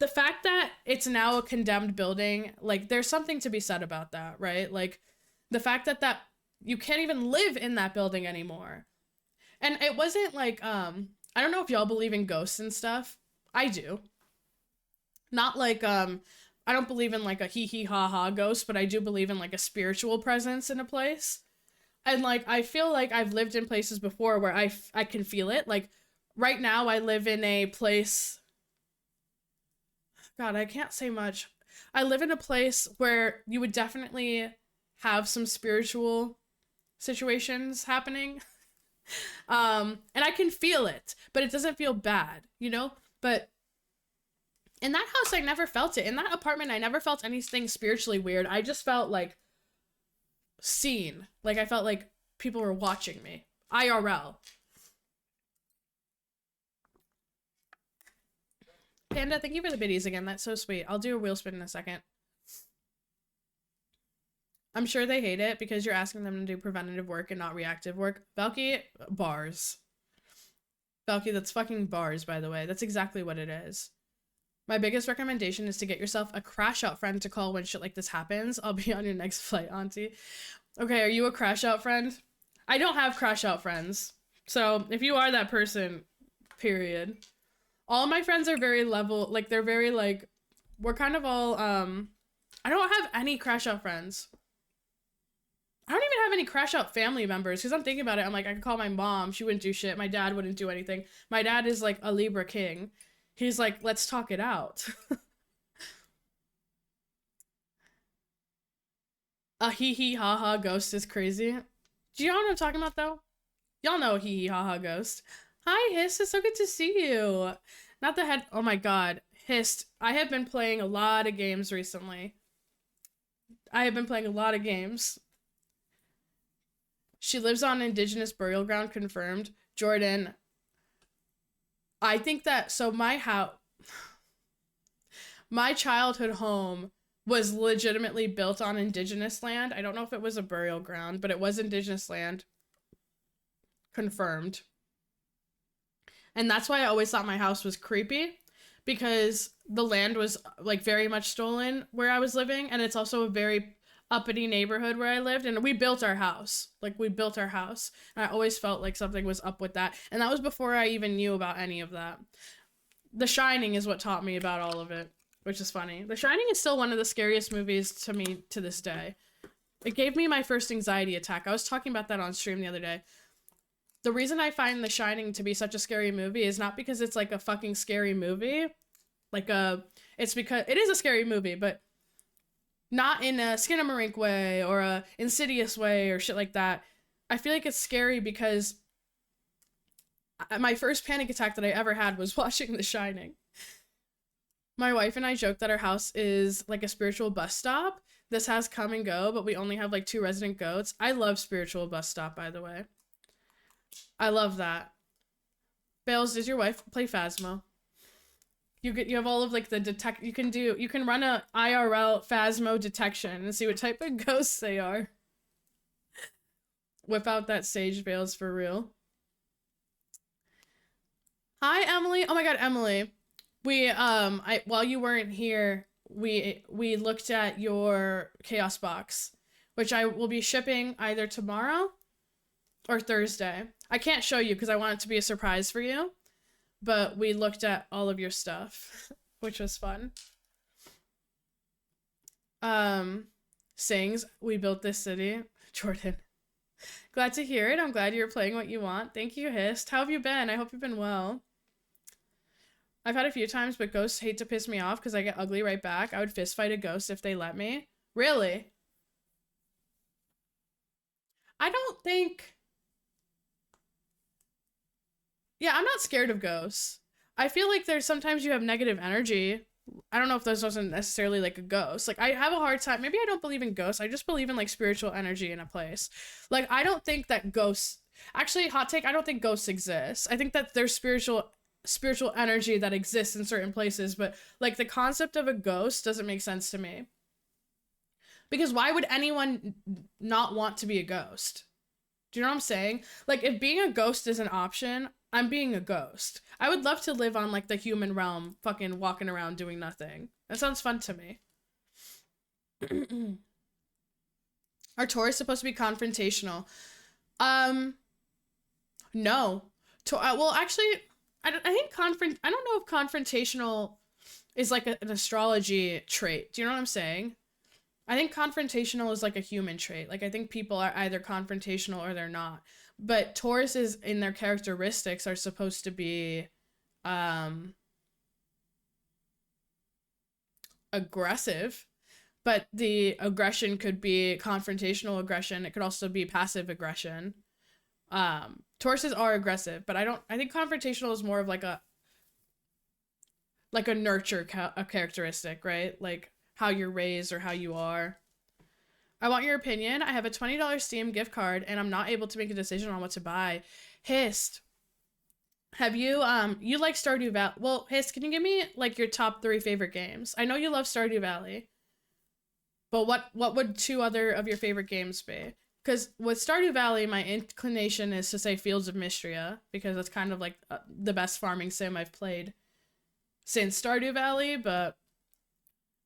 the fact that it's now a condemned building, like there's something to be said about that, right? Like the fact that you can't even live in that building anymore. And it wasn't like, I don't know if y'all believe in ghosts and stuff. I do. Not like, I don't believe in like a hee hee ha ha ghost, but I do believe in like a spiritual presence in a place. And like, I feel like I've lived in places before where I can feel it. Like right now I live in a place, God, I can't say much. I live in a place where you would definitely have some spiritual situations happening. And I can feel it, but it doesn't feel bad, you know? But in that house, I never felt it. In that apartment, I never felt anything spiritually weird. I just felt like seen. Like I felt like people were watching me. IRL. Panda, thank you for the biddies again. That's so sweet. I'll do a wheel spin in a second. I'm sure they hate it because you're asking them to do preventative work and not reactive work. Valky, bars. Valky, that's fucking bars, by the way. That's exactly what it is. My biggest recommendation is to get yourself a crash out friend to call when shit like this happens. I'll be on your next flight, auntie. Okay, are you a crash out friend? I don't have crash out friends. So if you are that person, period. All my friends are very level, like they're very like, we're kind of all, I don't have any crash out friends. I don't even have any crash out family members because I'm thinking about it. I'm like, I could call my mom. She wouldn't do shit. My dad wouldn't do anything. My dad is like a Libra king. He's like, let's talk it out. A hee hee ha ha ghost is crazy. Do y'all know what I'm talking about though? Y'all know hee hee ha ha ghost. Hi Hist, it's so good to see you. Not the head. Oh my god, Hist. I have been playing a lot of games recently. I have been playing a lot of games. She lives on indigenous burial ground, confirmed. Jordan, I think that, so my childhood home was legitimately built on indigenous land. I don't know if it was a burial ground, but it was indigenous land. Confirmed. And that's why I always thought my house was creepy, because the land was like very much stolen where I was living, and it's also a very uppity neighborhood where I lived, and we built our house. Like, we built our house. And I always felt like something was up with that. And that was before I even knew about any of that. The Shining is what taught me about all of it, which is funny. The Shining is still one of the scariest movies to me to this day. It gave me my first anxiety attack. I was talking about that on stream the other day. The reason I find The Shining to be such a scary movie is not because it's like a fucking scary movie. It's because it is a scary movie, but not in a Skinamarink way or a Insidious way or shit like that. I feel like it's scary because my first panic attack that I ever had was watching The Shining. My wife and I joke that our house is like a spiritual bus stop. This has come and go, but we only have like 2 resident goats. I love spiritual bus stop, by the way. I love that. Bales, does your wife play Phasmo? You have all of like the you can run a IRL Phasmo detection and see what type of ghosts they are. Whip out that sage, Bales, for real. Hi, Emily. Oh my god, Emily. We while you weren't here, we looked at your chaos box, which I will be shipping either tomorrow or Thursday. I can't show you because I want it to be a surprise for you, but we looked at all of your stuff, which was fun. Sings, we built this city. Jordan. Glad to hear it. I'm glad you're playing what you want. Thank you, Hist. How have you been? I hope you've been well. I've had a few times, but ghosts hate to piss me off because I get ugly right back. I would fist fight a ghost if they let me. Really? I don't think... Yeah, I'm not scared of ghosts. I feel like there's sometimes you have negative energy. I don't know if this wasn't necessarily like a ghost. Like, I have a hard time. Maybe I don't believe in ghosts. I just believe in like spiritual energy in a place. Like, I don't think that ghosts... Actually, hot take, I don't think ghosts exist. I think that there's spiritual energy that exists in certain places, but like the concept of a ghost doesn't make sense to me. Because why would anyone not want to be a ghost? Do you know what I'm saying? Like, if being a ghost is an option, I'm being a ghost. I would love to live on like the human realm, fucking walking around doing nothing. That sounds fun to me. Are Taurus supposed to be confrontational? No. Well, actually, I don't know if confrontational is like an astrology trait. Do you know what I'm saying? I think confrontational is like a human trait. Like, I think people are either confrontational or they're not. But Tauruses in their characteristics are supposed to be aggressive. But the aggression could be confrontational aggression. It could also be passive aggression. Tauruses are aggressive, but I think confrontational is more of like a nurture a characteristic, right? Like how you're raised or how you are. I want your opinion. I have a $20 Steam gift card and I'm not able to make a decision on what to buy. Hist, have you you like Stardew Valley? Well, Hist, can you give me like your top 3 favorite games? I know you love Stardew Valley, but what would 2 other of your favorite games be? Because with Stardew Valley, my inclination is to say Fields of Mystria, because that's kind of like the best farming sim I've played since Stardew Valley, but...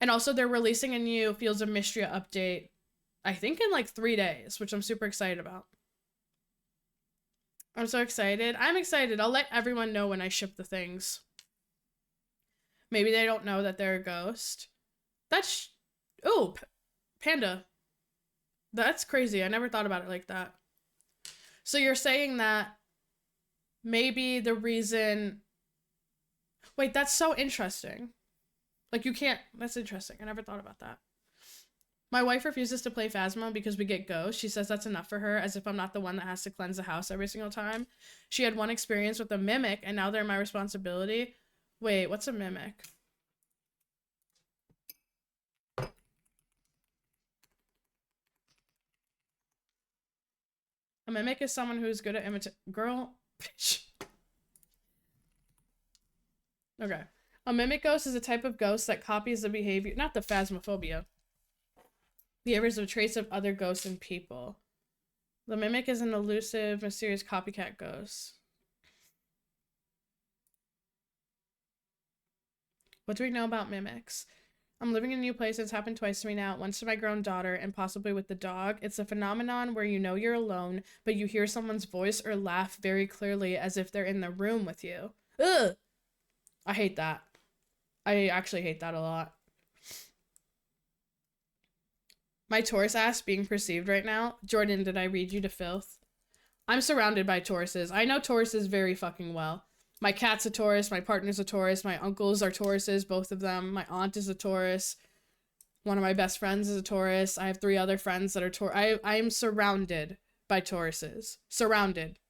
And also, they're releasing a new Fields of Mystria update, I think in like 3 days, which I'm super excited about. I'm so excited. I'm excited. I'll let everyone know when I ship the things. Maybe they don't know that they're a ghost. That's... Ooh, Panda. That's crazy. I never thought about it like that. So you're saying that maybe the reason... Wait, that's so interesting. Like, you can't... That's interesting. I never thought about that. My wife refuses to play Phasmo because we get ghosts. She says that's enough for her, as if I'm not the one that has to cleanse the house every single time. She had one experience with a mimic, and now they're my responsibility. Wait, what's a mimic? A mimic is someone who's good at girl. Bitch. Okay. A mimic ghost is a type of ghost that copies the behavior, not the phasmophobia, behaviors of traits of other ghosts and people. The mimic is an elusive, mysterious copycat ghost. What do we know about mimics? I'm living in a new place. It's happened twice to me now. Once to my grown daughter and possibly with the dog. It's a phenomenon where you know you're alone, but you hear someone's voice or laugh very clearly as if they're in the room with you. Ugh! I hate that. I actually hate that a lot. My Taurus ass being perceived right now. Jordan, did I read you to filth? I'm surrounded by Tauruses. I know Tauruses very fucking well. My cat's a Taurus, my partner's a Taurus, my uncles are Tauruses, both of them. My aunt is a Taurus. One of my best friends is a Taurus. I have 3 other friends that are Taurus. I am surrounded by Tauruses. Surrounded.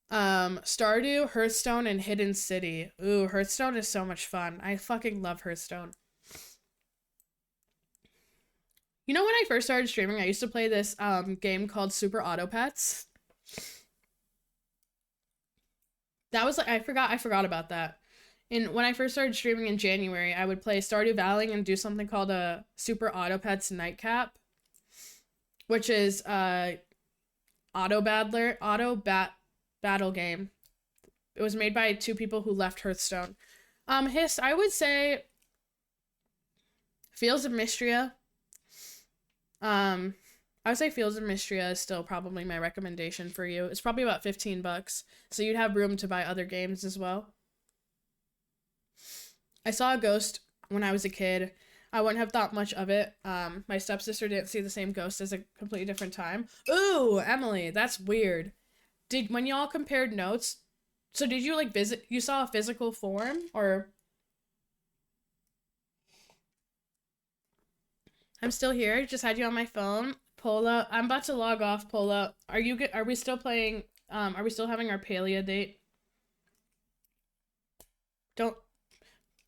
Stardew, Hearthstone, and Hidden City. Ooh, Hearthstone is so much fun. I fucking love Hearthstone. You know, when I first started streaming, I used to play this game called Super Auto Pets. That was like, I forgot about that. And when I first started streaming in January, I would play Stardew Valley and do something called a Super Auto Pets Nightcap, which is battle game. It was made by 2 people who left Hearthstone. Hiss, I would say Fields of Mystria. I would say Fields of Mystria is still probably my recommendation for you. It's probably about $15, so you'd have room to buy other games as well. I saw a ghost when I was a kid. I wouldn't have thought much of it. My stepsister didn't see the same ghost as a completely different time. Ooh, Emily, that's weird. When y'all compared notes, so did you like you saw a physical form or? I'm still here. Just had you on my phone. Pola, I'm about to log off. Pola, are we still playing? Are we still having our Palea date? Don't,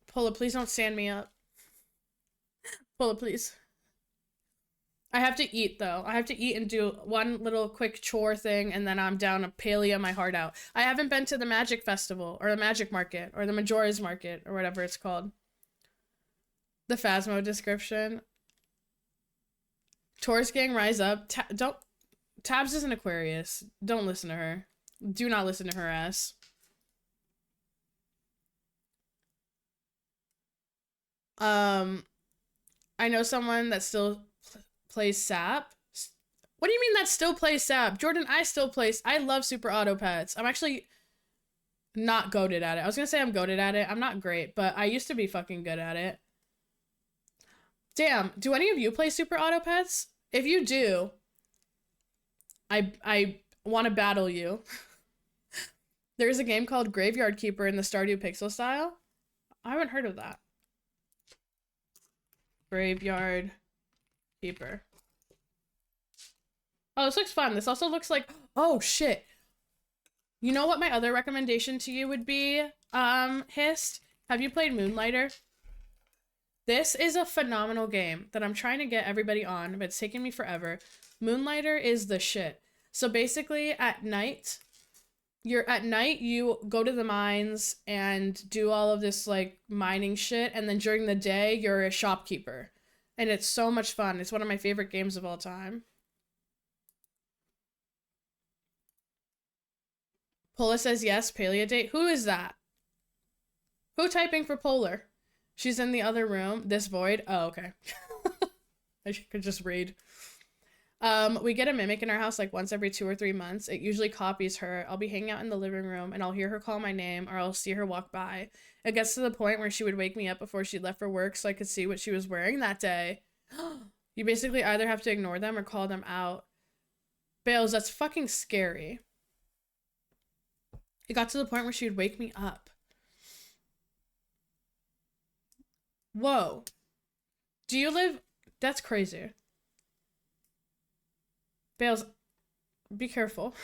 Pola, please don't stand me up. Pola, please. I have to eat though. I have to eat and do one little quick chore thing, and then I'm down to Palea my heart out. I haven't been to the Magic Festival or the Magic Market or the Majora's Market or whatever it's called. The Phasmo description. Taurus gang, rise up. Tabs is an Aquarius. Don't listen to her. Do not listen to her ass. I know someone that still plays SAP. What do you mean that still plays SAP? Jordan, I love Super Auto Pets. I'm actually not goated at it. I was gonna say I'm goated at it. I'm not great, but I used to be fucking good at it. Damn, do any of you play Super Auto Pets? If you do, I want to battle you. There's a game called Graveyard Keeper in the Stardew Pixel style. I haven't heard of that. Graveyard Keeper. Oh, this looks fun. This also looks like, oh shit. You know what my other recommendation to you would be, Hist? Have you played Moonlighter? This is a phenomenal game that I'm trying to get everybody on, but it's taking me forever. Moonlighter is the shit. So basically at night, you go to the mines and do all of this like mining shit, and then during the day you're a shopkeeper. And it's so much fun. It's one of my favorite games of all time. Pola says yes, Palea date. Who is that? Who typing for Polar? She's in the other room. This void. Oh, okay. I could just read. We get a mimic in our house like once every 2 or 3 months. It usually copies her. I'll be hanging out in the living room and I'll hear her call my name or I'll see her walk by. It gets to the point where she would wake me up before she left for work so I could see what she was wearing that day. You basically either have to ignore them or call them out. Bales, that's fucking scary. It got to the point where she would wake me up. Whoa. Do you live... That's crazy. Bales, be careful.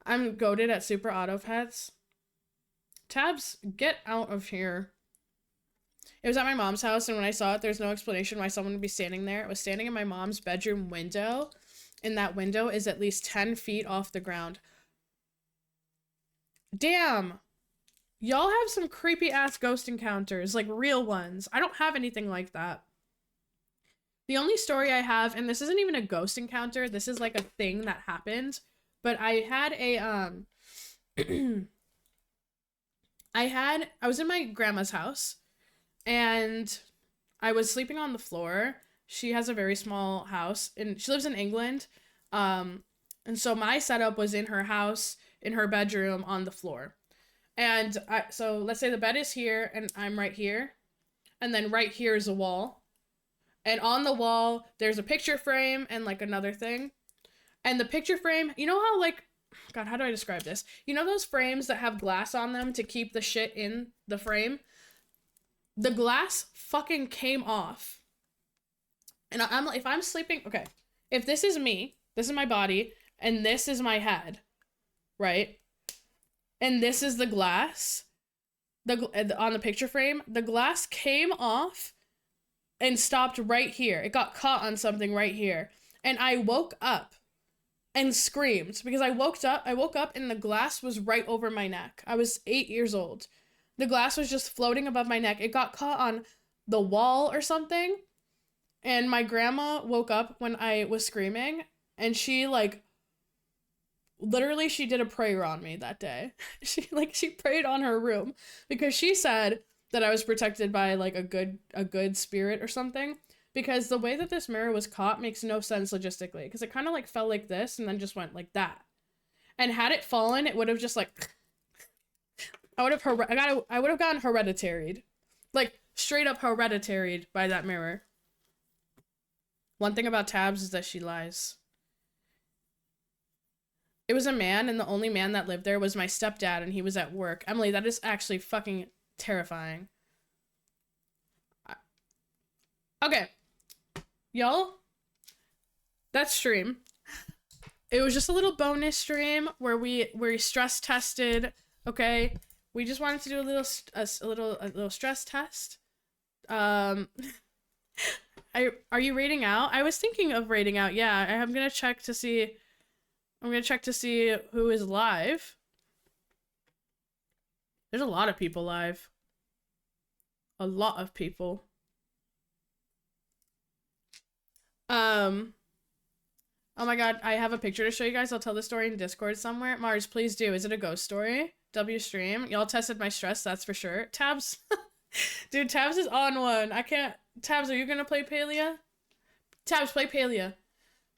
I'm goated at Super Auto Pets. Tabs, get out of here. It was at my mom's house, and when I saw it, there's no explanation why someone would be standing there. It was standing in my mom's bedroom window, and that window is at least 10 feet off the ground. Damn. Y'all have some creepy ass ghost encounters, like real ones. I don't have anything like that. The only story I have, and this isn't even a ghost encounter, this is like a thing that happened, but I had a I was in my grandma's house, and I was sleeping on the floor. She has a very small house, and she lives in England. And so my setup was in her house, in her bedroom, on the floor. And so let's say the bed is here, and I'm right here, and then right here is a wall. And on the wall, there's a picture frame and like another thing. And the picture frame, you know how like, God, how do I describe this? You know those frames that have glass on them to keep the shit in the frame? The glass fucking came off. And if I'm sleeping, okay, if this is me, this is my body, and this is my head, right? And this is the glass, on the picture frame, the glass came off and stopped right here. It got caught on something right here. And I woke up and screamed because I woke up and the glass was right over my neck. I was 8 years old. The glass was just floating above my neck. It got caught on the wall or something. And my grandma woke up when I was screaming, and she like literally she did a prayer on me that day. She prayed on her room because she said that I was protected by like a good spirit or something, because the way that this mirror was caught makes no sense logistically, because it kind of like fell like this and then just went like that. And had it fallen, it would have just like I would have gotten hereditaried. Like straight up hereditaried by that mirror. One thing about Tabs is that she lies. It was a man, and the only man that lived there was my stepdad, and he was at work. Emily, that is actually fucking terrifying. Okay. Y'all, that stream, it was just a little bonus stream where we stress tested, okay? We just wanted to do a little stress test. Are you rating out? I was thinking of rating out. Yeah, I'm gonna check to see who is live. There's a lot of people live. A lot of people. Oh my god, I have a picture to show you guys. I'll tell the story in Discord somewhere. Mars, please do. Is it a ghost story? W stream. Y'all tested my stress, that's for sure. Tabs. Dude, Tabs is on one. I can't. Tabs, are you gonna play Palia? Tabs, play Palia.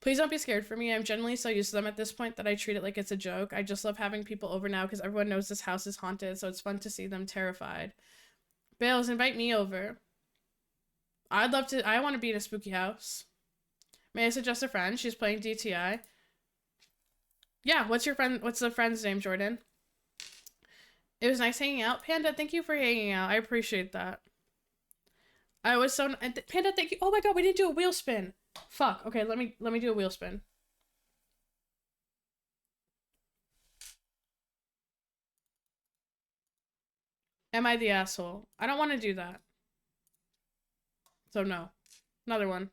Please don't be scared for me. I'm generally so used to them at this point that I treat it like it's a joke. I just love having people over now because everyone knows this house is haunted, so it's fun to see them terrified. Bales, invite me over. I'd love to. I want to be in a spooky house. May I suggest a friend? She's playing DTI. Yeah, what's the friend's name, Jordan? It was nice hanging out. Panda, thank you for hanging out. I appreciate that. I was so... Panda, thank you. Oh my god, we didn't do a wheel spin. Fuck. Okay, let me do a wheel spin. Am I the asshole? I don't want to do that. So no. Another one.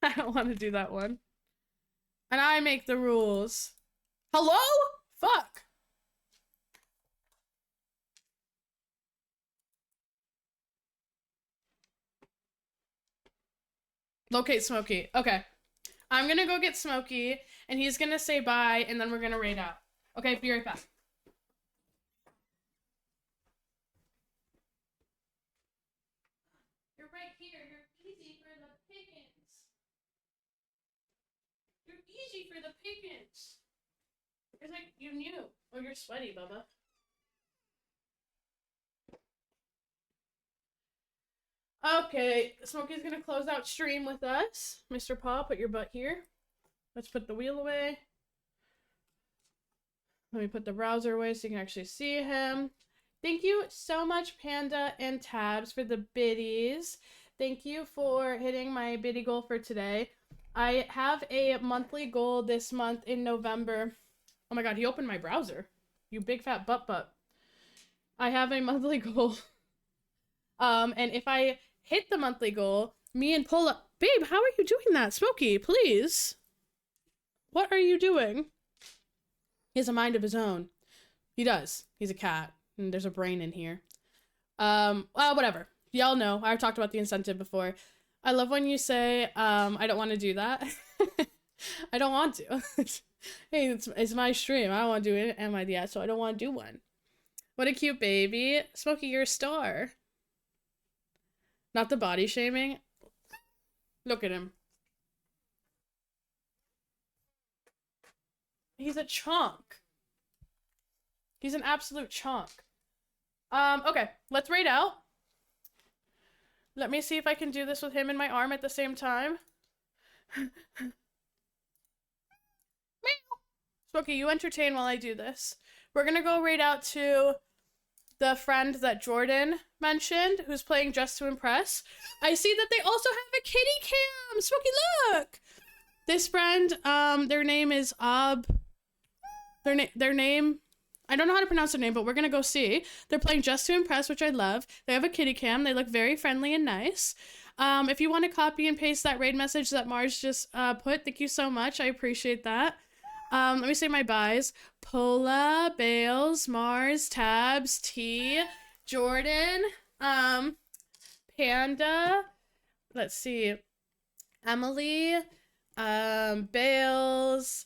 I don't want to do that one. And I make the rules. Hello? Fuck. Locate Smokey. Okay. I'm gonna go get Smokey, and he's gonna say bye, and then we're gonna raid out. Okay, be right back. You're right here. You're easy for the pickings. You're easy for the pickings. It's like you knew. Oh, you're sweaty, Bubba. Okay, Smokey's gonna close out stream with us. Mr. Paw, put your butt here. Let's put the wheel away. Let me put the browser away so you can actually see him. Thank you so much, Panda and Tabs, for the biddies. Thank you for hitting my biddy goal for today. I have a monthly goal this month in November. Oh my god, he opened my browser. You big fat butt. I have a monthly goal. And if I hit the monthly goal, me and Pola, babe, how are you doing that? Smokey, please. What are you doing? He has a mind of his own. He does. He's a cat, and there's a brain in here. Well, whatever. Y'all know. I've talked about the incentive before. I love when you say, I don't want to do that. I don't want to. Hey, it's my stream. I don't want to do it. Am I yet? So I don't want to do one. What a cute baby. Smokey, you're a star. Not the body shaming. Look at him. He's a chunk. He's an absolute chunk. Okay, let's raid out. Let me see if I can do this with him in my arm at the same time. Smokey, you entertain while I do this. We're gonna go raid out to the friend that Jordan mentioned, who's playing Just to Impress. I see that they also have a kitty cam! Smokey, look! This friend, their name is their name, I don't know how to pronounce their name, but we're gonna go see. They're playing Just to Impress, which I love. They have a kitty cam. They look very friendly and nice. If you want to copy and paste that raid message that Mars just put, thank you so much. I appreciate that. Let me say my buys. Pola, Bales, Mars, Tabs, T, Jordan, Panda, let's see, Emily, Bales,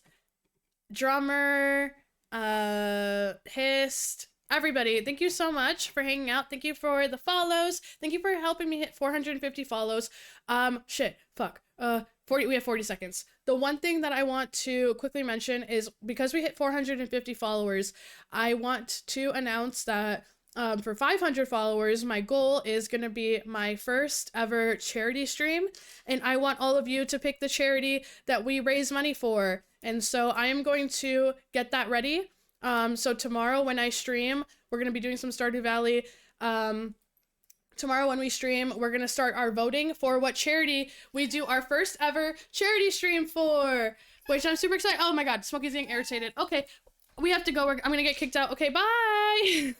Drummer, Hist, everybody. Thank you so much for hanging out. Thank you for the follows. Thank you for helping me hit 450 follows. We have 40 seconds. The one thing that I want to quickly mention is because we hit 450 followers, I want to announce that for 500 followers, my goal is going to be my first ever charity stream. And I want all of you to pick the charity that we raise money for. And so I am going to get that ready. So tomorrow when I stream, we're going to be doing some Stardew Valley. Tomorrow when we stream, we're going to start our voting for what charity we do our first ever charity stream for, which I'm super excited. Oh my God, Smokey's getting irritated. Okay, we have to go. I'm going to get kicked out. Okay, bye.